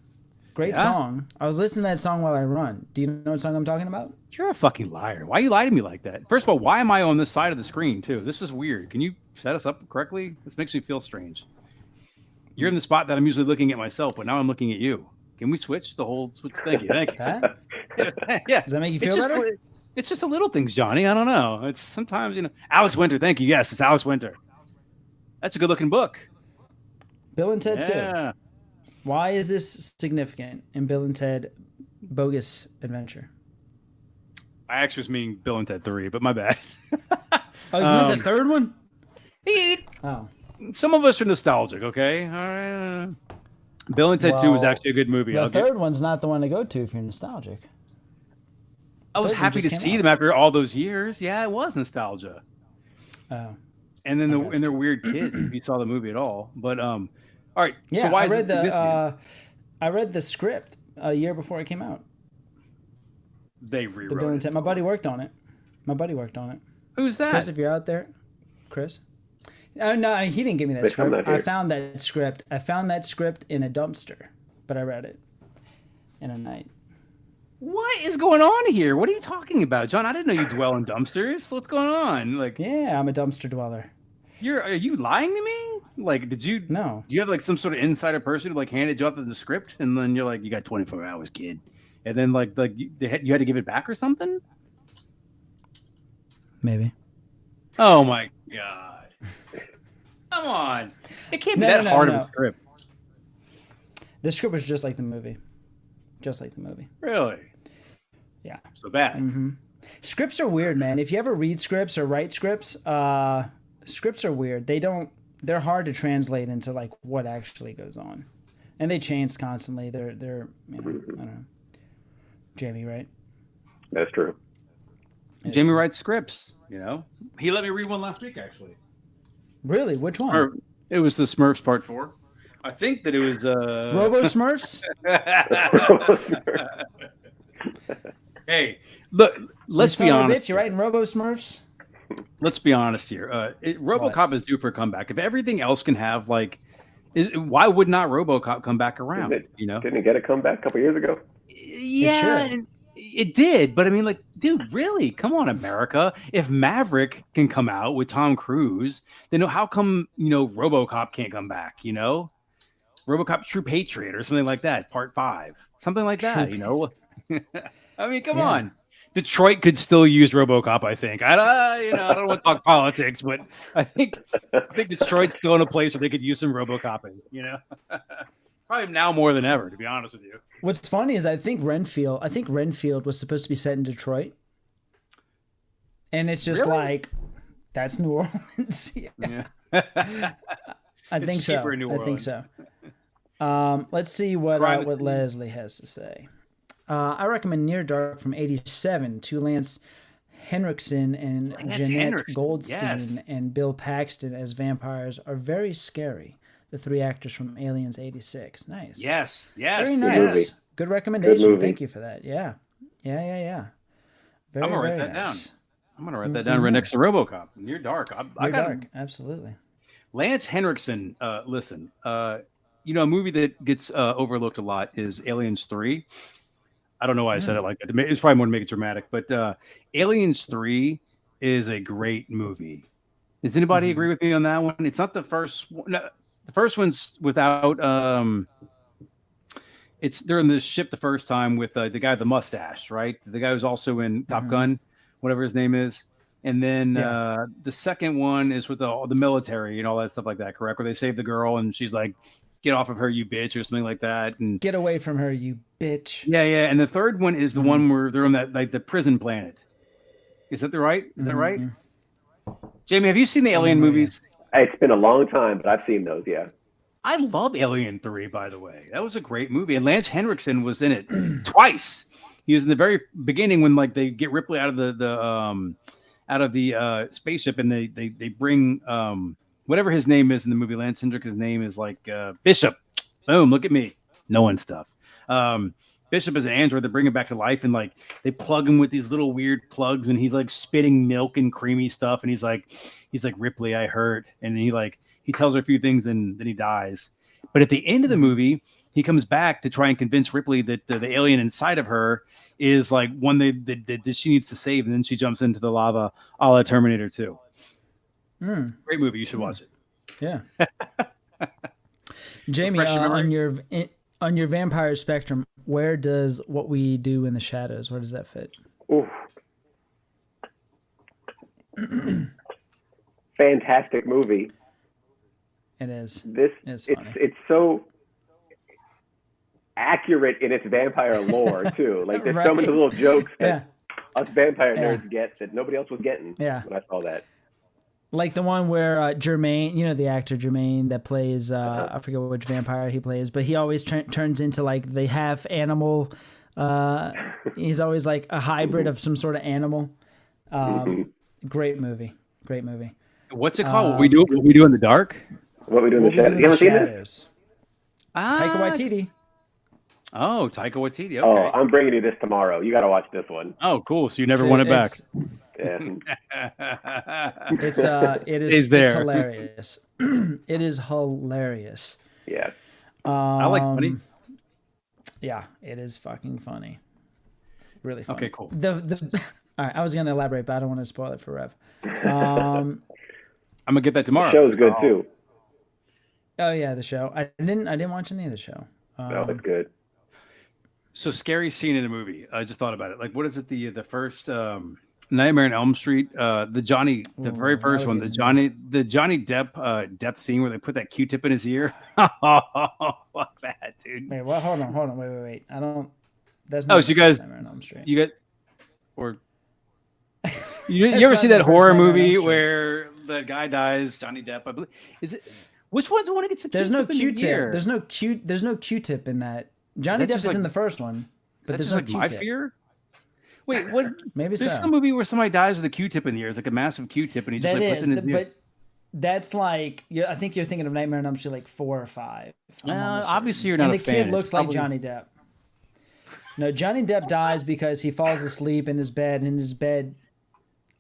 [SPEAKER 1] Great
[SPEAKER 2] Yeah.
[SPEAKER 1] song. I was listening to that song while I run. Do you know what song I'm talking about?
[SPEAKER 2] You're a fucking liar. Why you lie to me like that? First of all, why am I on this side of the screen too? This is weird. Can you set us up correctly? This makes me feel strange. You're in the spot that I'm usually looking at myself, but now I'm looking at you. Can we switch the whole switch? Thank you. Thank you.
[SPEAKER 1] That?
[SPEAKER 2] Yeah.
[SPEAKER 1] Does that make you
[SPEAKER 2] It's
[SPEAKER 1] feel
[SPEAKER 2] just,
[SPEAKER 1] better?
[SPEAKER 2] it's just the little things, Johnny. I don't know. It's sometimes, Alex Winter. Thank you. Yes, it's Alex Winter. That's a good looking book.
[SPEAKER 1] Bill and Ted 2.
[SPEAKER 2] Yeah.
[SPEAKER 1] Why is this significant in Bill and Ted Bogus Adventure?
[SPEAKER 2] I actually was meaning Bill and Ted 3, but my bad.
[SPEAKER 1] Oh, you meant the third one?
[SPEAKER 2] It-
[SPEAKER 1] Oh,
[SPEAKER 2] some of us are nostalgic, okay? All right. Bill and Ted 2 was
[SPEAKER 1] Well,
[SPEAKER 2] actually a good movie.
[SPEAKER 1] the third one's not the one to go to if you're nostalgic.
[SPEAKER 2] I was
[SPEAKER 1] third one
[SPEAKER 2] happy to
[SPEAKER 1] just
[SPEAKER 2] see
[SPEAKER 1] came
[SPEAKER 2] them after all those years. Yeah, it was nostalgia.
[SPEAKER 1] Oh,
[SPEAKER 2] And then
[SPEAKER 1] got
[SPEAKER 2] and they're weird kids if you saw the movie at all. But all right.
[SPEAKER 1] yeah.
[SPEAKER 2] So why
[SPEAKER 1] I
[SPEAKER 2] is
[SPEAKER 1] read
[SPEAKER 2] it significant?
[SPEAKER 1] I read the script a year before it came out.
[SPEAKER 2] They
[SPEAKER 1] The Bill
[SPEAKER 2] rewrote
[SPEAKER 1] and
[SPEAKER 2] it.
[SPEAKER 1] Ted. My buddy worked on it.
[SPEAKER 2] Who's that?
[SPEAKER 1] Chris, if you're out there, Chris. No, he didn't give me that
[SPEAKER 3] Wait, I'm
[SPEAKER 1] script.
[SPEAKER 3] not
[SPEAKER 1] I
[SPEAKER 3] here.
[SPEAKER 1] found that script. I found that script in a dumpster, but I read it in a night.
[SPEAKER 2] What is going on here? What are you talking about, John? I didn't know you dwell in dumpsters. What's going on? Like,
[SPEAKER 1] Yeah, I'm a dumpster dweller.
[SPEAKER 2] are you lying to me? Like,
[SPEAKER 1] No.
[SPEAKER 2] do you have like some sort of insider person who like handed you off the script and then you're like, you got 24 hours, kid, and then you had to give it back or something?
[SPEAKER 1] Maybe.
[SPEAKER 2] Oh my god! Come on, it can't be
[SPEAKER 1] No,
[SPEAKER 2] that
[SPEAKER 1] no,
[SPEAKER 2] hard
[SPEAKER 1] no.
[SPEAKER 2] of a script,
[SPEAKER 1] The script was just like the movie. Just like the movie.
[SPEAKER 2] really?
[SPEAKER 1] Yeah.
[SPEAKER 2] So bad.
[SPEAKER 1] Mm-hmm. Scripts are weird, man. If you ever read scripts or write scripts, scripts are weird. They're hard to translate into like what actually goes on. And they change constantly. They're I don't know. Jamie, right?
[SPEAKER 3] That's true.
[SPEAKER 2] Jamie writes scripts. You know, he let me read one last week actually.
[SPEAKER 1] Really? Which one?
[SPEAKER 2] Or it was the Smurfs Part 4. I think that it was
[SPEAKER 1] Robo Smurfs?
[SPEAKER 2] Hey, look, let's
[SPEAKER 1] You
[SPEAKER 2] be
[SPEAKER 1] son of a
[SPEAKER 2] honest.
[SPEAKER 1] bitch, you're writing Robo Smurfs?
[SPEAKER 2] Let's be honest here. RoboCop is due for a comeback. If everything else can have like, why would not RoboCop come back around? You know?
[SPEAKER 3] Didn't it get a comeback a couple years ago?
[SPEAKER 2] Yeah,
[SPEAKER 1] should.
[SPEAKER 2] it did. But I mean, like, dude, really? Come on, America. If Maverick can come out with Tom Cruise, then how come RoboCop can't come back? You know, RoboCop True Patriot or something like that, Part 5, something like that. You know, I mean, come
[SPEAKER 1] Yeah.
[SPEAKER 2] on. Detroit could still use RoboCop. I think. I don't want to talk politics, but I think Detroit's still in a place where they could use some RoboCopping. You know, probably now more than ever, to be honest with you.
[SPEAKER 1] What's funny is I think Renfield was supposed to be set in Detroit. And it's just
[SPEAKER 2] Really?
[SPEAKER 1] like, that's New Orleans. Yeah.
[SPEAKER 2] Yeah.
[SPEAKER 1] I think so.
[SPEAKER 2] cheaper in New
[SPEAKER 1] I think
[SPEAKER 2] Orleans.
[SPEAKER 1] so. Let's see what
[SPEAKER 2] Crime is
[SPEAKER 1] what
[SPEAKER 2] cheap.
[SPEAKER 1] Leslie has to say. I recommend Near Dark from '87 to Lance Henriksen and
[SPEAKER 2] Lance
[SPEAKER 1] Jeanette
[SPEAKER 2] Henriksen,
[SPEAKER 1] Goldstein
[SPEAKER 2] yes.
[SPEAKER 1] and Bill Paxton as vampires are very scary. The three actors from Aliens '86. Nice.
[SPEAKER 2] Yes.
[SPEAKER 1] Very
[SPEAKER 3] movie.
[SPEAKER 1] nice. Good recommendation.
[SPEAKER 3] movie.
[SPEAKER 1] Thank you for that. Yeah. Very,
[SPEAKER 2] I'm gonna write
[SPEAKER 1] very
[SPEAKER 2] that down.
[SPEAKER 1] nice.
[SPEAKER 2] I'm gonna write that down right next to RoboCop. Near Dark. I
[SPEAKER 1] Near
[SPEAKER 2] got
[SPEAKER 1] Dark. Absolutely.
[SPEAKER 2] Lance Henriksen. Listen. A movie that gets overlooked a lot is Aliens 3. I don't know why I said it like that. It's probably more to make it dramatic, but Aliens 3 is a great movie. Does anybody agree with me on that one? It's not the first one. No, the first one's without. They're in this ship the first time with the guy with the mustache, right? The guy who's also in Top Gun, whatever his name is. And then
[SPEAKER 1] Yeah.
[SPEAKER 2] the second one is with the military and all that stuff like that, correct? Where they save the girl and she's like, "Get off of her, you bitch," or something like that. And
[SPEAKER 1] Get away from her, you bitch.
[SPEAKER 2] yeah. And the third one is the one where they're on that like the prison planet. Is that right? Is that right? Jamie, have you seen the Alien movies?
[SPEAKER 3] It's been a long time, but I've seen those. Yeah.
[SPEAKER 2] I love Alien 3, by the way. That was a great movie. And Lance Henriksen was in it twice. He was in the very beginning when like they get Ripley out of the spaceship and they bring whatever his name is in the movie. Lance Henriksen's name is like Bishop. Boom, look at me. Knowing stuff. Bishop is an android. They bring him back to life and like they plug him with these little weird plugs and he's like spitting milk and creamy stuff. And he's like, Ripley, I hurt. And he tells her a few things and then he dies. But at the end of the movie, he comes back to try and convince Ripley that the alien inside of her is like one that she needs to save. And then she jumps into the lava a la Terminator 2. Great movie. You should watch it.
[SPEAKER 1] Yeah. Jamie,
[SPEAKER 2] Refresh your memory.
[SPEAKER 1] on your vampire spectrum, where does What We Do in the Shadows, where does that fit?
[SPEAKER 3] Oof. Fantastic movie.
[SPEAKER 1] It is.
[SPEAKER 3] It's
[SPEAKER 1] funny.
[SPEAKER 3] it's so accurate in its vampire lore too. Like there's so many
[SPEAKER 1] Right.
[SPEAKER 3] little jokes that
[SPEAKER 1] Yeah.
[SPEAKER 3] us vampire
[SPEAKER 1] Yeah.
[SPEAKER 3] nerds get that nobody else was getting.
[SPEAKER 1] Yeah.
[SPEAKER 3] When I saw that.
[SPEAKER 1] Like the one where Jermaine, you know, the actor Jermaine that plays, I forget which vampire he plays, but he always turns into like the half animal. He's always like a hybrid of some sort of animal. Great movie. Great movie.
[SPEAKER 2] What's it called? What we do in the dark?
[SPEAKER 3] What we do in the
[SPEAKER 1] What We Do
[SPEAKER 3] shadows?
[SPEAKER 1] in
[SPEAKER 3] You haven't
[SPEAKER 1] the
[SPEAKER 3] seen this?
[SPEAKER 1] Shadows.
[SPEAKER 2] Ah,
[SPEAKER 1] Taika Waititi.
[SPEAKER 2] Oh, Taika Waititi. Okay.
[SPEAKER 3] Oh, I'm bringing you this tomorrow. You got to watch this one.
[SPEAKER 2] Oh, cool. So you never want it back.
[SPEAKER 3] Yeah.
[SPEAKER 1] It's
[SPEAKER 2] Stays there.
[SPEAKER 1] it's hilarious. It is hilarious.
[SPEAKER 3] Yeah.
[SPEAKER 2] I like funny.
[SPEAKER 1] Yeah, it is fucking funny. Really funny.
[SPEAKER 2] Okay, cool.
[SPEAKER 1] The all right, I was gonna elaborate, but I don't want to spoil it for Rev.
[SPEAKER 2] I'm gonna get that tomorrow.
[SPEAKER 3] The show's good too.
[SPEAKER 1] Oh yeah, the show. I didn't watch any of the show.
[SPEAKER 3] No, it's good.
[SPEAKER 2] So scary scene in a movie. I just thought about it. Like, what is it? The first Nightmare on Elm Street. The very first one. The Johnny Depp death scene where they put that Q-tip in his ear. Oh, fuck that, dude.
[SPEAKER 1] Wait, what? Hold on. Wait. I don't. That's
[SPEAKER 2] Oh,
[SPEAKER 1] not
[SPEAKER 2] so you
[SPEAKER 1] the
[SPEAKER 2] guys-
[SPEAKER 1] first Nightmare on Elm Street.
[SPEAKER 2] You get or you
[SPEAKER 1] That's
[SPEAKER 2] ever
[SPEAKER 1] not
[SPEAKER 2] see
[SPEAKER 1] the
[SPEAKER 2] that
[SPEAKER 1] first
[SPEAKER 2] horror
[SPEAKER 1] Nightmare on Elm
[SPEAKER 2] movie
[SPEAKER 1] Street.
[SPEAKER 2] where the guy dies? Johnny Depp, I believe. Is it? Which one's the one that gets the
[SPEAKER 1] There's no
[SPEAKER 2] Q-tip in the ear?
[SPEAKER 1] Q-tip. There's no Q-tip in that. Johnny
[SPEAKER 2] that
[SPEAKER 1] Depp
[SPEAKER 2] just
[SPEAKER 1] is
[SPEAKER 2] like-
[SPEAKER 1] in the first one, but
[SPEAKER 2] That's
[SPEAKER 1] there's
[SPEAKER 2] just
[SPEAKER 1] no
[SPEAKER 2] like my
[SPEAKER 1] Q-tip.
[SPEAKER 2] fear. Wait, what?
[SPEAKER 1] Maybe
[SPEAKER 2] There's
[SPEAKER 1] so.
[SPEAKER 2] some movie where somebody dies with a Q-tip in the ear. It's like a massive Q-tip, and he just
[SPEAKER 1] That
[SPEAKER 2] like puts
[SPEAKER 1] is,
[SPEAKER 2] it in his ear.
[SPEAKER 1] but that's like I think you're thinking of Nightmare on Elm Street like 4 or 5. I'm almost
[SPEAKER 2] Obviously,
[SPEAKER 1] certain.
[SPEAKER 2] you're not
[SPEAKER 1] and
[SPEAKER 2] a
[SPEAKER 1] the
[SPEAKER 2] fan.
[SPEAKER 1] kid
[SPEAKER 2] It's
[SPEAKER 1] looks like
[SPEAKER 2] probably-
[SPEAKER 1] Johnny Depp. No, Johnny Depp dies because he falls asleep in his bed, and his bed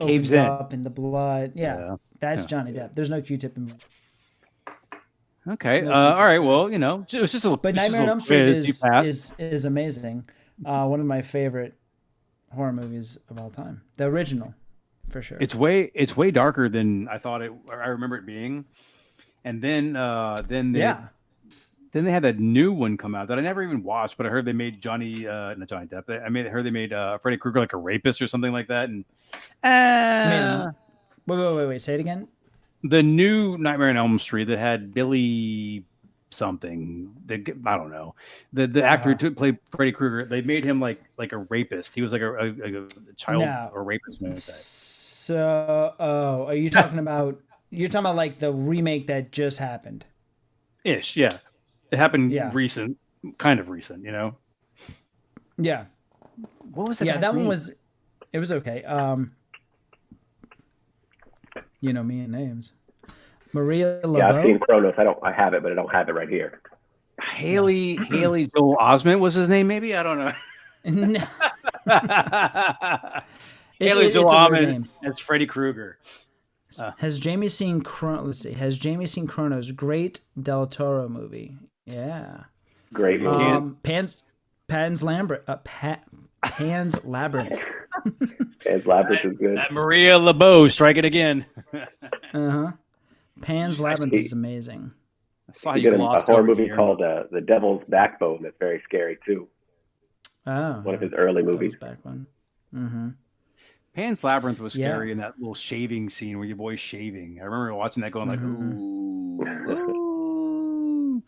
[SPEAKER 2] Caves
[SPEAKER 1] opens
[SPEAKER 2] in.
[SPEAKER 1] up, and the blood. Yeah, that's
[SPEAKER 2] Yeah.
[SPEAKER 1] Johnny Depp. There's no Q-tip in.
[SPEAKER 2] Okay.
[SPEAKER 1] No
[SPEAKER 2] All
[SPEAKER 1] Q-tip.
[SPEAKER 2] right. Well, you know, it was just a.
[SPEAKER 1] But
[SPEAKER 2] it's just
[SPEAKER 1] Nightmare
[SPEAKER 2] a
[SPEAKER 1] on Elm Street
[SPEAKER 2] quiz you passed.
[SPEAKER 1] is amazing. One of my favorite horror movies of all time. The original, for sure.
[SPEAKER 2] It's way darker than I thought it. Or I remember it being. And then they had that new one come out that I never even watched, but I heard they made not Johnny Depp. I heard they made Freddy Krueger like a rapist or something like that. And
[SPEAKER 1] Wait. Say it again.
[SPEAKER 2] the new Nightmare on Elm Street that had Billy something. I don't know. The actor who played Freddy Krueger. They made him like a rapist. He was like a child
[SPEAKER 1] No.
[SPEAKER 2] or rapist. Man,
[SPEAKER 1] So, are you talking about? You're talking about like the remake that just happened.
[SPEAKER 2] ish. Yeah, it happened
[SPEAKER 1] Yeah.
[SPEAKER 2] kind of recent. You know.
[SPEAKER 1] Yeah.
[SPEAKER 2] What was it?
[SPEAKER 1] Yeah, that one was. It was okay. You know me and names. Maria LeBeau.
[SPEAKER 3] Yeah, I've seen Kronos. I have it, but I don't have it right here.
[SPEAKER 2] Haley Joel Osment was his name. Maybe I don't know.
[SPEAKER 1] No.
[SPEAKER 2] Haley Joel
[SPEAKER 1] it's a weird
[SPEAKER 2] Osment
[SPEAKER 1] name.
[SPEAKER 2] as Freddy Krueger.
[SPEAKER 1] Has Jamie seen Let's see. Has Jamie seen Kronos? Great Del Toro movie. Yeah.
[SPEAKER 3] Great movie.
[SPEAKER 1] Pan's Labyrinth. Pan's Labyrinth.
[SPEAKER 3] Pan's Labyrinth is good.
[SPEAKER 2] That Maria LeBeau, strike it again.
[SPEAKER 1] Pan's Labyrinth is amazing.
[SPEAKER 2] I saw
[SPEAKER 3] He
[SPEAKER 2] you
[SPEAKER 3] did a
[SPEAKER 2] glossed
[SPEAKER 3] horror
[SPEAKER 2] over
[SPEAKER 3] movie
[SPEAKER 2] here.
[SPEAKER 3] called The Devil's Backbone that's very scary too.
[SPEAKER 1] Oh,
[SPEAKER 3] One of his early movies.
[SPEAKER 1] Back one. Mm-hmm.
[SPEAKER 2] Pan's Labyrinth was
[SPEAKER 1] Yeah.
[SPEAKER 2] scary in that little shaving scene where your boy's shaving. I remember watching that going like,
[SPEAKER 1] Mm-hmm.
[SPEAKER 2] ooh.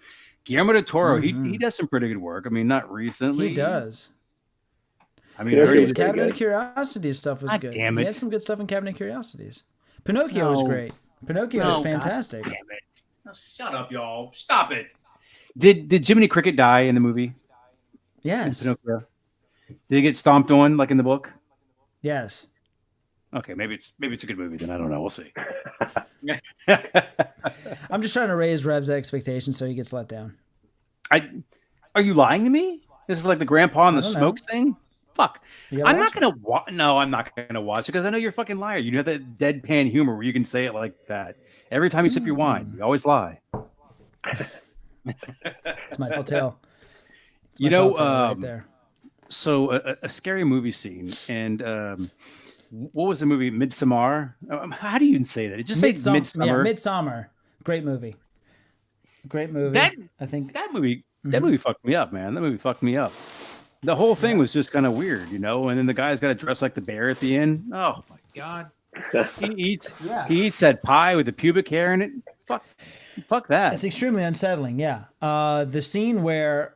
[SPEAKER 2] Guillermo del Toro, he does some pretty good work. I mean, not recently.
[SPEAKER 1] He does.
[SPEAKER 2] I mean,
[SPEAKER 3] Yeah,
[SPEAKER 2] I heard
[SPEAKER 3] he's
[SPEAKER 1] His
[SPEAKER 2] he-
[SPEAKER 3] pretty
[SPEAKER 1] Cabinet
[SPEAKER 3] good.
[SPEAKER 1] of Curiosities stuff was
[SPEAKER 2] God
[SPEAKER 1] good.
[SPEAKER 2] damn
[SPEAKER 1] He
[SPEAKER 2] it.
[SPEAKER 1] had some good stuff in Cabinet of Curiosities. Pinocchio was
[SPEAKER 2] No.
[SPEAKER 1] great. Pinocchio
[SPEAKER 2] No,
[SPEAKER 1] was
[SPEAKER 2] God
[SPEAKER 1] fantastic.
[SPEAKER 2] damn it. No, shut up, y'all. Stop it. Did Jiminy Cricket die in the movie?
[SPEAKER 1] Yes.
[SPEAKER 2] Pinocchio? Did he get stomped on like in the book?
[SPEAKER 1] Yes.
[SPEAKER 2] Okay, maybe it's a good movie then. I don't know. We'll see.
[SPEAKER 1] I'm just trying to raise Rev's expectations so he gets let down.
[SPEAKER 2] Are you lying to me? This is like the grandpa and the
[SPEAKER 1] I don't know.
[SPEAKER 2] smokes thing? Fuck.
[SPEAKER 1] You gotta
[SPEAKER 2] I'm
[SPEAKER 1] watch
[SPEAKER 2] not gonna watch. No, I'm not gonna watch it because I know you're a fucking liar. You have that deadpan humor where you can say it like that every time you sip your wine. You always lie.
[SPEAKER 1] It's my telltale. It's my
[SPEAKER 2] You know,
[SPEAKER 1] telltale right there.
[SPEAKER 2] So a scary movie scene, and what was the movie? Midsommar. How do you even say that? It just say Midsummer.
[SPEAKER 1] Yeah, Midsummer. Great movie. Great movie.
[SPEAKER 2] That-
[SPEAKER 1] I think.
[SPEAKER 2] That movie fucked me up, man. That movie fucked me up. The whole thing was just kind of weird, you know. And then the guy's got to dress like the bear at the end. Oh my god. He eats that pie with the pubic hair in it. fuck that.
[SPEAKER 1] It's extremely unsettling. Yeah. The scene where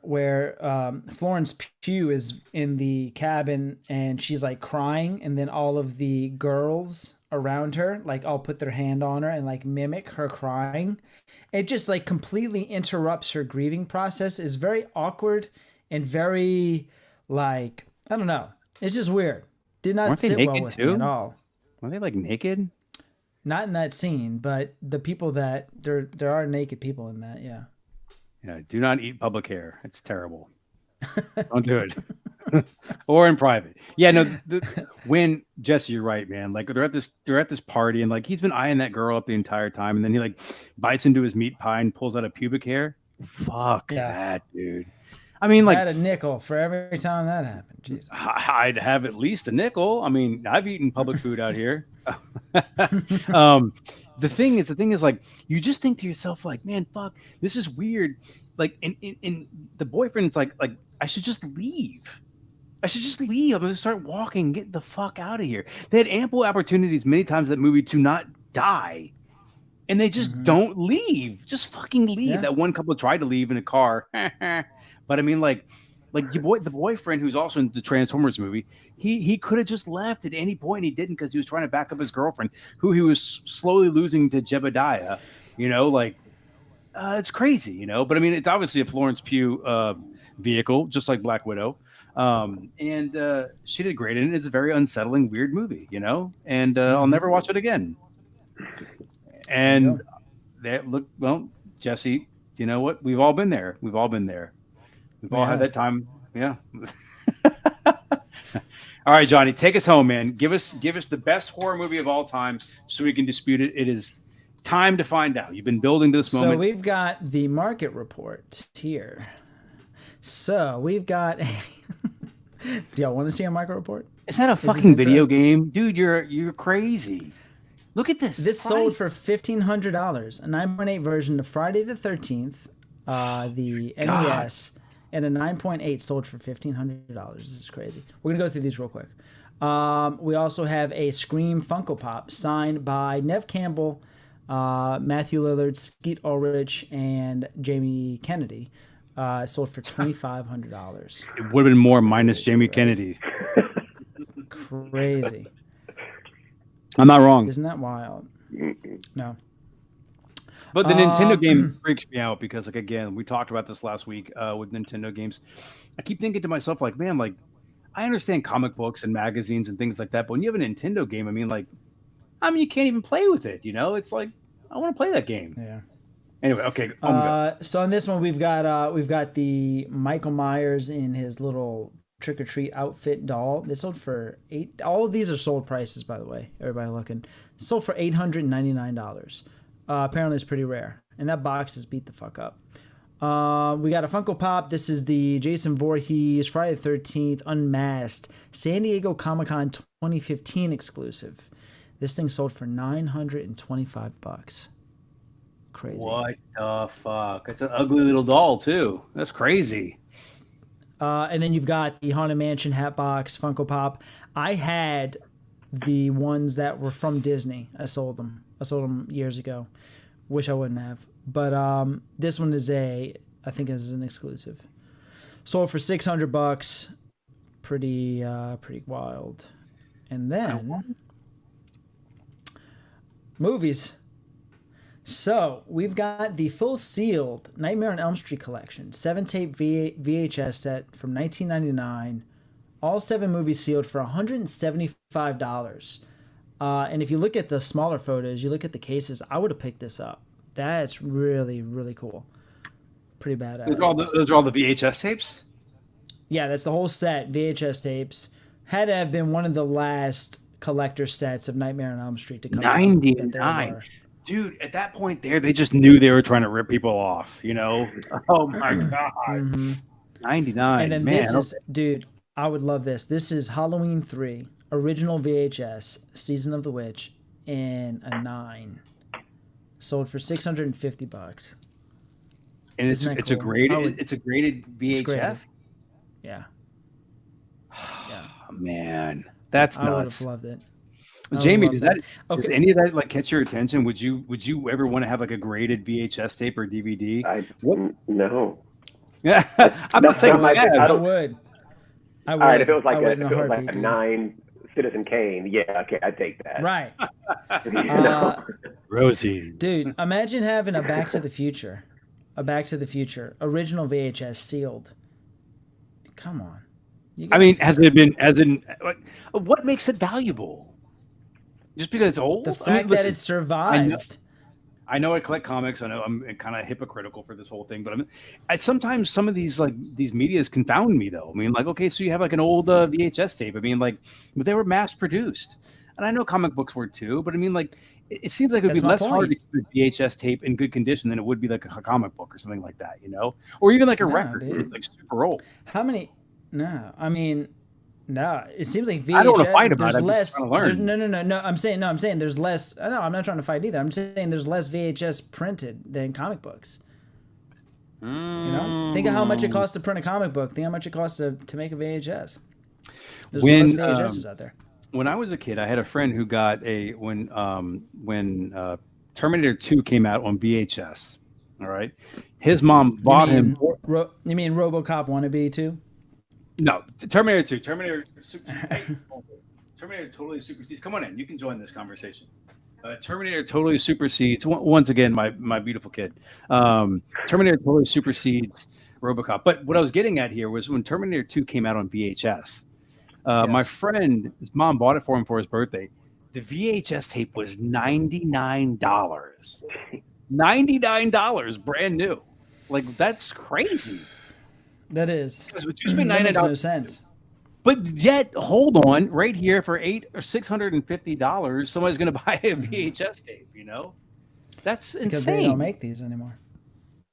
[SPEAKER 1] Florence Pugh is in the cabin and she's like crying, and then all of the girls around her like all put their hand on her and like mimic her crying. It just like completely interrupts her grieving process. Is very awkward and very like, I don't know. It's just weird. Did not
[SPEAKER 2] Weren't they
[SPEAKER 1] sit well
[SPEAKER 2] naked
[SPEAKER 1] with
[SPEAKER 2] too?
[SPEAKER 1] me at all.
[SPEAKER 2] Were they like naked?
[SPEAKER 1] Not in that scene, but the people that there are naked people in that. Yeah.
[SPEAKER 2] Yeah. Do not eat public hair. It's terrible. Don't do it. Or in private. Yeah. No. When Jesse, you're right, man. Like they're at this party, and like he's been eyeing that girl up the entire time, and then he like bites into his meat pie and pulls out a pubic hair. Fuck that, dude. I mean, like,
[SPEAKER 1] I had a nickel for every time that happened. Jesus.
[SPEAKER 2] I'd have at least a nickel. I mean, I've eaten public food out here. The thing is like, you just think to yourself, like, man, fuck, this is weird. Like, in the boyfriend's like, I should just leave. I'm gonna start walking, get the fuck out of here. They had ample opportunities many times in that movie to not die, and they just don't leave. Just fucking leave.
[SPEAKER 1] Yeah.
[SPEAKER 2] That one couple tried to leave in a car. But I mean, like the boyfriend who's also in the Transformers movie, he could have just left at any point. And he didn't, because he was trying to back up his girlfriend, who he was slowly losing to Jebediah. You know, like it's crazy. You know, but I mean, it's obviously a Florence Pugh vehicle, just like Black Widow. And she did great in it. It's a very unsettling, weird movie. You know, and I'll never watch it again. And that look, well, Jesse, you know what? We've all been there. We've all had that time. Yeah. All right, Johnny, take us home, man. Give us the best horror movie of all time so we can dispute it. It is time to find out. You've been building to this moment.
[SPEAKER 1] So we've got the market report here. So we've got do y'all want to see a market report?
[SPEAKER 2] Is that a fucking video game? Dude, you're crazy. Look at this.
[SPEAKER 1] This sold for $1,500. A 9.8 version of Friday the 13th, the NES, and a 9.8 sold for $1,500. This is crazy. We're going to go through these real quick. We also have a Scream Funko Pop signed by Nev Campbell, Matthew Lillard, Skeet Ulrich, and Jamie Kennedy. Sold for $2,500.
[SPEAKER 2] It would have been more minus Jamie Kennedy.
[SPEAKER 1] Crazy.
[SPEAKER 2] I'm not wrong.
[SPEAKER 1] Isn't that wild? No.
[SPEAKER 2] But the Nintendo game freaks me out because, like, again, we talked about this last week with Nintendo games. I keep thinking to myself, like, man, like, I understand comic books and magazines and things like that, but when you have a Nintendo game, I mean, you can't even play with it, you know? It's like, I want to play that game.
[SPEAKER 1] Yeah.
[SPEAKER 2] Anyway, okay.
[SPEAKER 1] So on this one, we've got the Michael Myers in his little trick or treat outfit doll. They sold for $8. All of these are sold prices, by the way. Everybody looking. Sold for $899. Apparently, it's pretty rare, and that box is beat the fuck up. We got a Funko Pop. This is the Jason Voorhees Friday the 13th Unmasked San Diego Comic-Con 2015 exclusive. This thing sold for $925. Crazy.
[SPEAKER 2] What the fuck? It's an ugly little doll too. That's crazy.
[SPEAKER 1] And then you've got the Haunted Mansion Hatbox Funko Pop. I had the ones that were from Disney. I sold them years ago. Wish I wouldn't have. But this one is I think is an exclusive. Sold for $600. Pretty wild. And then movies. So we've got the full sealed Nightmare on Elm Street collection, 7-tape VHS set from 1999. All 7 movies sealed for $175. And if you look at the smaller photos, you look at the cases, I would have picked this up. That's really, really cool. Pretty badass.
[SPEAKER 2] Those are all the VHS tapes?
[SPEAKER 1] Yeah, that's the whole set, VHS tapes. Had to have been one of the last collector sets of Nightmare on Elm Street to come out.
[SPEAKER 2] 99. Dude, at that point they just knew they were trying to rip people off, you know? Oh my God. 99.
[SPEAKER 1] And then
[SPEAKER 2] man.
[SPEAKER 1] this is, dude, I would love this. This is Halloween 3, original VHS, Season of the Witch, in a 9. Sold for $650.
[SPEAKER 2] And it's
[SPEAKER 1] cool?
[SPEAKER 2] a graded VHS?
[SPEAKER 1] It's graded. Yeah.
[SPEAKER 2] Man, that's
[SPEAKER 1] I would
[SPEAKER 2] nuts.
[SPEAKER 1] have loved it.
[SPEAKER 2] Jamie,
[SPEAKER 1] love
[SPEAKER 2] does
[SPEAKER 1] that.
[SPEAKER 2] does
[SPEAKER 1] Okay.
[SPEAKER 2] any of that like catch your attention? Would you ever want to have like a graded VHS tape or DVD?
[SPEAKER 3] No.
[SPEAKER 2] Yeah, I'm not
[SPEAKER 3] That's
[SPEAKER 2] saying
[SPEAKER 3] not my thing.
[SPEAKER 2] yeah.
[SPEAKER 3] I
[SPEAKER 1] I
[SPEAKER 3] don't.
[SPEAKER 1] would. I would.
[SPEAKER 3] All right, if it was like
[SPEAKER 1] I would in a heartbeat,
[SPEAKER 3] a
[SPEAKER 1] dude.
[SPEAKER 3] 9 Citizen Kane, yeah, okay, I'd take that.
[SPEAKER 1] Right.
[SPEAKER 3] You know?
[SPEAKER 2] Rosie.
[SPEAKER 1] Dude, imagine having a Back to the Future. A Back to the Future. Original VHS sealed. Come on. You
[SPEAKER 2] I mean,
[SPEAKER 1] guys-
[SPEAKER 2] what makes it valuable? Just because it's old?
[SPEAKER 1] the
[SPEAKER 2] I
[SPEAKER 1] fact
[SPEAKER 2] mean,
[SPEAKER 1] that
[SPEAKER 2] listen,
[SPEAKER 1] it survived.
[SPEAKER 2] I know I collect comics. I know I'm kind of hypocritical for this whole thing, but sometimes some of these medias confound me though. I mean, like, okay, so you have like an old VHS tape. I mean, like, but they were mass produced, and I know comic books were too. But I mean, like, it seems like it would
[SPEAKER 1] That's
[SPEAKER 2] be
[SPEAKER 1] my
[SPEAKER 2] less hard to
[SPEAKER 1] point.
[SPEAKER 2] keep a VHS tape in good condition than it would be like a comic book or something like that, you know, or even like a
[SPEAKER 1] No,
[SPEAKER 2] record.
[SPEAKER 1] dude.
[SPEAKER 2] It's like super old.
[SPEAKER 1] How many? No, I mean, no. It seems like VHS.
[SPEAKER 2] I don't want to fight about
[SPEAKER 1] there's
[SPEAKER 2] it. I'm
[SPEAKER 1] less.
[SPEAKER 2] just trying to learn.
[SPEAKER 1] No. I'm saying there's less. No, I'm not trying to fight either. I'm saying there's less VHS printed than comic books. You know, think of how much it costs to print a comic book. Think how much it costs to make a VHS. There's less VHSs out there.
[SPEAKER 2] When I was a kid, I had a friend who got when Terminator 2 came out on VHS. All right, his mom bought him.
[SPEAKER 1] You mean RoboCop wannabe too?
[SPEAKER 2] No, Terminator 2. Terminator totally supersedes. Come on in. You can join this conversation. Terminator totally supersedes. Once again, my beautiful kid. Terminator totally supersedes RoboCop. But what I was getting at here was when Terminator 2 came out on VHS. My friend, his mom bought it for him for his birthday. The VHS tape was $99. $99, brand new. Like, that's crazy.
[SPEAKER 1] That is.
[SPEAKER 2] Because would you spend
[SPEAKER 1] That makes no
[SPEAKER 2] $99?
[SPEAKER 1] sense.
[SPEAKER 2] But yet, hold on, right here for $800 or $650, somebody's going to buy a VHS tape. You know, that's insane.
[SPEAKER 1] Because they don't make these anymore.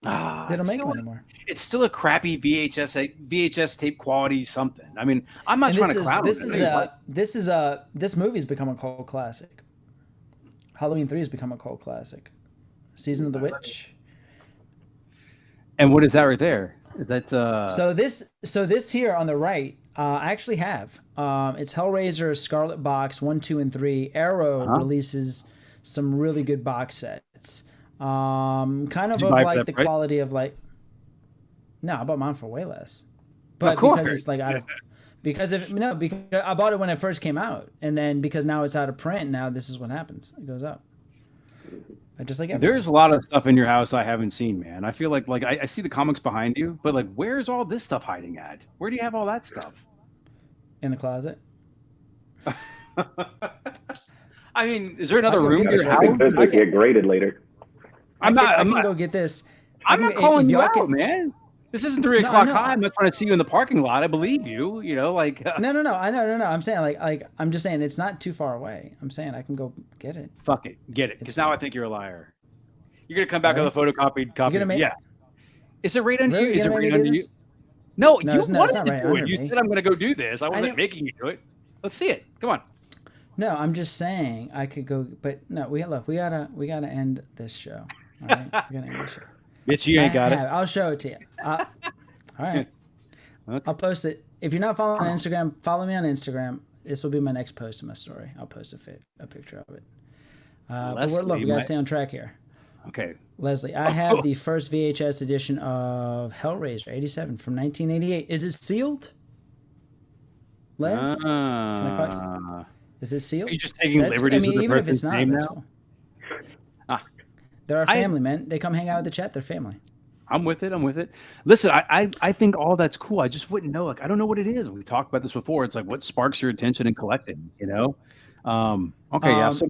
[SPEAKER 2] Ah,
[SPEAKER 1] They don't
[SPEAKER 2] it's
[SPEAKER 1] make
[SPEAKER 2] still-
[SPEAKER 1] them anymore.
[SPEAKER 2] It's still a crappy VHS tape quality something. I mean, I'm not
[SPEAKER 1] And
[SPEAKER 2] trying to clown
[SPEAKER 1] this movie's become a cult classic. Halloween 3 has become a cult classic. Season of the Witch.
[SPEAKER 2] And what is that right there? Is that
[SPEAKER 1] So this here on the right, I actually have. It's Hellraiser, Scarlet Box 1, 2, and 3. Arrow releases some really good box sets. Kind of
[SPEAKER 2] Did you buy it for
[SPEAKER 1] like
[SPEAKER 2] that
[SPEAKER 1] the
[SPEAKER 2] price?
[SPEAKER 1] quality of like. No, I bought mine for way less. But
[SPEAKER 2] course.
[SPEAKER 1] because it's like out of, because I bought it when it first came out, and then because now it's out of print, now this is what happens. It goes up. I just like everything.
[SPEAKER 2] there's a lot of stuff in your house I haven't seen, man. I feel like I see the comics behind you, but like, where's all this stuff hiding at? Where do you have all that stuff?
[SPEAKER 1] In the closet.
[SPEAKER 2] I mean, is there another room to
[SPEAKER 3] I
[SPEAKER 2] your house?
[SPEAKER 3] think this would get graded later.
[SPEAKER 2] I'm
[SPEAKER 1] I
[SPEAKER 2] not. I'm
[SPEAKER 1] can
[SPEAKER 2] not.
[SPEAKER 1] go get this.
[SPEAKER 2] I'm
[SPEAKER 1] I
[SPEAKER 2] not
[SPEAKER 1] can-
[SPEAKER 2] calling
[SPEAKER 1] if
[SPEAKER 2] you
[SPEAKER 1] y'all
[SPEAKER 2] out,
[SPEAKER 1] can-
[SPEAKER 2] man. This isn't 3
[SPEAKER 1] No, I
[SPEAKER 2] o'clock
[SPEAKER 1] know.
[SPEAKER 2] high. I'm not trying to see you in the parking lot. I believe you. You know, like
[SPEAKER 1] No. I know. No. I'm saying like I'm just saying it's not too far away. I'm saying I can go get it.
[SPEAKER 2] fuck it, get it. Because now I think you're a liar. You're gonna come back
[SPEAKER 1] Really?
[SPEAKER 2] with a photocopied copy.
[SPEAKER 1] gonna make-
[SPEAKER 2] Yeah. Is it right under
[SPEAKER 1] Really?
[SPEAKER 2] you?
[SPEAKER 1] You're
[SPEAKER 2] Is it
[SPEAKER 1] gonna
[SPEAKER 2] right
[SPEAKER 1] make me
[SPEAKER 2] under
[SPEAKER 1] do
[SPEAKER 2] you?
[SPEAKER 1] this?
[SPEAKER 2] No,
[SPEAKER 1] No,
[SPEAKER 2] you
[SPEAKER 1] it's not
[SPEAKER 2] wanted
[SPEAKER 1] right
[SPEAKER 2] to do it.
[SPEAKER 1] under
[SPEAKER 2] You
[SPEAKER 1] me.
[SPEAKER 2] said I'm gonna go do this. I wasn't
[SPEAKER 1] didn't-
[SPEAKER 2] making you do it. Let's see it. Come on.
[SPEAKER 1] No, I'm just saying I could go, but no. We gotta end this show. All right, we gotta end this show.
[SPEAKER 2] Bitch, you ain't got it.
[SPEAKER 1] I'll show it to you. All right.
[SPEAKER 2] Okay.
[SPEAKER 1] I'll post it. If you're not following on Instagram, follow me on Instagram. This will be my next post in my story. I'll post a picture of it. But
[SPEAKER 2] Leslie,
[SPEAKER 1] look, we gotta
[SPEAKER 2] my-
[SPEAKER 1] stay on track here.
[SPEAKER 2] Okay.
[SPEAKER 1] Leslie, I have the first VHS edition of Hellraiser '87 from 1988. Is it sealed? Les, is it sealed?
[SPEAKER 2] Are you just taking liberties with the
[SPEAKER 1] even if it's
[SPEAKER 2] person's
[SPEAKER 1] not,
[SPEAKER 2] name
[SPEAKER 1] that's
[SPEAKER 2] now?
[SPEAKER 1] cool. They're our family, man. They come hang out with the chat. They're family.
[SPEAKER 2] I'm with it. I'm with it. Listen, I think all that's cool. I just wouldn't know. Like, I don't know what it is. We talked about this before. It's like, what sparks your attention in collecting, you know? Okay. Yeah. So,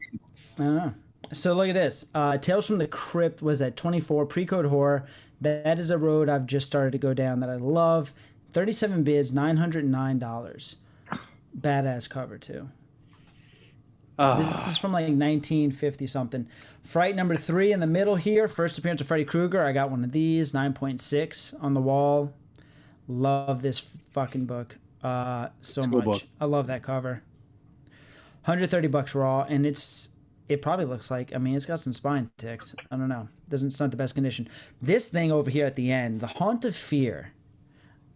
[SPEAKER 1] I don't know. So look at this. Tales from the Crypt was at 24. Pre-code horror. That is a road I've just started to go down that I love. 37 bids, $909. Badass cover too. This is from like 1950 something. Fright number 3 in the middle here. First appearance of Freddy Krueger. I got one of these. 9.6 on the wall. Love this fucking book. So much.
[SPEAKER 2] book.
[SPEAKER 1] I love that cover. $130 raw, and it probably looks like, I mean, it's got some spine ticks. I don't know. It's not the best condition. This thing over here at the end, The Haunt of Fear,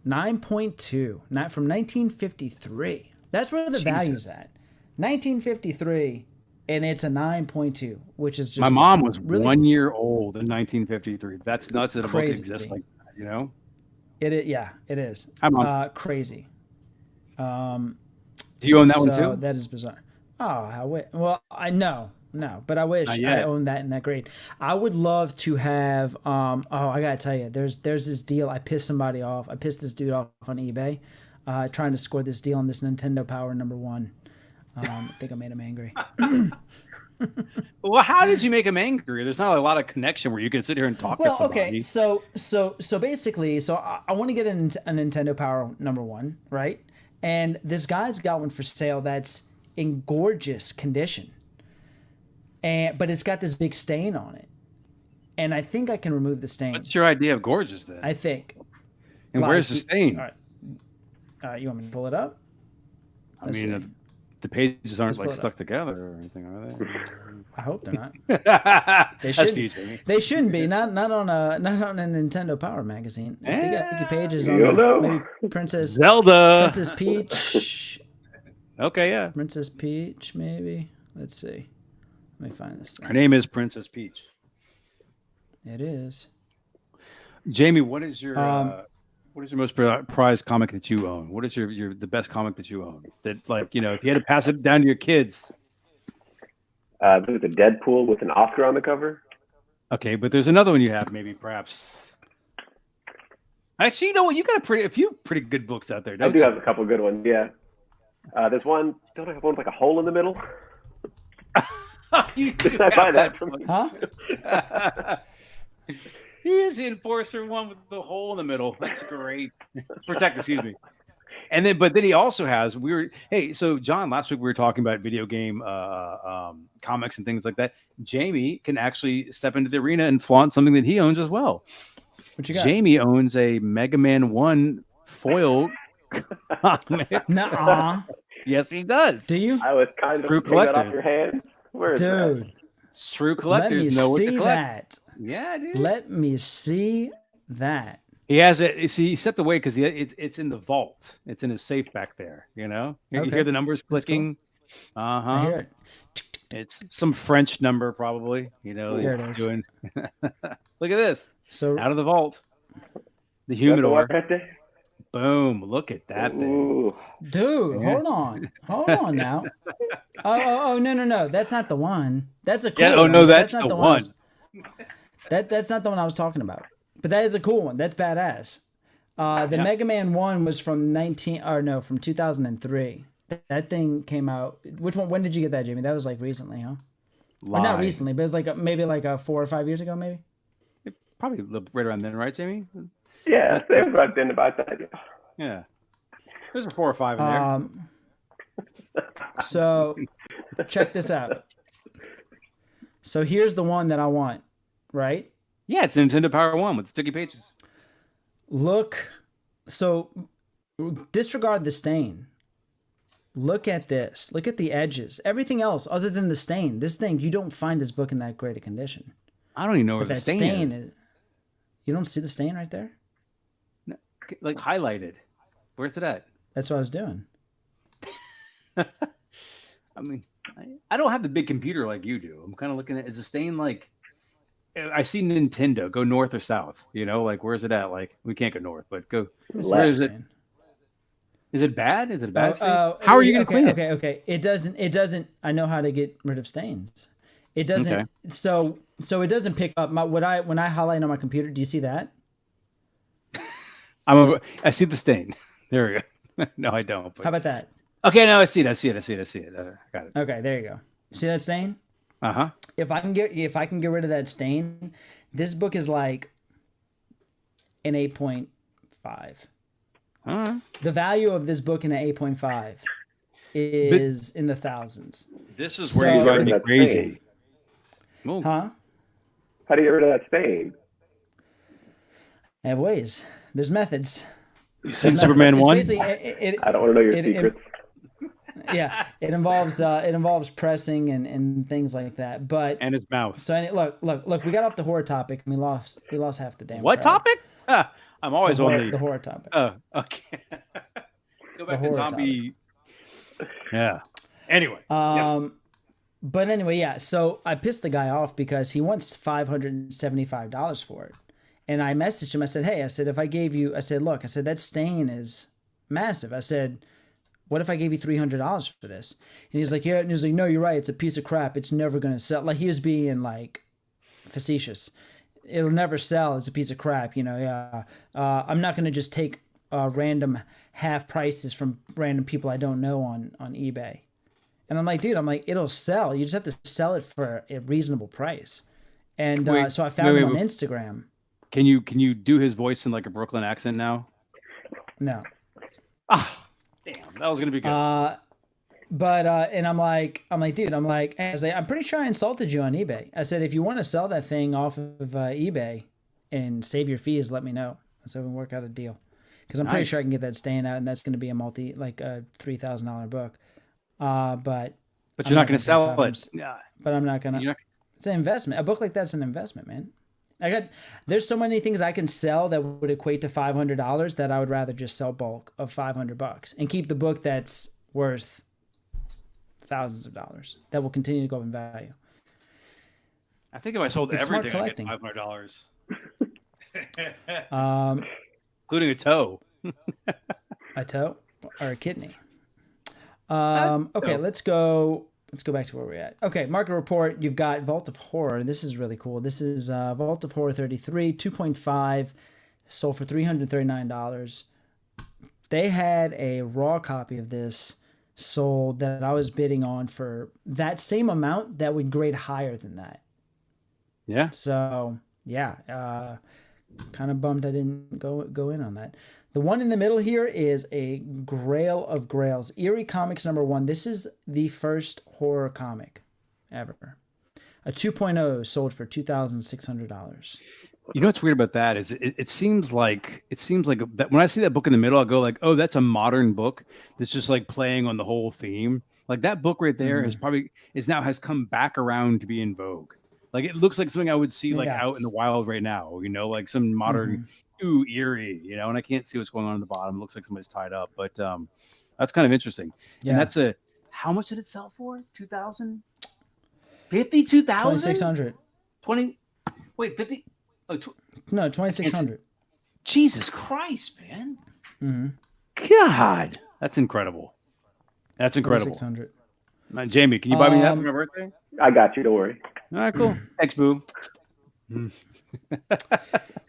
[SPEAKER 1] 9.2, not from 1953. That's where the value's at. 1953, and it's a 9.2, which is just
[SPEAKER 2] My mom was
[SPEAKER 1] really
[SPEAKER 2] 1 year old in 1953. That's nuts that a book
[SPEAKER 1] Crazy.
[SPEAKER 2] exists like that, you know?
[SPEAKER 1] Yeah, it is.
[SPEAKER 2] Hi, Mom.
[SPEAKER 1] Crazy.
[SPEAKER 2] Do you own that one
[SPEAKER 1] So
[SPEAKER 2] too?
[SPEAKER 1] that is bizarre. Oh, well, I know, no, but I wish
[SPEAKER 2] Not
[SPEAKER 1] I
[SPEAKER 2] yet.
[SPEAKER 1] owned that in that grade. I would love to have. Oh, I gotta tell you, there's this deal. I pissed somebody off. I pissed this dude off on eBay, trying to score this deal on this Nintendo Power #1. I think I made him angry.
[SPEAKER 2] Well, how did you make him angry? There's not a lot of connection where you can sit here and talk to
[SPEAKER 1] Well,
[SPEAKER 2] somebody.
[SPEAKER 1] okay, so basically, I want to get a Nintendo Power #1, right? And this guy's got one for sale that's in gorgeous condition, but it's got this big stain on it, and I think I can remove the stain.
[SPEAKER 2] What's your idea of gorgeous then?
[SPEAKER 1] I think.
[SPEAKER 2] And
[SPEAKER 1] Like,
[SPEAKER 2] where's the stain?
[SPEAKER 1] All right, you want me to pull it up?
[SPEAKER 2] I
[SPEAKER 1] Let's
[SPEAKER 2] mean,
[SPEAKER 1] see.
[SPEAKER 2] the pages aren't
[SPEAKER 1] Let's pull
[SPEAKER 2] like
[SPEAKER 1] it
[SPEAKER 2] stuck together or anything, are
[SPEAKER 1] I hope they're not.
[SPEAKER 2] they?
[SPEAKER 1] They
[SPEAKER 2] That's
[SPEAKER 1] shouldn't.
[SPEAKER 2] for you, Jamie.
[SPEAKER 1] They shouldn't be. Not on a Nintendo Power magazine. If they got the pages on
[SPEAKER 3] You don't know.
[SPEAKER 1] maybe Princess
[SPEAKER 2] Zelda.
[SPEAKER 1] Peach.
[SPEAKER 2] Okay, yeah.
[SPEAKER 1] Princess Peach, maybe. Let's see. Let me find this
[SPEAKER 2] Her
[SPEAKER 1] thing.
[SPEAKER 2] name is Princess Peach.
[SPEAKER 1] It is.
[SPEAKER 2] Jamie, what is your
[SPEAKER 1] Um,
[SPEAKER 2] most prized comic that you own? What is the best comic that you own? That, like, you know, if you had to pass it down to your kids.
[SPEAKER 3] There's a Deadpool with an Oscar on the cover.
[SPEAKER 2] Okay, but there's another one you have, maybe perhaps. Actually, you know what? You got a few pretty good books out there,
[SPEAKER 3] I
[SPEAKER 2] don't
[SPEAKER 3] do
[SPEAKER 2] you?
[SPEAKER 3] have a couple good ones. Yeah. There's one. Don't I have one with like a hole in the middle?
[SPEAKER 2] You do
[SPEAKER 3] Did I buy
[SPEAKER 2] have
[SPEAKER 3] that from?
[SPEAKER 1] Huh?
[SPEAKER 2] He is the enforcer one with the hole in the middle. That's great. Protect, excuse me. And then, but then he also has Hey, so John, last week we were talking about video game comics and things like that. Jamie can actually step into the arena and flaunt something that he owns as well.
[SPEAKER 1] What you got?
[SPEAKER 2] Jamie owns a Mega Man 1 foil comic.
[SPEAKER 1] Nuh-uh.
[SPEAKER 2] Yes, he does.
[SPEAKER 1] Do you?
[SPEAKER 3] I was kind of
[SPEAKER 2] True
[SPEAKER 3] taking that off
[SPEAKER 2] collector.
[SPEAKER 3] your hands. Where is that?
[SPEAKER 1] Dude,
[SPEAKER 2] True
[SPEAKER 1] let me
[SPEAKER 2] collectors know what to
[SPEAKER 1] see
[SPEAKER 2] collect.
[SPEAKER 1] that.
[SPEAKER 2] Yeah, dude.
[SPEAKER 1] Let me see that.
[SPEAKER 2] He has it. See, he stepped away because it's in the vault. It's in his safe back there. You know, you
[SPEAKER 1] Okay.
[SPEAKER 2] hear the numbers
[SPEAKER 1] That's cool.
[SPEAKER 2] clicking.
[SPEAKER 1] I hear it.
[SPEAKER 2] It's some French number, probably. You know,
[SPEAKER 1] There
[SPEAKER 2] he's
[SPEAKER 1] it is.
[SPEAKER 2] doing. Look at this,
[SPEAKER 1] So
[SPEAKER 2] out of the vault. The
[SPEAKER 3] Is that the one
[SPEAKER 2] humidor.
[SPEAKER 3] right there?
[SPEAKER 2] Boom! Look at that thing.
[SPEAKER 3] Ooh.
[SPEAKER 1] dude, hold on now. Oh, no, that's not the one. That's a cool
[SPEAKER 2] Yeah. Oh
[SPEAKER 1] one.
[SPEAKER 2] no,
[SPEAKER 1] but
[SPEAKER 2] that's
[SPEAKER 1] not
[SPEAKER 2] the
[SPEAKER 1] I
[SPEAKER 2] one.
[SPEAKER 1] was- that's not the one I was talking about. But that is a cool one. That's badass. The
[SPEAKER 2] Yeah.
[SPEAKER 1] Mega Man 1 was from 2003. That thing came out. Which one? When did you get that, Jamie? That was like recently, huh? Or not
[SPEAKER 2] Live.
[SPEAKER 1] recently, but it's like maybe like 4 or 5 years ago, maybe.
[SPEAKER 2] Probably right around then, right, Jamie?
[SPEAKER 3] Yeah, they were right then about that. Yeah.
[SPEAKER 2] Yeah. There's a 4 or 5 in there.
[SPEAKER 1] So check this out. So here's the one that I want, right?
[SPEAKER 2] Yeah, it's Nintendo Power 1 with sticky pages.
[SPEAKER 1] Look, so disregard the stain. Look at this. Look at the edges. Everything else other than the stain. This thing, you don't find this book in that great a condition.
[SPEAKER 2] I don't even know where
[SPEAKER 1] But
[SPEAKER 2] the
[SPEAKER 1] that
[SPEAKER 2] stain is.
[SPEAKER 1] you don't see the stain right there?
[SPEAKER 2] Like highlighted. Where's it at?
[SPEAKER 1] That's what I was doing.
[SPEAKER 2] I mean, I don't have the big computer like you do. I'm kind of looking at, is the stain like, I see Nintendo, go north or south, you know, like where's it at? Like, we can't go north, but go, where is it?
[SPEAKER 1] Stain.
[SPEAKER 2] Is it bad? Is it a bad stain?
[SPEAKER 1] Oh,
[SPEAKER 2] How are you going to clean it?
[SPEAKER 1] Okay. It doesn't, I know how to get rid of stains. It doesn't,
[SPEAKER 2] Okay.
[SPEAKER 1] so it doesn't pick up when I highlight on my computer, do you see that?
[SPEAKER 2] I see the stain. There we go. No, I don't. But...
[SPEAKER 1] How about that?
[SPEAKER 2] Okay, now I see it. I got it.
[SPEAKER 1] Okay, there you go. See that stain?
[SPEAKER 2] Uh-huh.
[SPEAKER 1] If I can get rid of that stain, this book is like an 8.5.
[SPEAKER 2] All right.
[SPEAKER 1] The value of this book in an 8.5 is in the thousands.
[SPEAKER 2] This is
[SPEAKER 1] So-
[SPEAKER 2] where you drive me
[SPEAKER 3] That's
[SPEAKER 2] crazy.
[SPEAKER 3] stain.
[SPEAKER 2] Well,
[SPEAKER 1] Huh?
[SPEAKER 3] How do you get rid of that stain?
[SPEAKER 1] I have ways. There's methods.
[SPEAKER 2] you seen
[SPEAKER 1] Methods.
[SPEAKER 2] Superman
[SPEAKER 1] It's
[SPEAKER 2] 1?
[SPEAKER 1] basically-
[SPEAKER 3] I don't want to know your
[SPEAKER 1] it-
[SPEAKER 3] secrets.
[SPEAKER 1] yeah, it involves pressing and things like that. But
[SPEAKER 2] And his mouth.
[SPEAKER 1] so look, we got off the horror topic and we lost half the damn.
[SPEAKER 2] What
[SPEAKER 1] crowd.
[SPEAKER 2] topic? I'm always on
[SPEAKER 1] The horror topic.
[SPEAKER 2] Oh, okay. Go back to
[SPEAKER 1] horror
[SPEAKER 2] zombie. Yeah. Anyway, yes.
[SPEAKER 1] But anyway, yeah. So I pissed the guy off because he wants $575 for it. And I messaged him. I said, hey, I said, if I gave you, I said, look, I said, that stain is massive. I said, what if I gave you $300 for this? And he's like, yeah. And he's like, no, you're right. It's a piece of crap. It's never going to sell. Like, he was being like facetious. It'll never sell. It's a piece of crap. Yeah. I'm not going to just take random half prices from random people I don't know on eBay. And I'm like, dude, it'll sell. You just have to sell it for a reasonable price. And so I found him on Instagram.
[SPEAKER 2] Can you do his voice in like a Brooklyn accent now?
[SPEAKER 1] No.
[SPEAKER 2] Ah, damn, that was gonna be good.
[SPEAKER 1] And I'm like, dude, I'm pretty sure I insulted you on eBay. I said, if you want to sell that thing off of eBay and save your fees, let me know. So we can work out a deal. Because I'm pretty sure I can get that stain out, and that's going to be a $3,000 book. But
[SPEAKER 2] you're not going to sell it.
[SPEAKER 1] But I'm not going to. It's an investment. A book like that's an investment, man. There's so many things I can sell that would equate to $500 that I would rather just sell bulk of $500 and keep the book that's worth thousands of dollars that will continue to go in value.
[SPEAKER 2] I think if I sold everything, I'd get $500. Including a toe.
[SPEAKER 1] A toe or a kidney. Okay, let's go back to where we're at. Okay, market report. You've got Vault of Horror. This is really cool. This is Vault of Horror 33, 2.5, sold for $339. They had a raw copy of this sold that I was bidding on for that same amount that would grade higher than that.
[SPEAKER 2] Yeah.
[SPEAKER 1] So, yeah, kind of bummed I didn't go in on that. The one in the middle here is a Grail of Grails. Eerie Comics #1. This is the first horror comic ever. A 2.0 sold for $2,600.
[SPEAKER 2] You know what's weird about that is it seems like that when I see that book in the middle, I go like, oh, that's a modern book that's just like playing on the whole theme. Like that book right there has come back around to be in vogue. Like it looks like something I would see like out in the wild right now, like some modern eerie, and I can't see what's going on in the bottom. It looks like somebody's tied up, but that's kind of interesting. Yeah. And how much did it sell for? 2,000? 52,000?
[SPEAKER 1] 2,600.
[SPEAKER 2] 50? Oh,
[SPEAKER 1] no, 2,600.
[SPEAKER 2] Jesus Christ, man.
[SPEAKER 1] Mm-hmm.
[SPEAKER 2] God, that's incredible. That's incredible.
[SPEAKER 1] 2,600.
[SPEAKER 2] Jamie, can you buy me that for my birthday?
[SPEAKER 3] I got you. Don't worry.
[SPEAKER 2] All right, cool. Thanks, boo.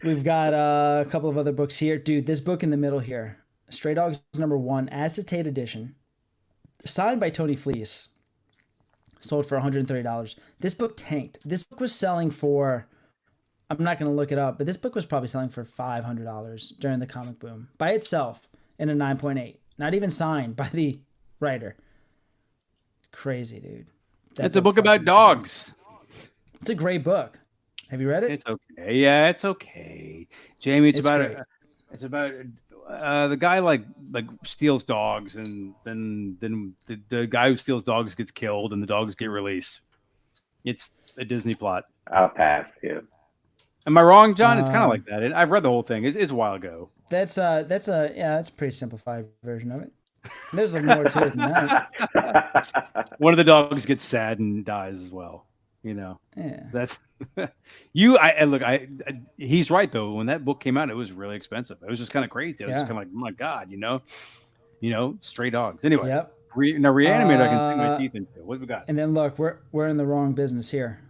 [SPEAKER 1] We've got a couple of other books here. Dude, this book in the middle here, Stray Dogs #1, acetate edition, signed by Tony Fleece, sold for $130. This book tanked. This book was selling for, I'm not going to look it up, but this book was probably selling for $500 during the comic boom by itself in a 9.8. Not even signed by the writer. Crazy, dude.
[SPEAKER 2] It's a book about dogs.
[SPEAKER 1] It's a great book. Have you read it?
[SPEAKER 2] It's okay. Yeah, it's okay. Jamie, it's about the guy like steals dogs, and then the guy who steals dogs gets killed, and the dogs get released. It's a Disney plot.
[SPEAKER 3] I'll pass. Yeah.
[SPEAKER 2] Am I wrong, John? It's kind of like that. I've read the whole thing. It's a while ago.
[SPEAKER 1] That's a pretty simplified version of it. There's a little more to it than that.
[SPEAKER 2] One of the dogs gets sad and dies as well. Yeah. That's he's right though. When that book came out, it was really expensive. It was just kind of crazy. I was just kind of like, oh my God, stray dogs. Anyway,
[SPEAKER 1] yep.
[SPEAKER 2] Now Reanimator, I can sink my teeth into. What have we got?
[SPEAKER 1] And then look, we're in the wrong business here.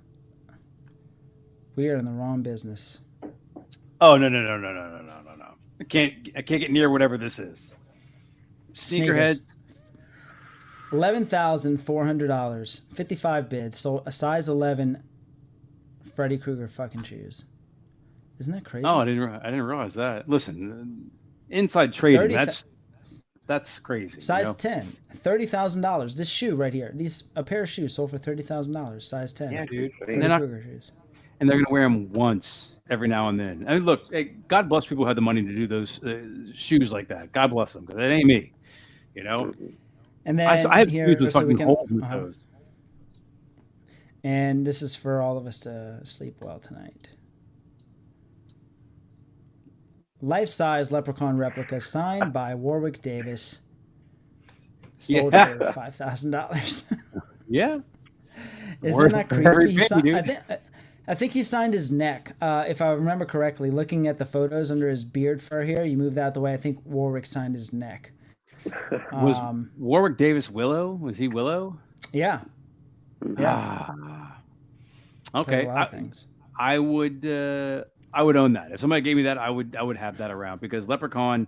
[SPEAKER 1] We are in the wrong business.
[SPEAKER 2] Oh no. I can't get near whatever this is. Sneakerhead.
[SPEAKER 1] $11,400, 55 bids, sold a size 11 Freddy Krueger fucking shoes. Isn't that crazy?
[SPEAKER 2] Oh, I didn't realize that. Listen, inside trading, that's crazy.
[SPEAKER 1] Size 10, $30,000. This shoe right here, a pair of shoes sold for $30,000. Size 10.
[SPEAKER 2] Yeah, dude.
[SPEAKER 1] Freddy Krueger shoes.
[SPEAKER 2] And they're gonna wear them once every now and then. I mean, look, hey, God bless people who have the money to do those shoes like that. God bless them, because it ain't me.
[SPEAKER 1] And then
[SPEAKER 2] I have shoes with fucking holes in the toes.
[SPEAKER 1] And this is for all of us to sleep well tonight. Life-size Leprechaun replica signed by Warwick Davis. sold
[SPEAKER 2] Yeah.
[SPEAKER 1] for $5,000.
[SPEAKER 2] Yeah.
[SPEAKER 1] Isn't
[SPEAKER 2] Worth
[SPEAKER 1] that
[SPEAKER 2] every
[SPEAKER 1] creepy?
[SPEAKER 2] penny, dude.
[SPEAKER 1] I think he signed his neck. If I remember correctly, looking at the photos under his beard fur here, you move that the way. I think Warwick signed his neck.
[SPEAKER 2] Was Warwick Davis Willow? Was he Willow?
[SPEAKER 1] Yeah. Yeah.
[SPEAKER 2] Ah.
[SPEAKER 1] Did
[SPEAKER 2] Okay.
[SPEAKER 1] a lot of things.
[SPEAKER 2] I would own that. If somebody gave me that, I would have that around because Leprechaun.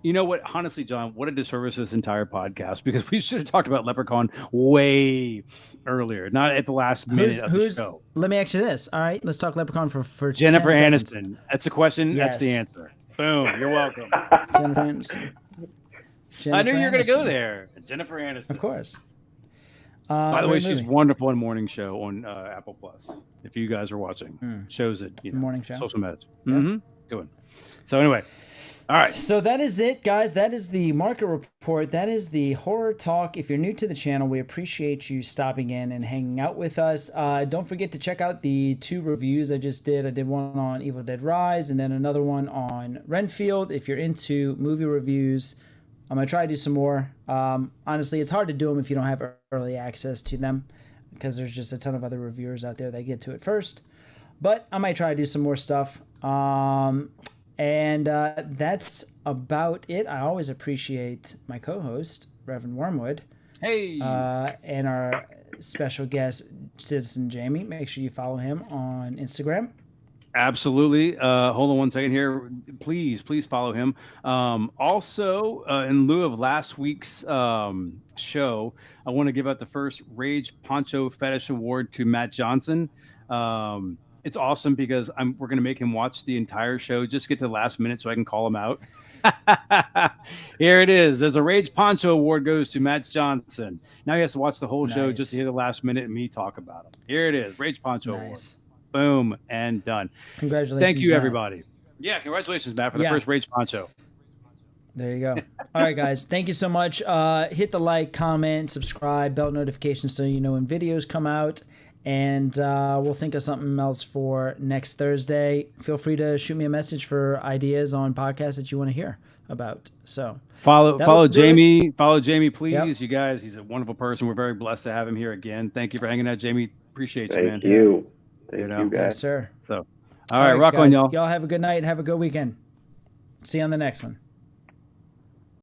[SPEAKER 2] You know what? Honestly, John, what a disservice this entire podcast because we should have talked about Leprechaun way earlier, not at the last minute of the show.
[SPEAKER 1] Let me ask you this. All right, let's talk Leprechaun for
[SPEAKER 2] Jennifer
[SPEAKER 1] 10 seconds.
[SPEAKER 2] Aniston. That's the question.
[SPEAKER 1] Yes.
[SPEAKER 2] That's the answer. Boom. You're welcome.
[SPEAKER 1] Jennifer Aniston.
[SPEAKER 2] I knew you were going to go
[SPEAKER 1] Aniston.
[SPEAKER 2] there. Jennifer Aniston.
[SPEAKER 1] Of course.
[SPEAKER 2] By the way,
[SPEAKER 1] great
[SPEAKER 2] she's
[SPEAKER 1] movie.
[SPEAKER 2] wonderful in Morning Show on Apple Plus. If you guys are watching, shows it.
[SPEAKER 1] Morning Show.
[SPEAKER 2] Social meds. Mm-hmm. Good one. So anyway, all right.
[SPEAKER 1] So that is it, guys. That is the market report. That is the horror talk. If you're new to the channel, we appreciate you stopping in and hanging out with us. Don't forget to check out the 2 reviews I just did. I did one on Evil Dead Rise and then another one on Renfield. If you're into movie reviews, I'm going to try to do some more. Honestly, it's hard to do them if you don't have early access to them because there's just a ton of other reviewers out there that get to it first. But I might try to do some more stuff. And that's about it. I always appreciate my co-host, Reverend Wormwood,
[SPEAKER 2] Hey.
[SPEAKER 1] and our special guest, Citizen Jamie. Make sure you follow him on Instagram.
[SPEAKER 2] Absolutely. Hold on one second here. Please follow him. Also, in lieu of last week's show, I want to give out the first Rage Poncho Fetish Award to Matt Johnson. It's awesome because we're going to make him watch the entire show, just get to the last minute so I can call him out. Here it is. There's a Rage Poncho Award goes to Matt Johnson. Now he has to watch the whole show just to hear the last minute and me talk about him. Here it is. Rage Poncho Award. Boom and done.
[SPEAKER 1] Congratulations.
[SPEAKER 2] Thank you,
[SPEAKER 1] Matt.
[SPEAKER 2] everybody. Yeah, congratulations, Matt, for the first Rage Poncho.
[SPEAKER 1] There you go. All right, guys. Thank you so much. Hit the like, comment, subscribe, bell notifications so you know when videos come out. And we'll think of something else for next Thursday. Feel free to shoot me a message for ideas on podcasts that you want to hear about. So
[SPEAKER 2] follow Jamie. Follow Jamie, please.
[SPEAKER 1] Yep.
[SPEAKER 2] You guys, he's a wonderful person. We're very blessed to have him here again. Thank you for hanging out, Jamie. Appreciate you, man.
[SPEAKER 3] Thank you.
[SPEAKER 2] You
[SPEAKER 3] Thank
[SPEAKER 2] know?
[SPEAKER 3] you, guys.
[SPEAKER 1] yes, sir.
[SPEAKER 2] So, all right, rock on,
[SPEAKER 1] guys.
[SPEAKER 2] y'all.
[SPEAKER 1] Y'all have a good night and have a good weekend. See you on the next one.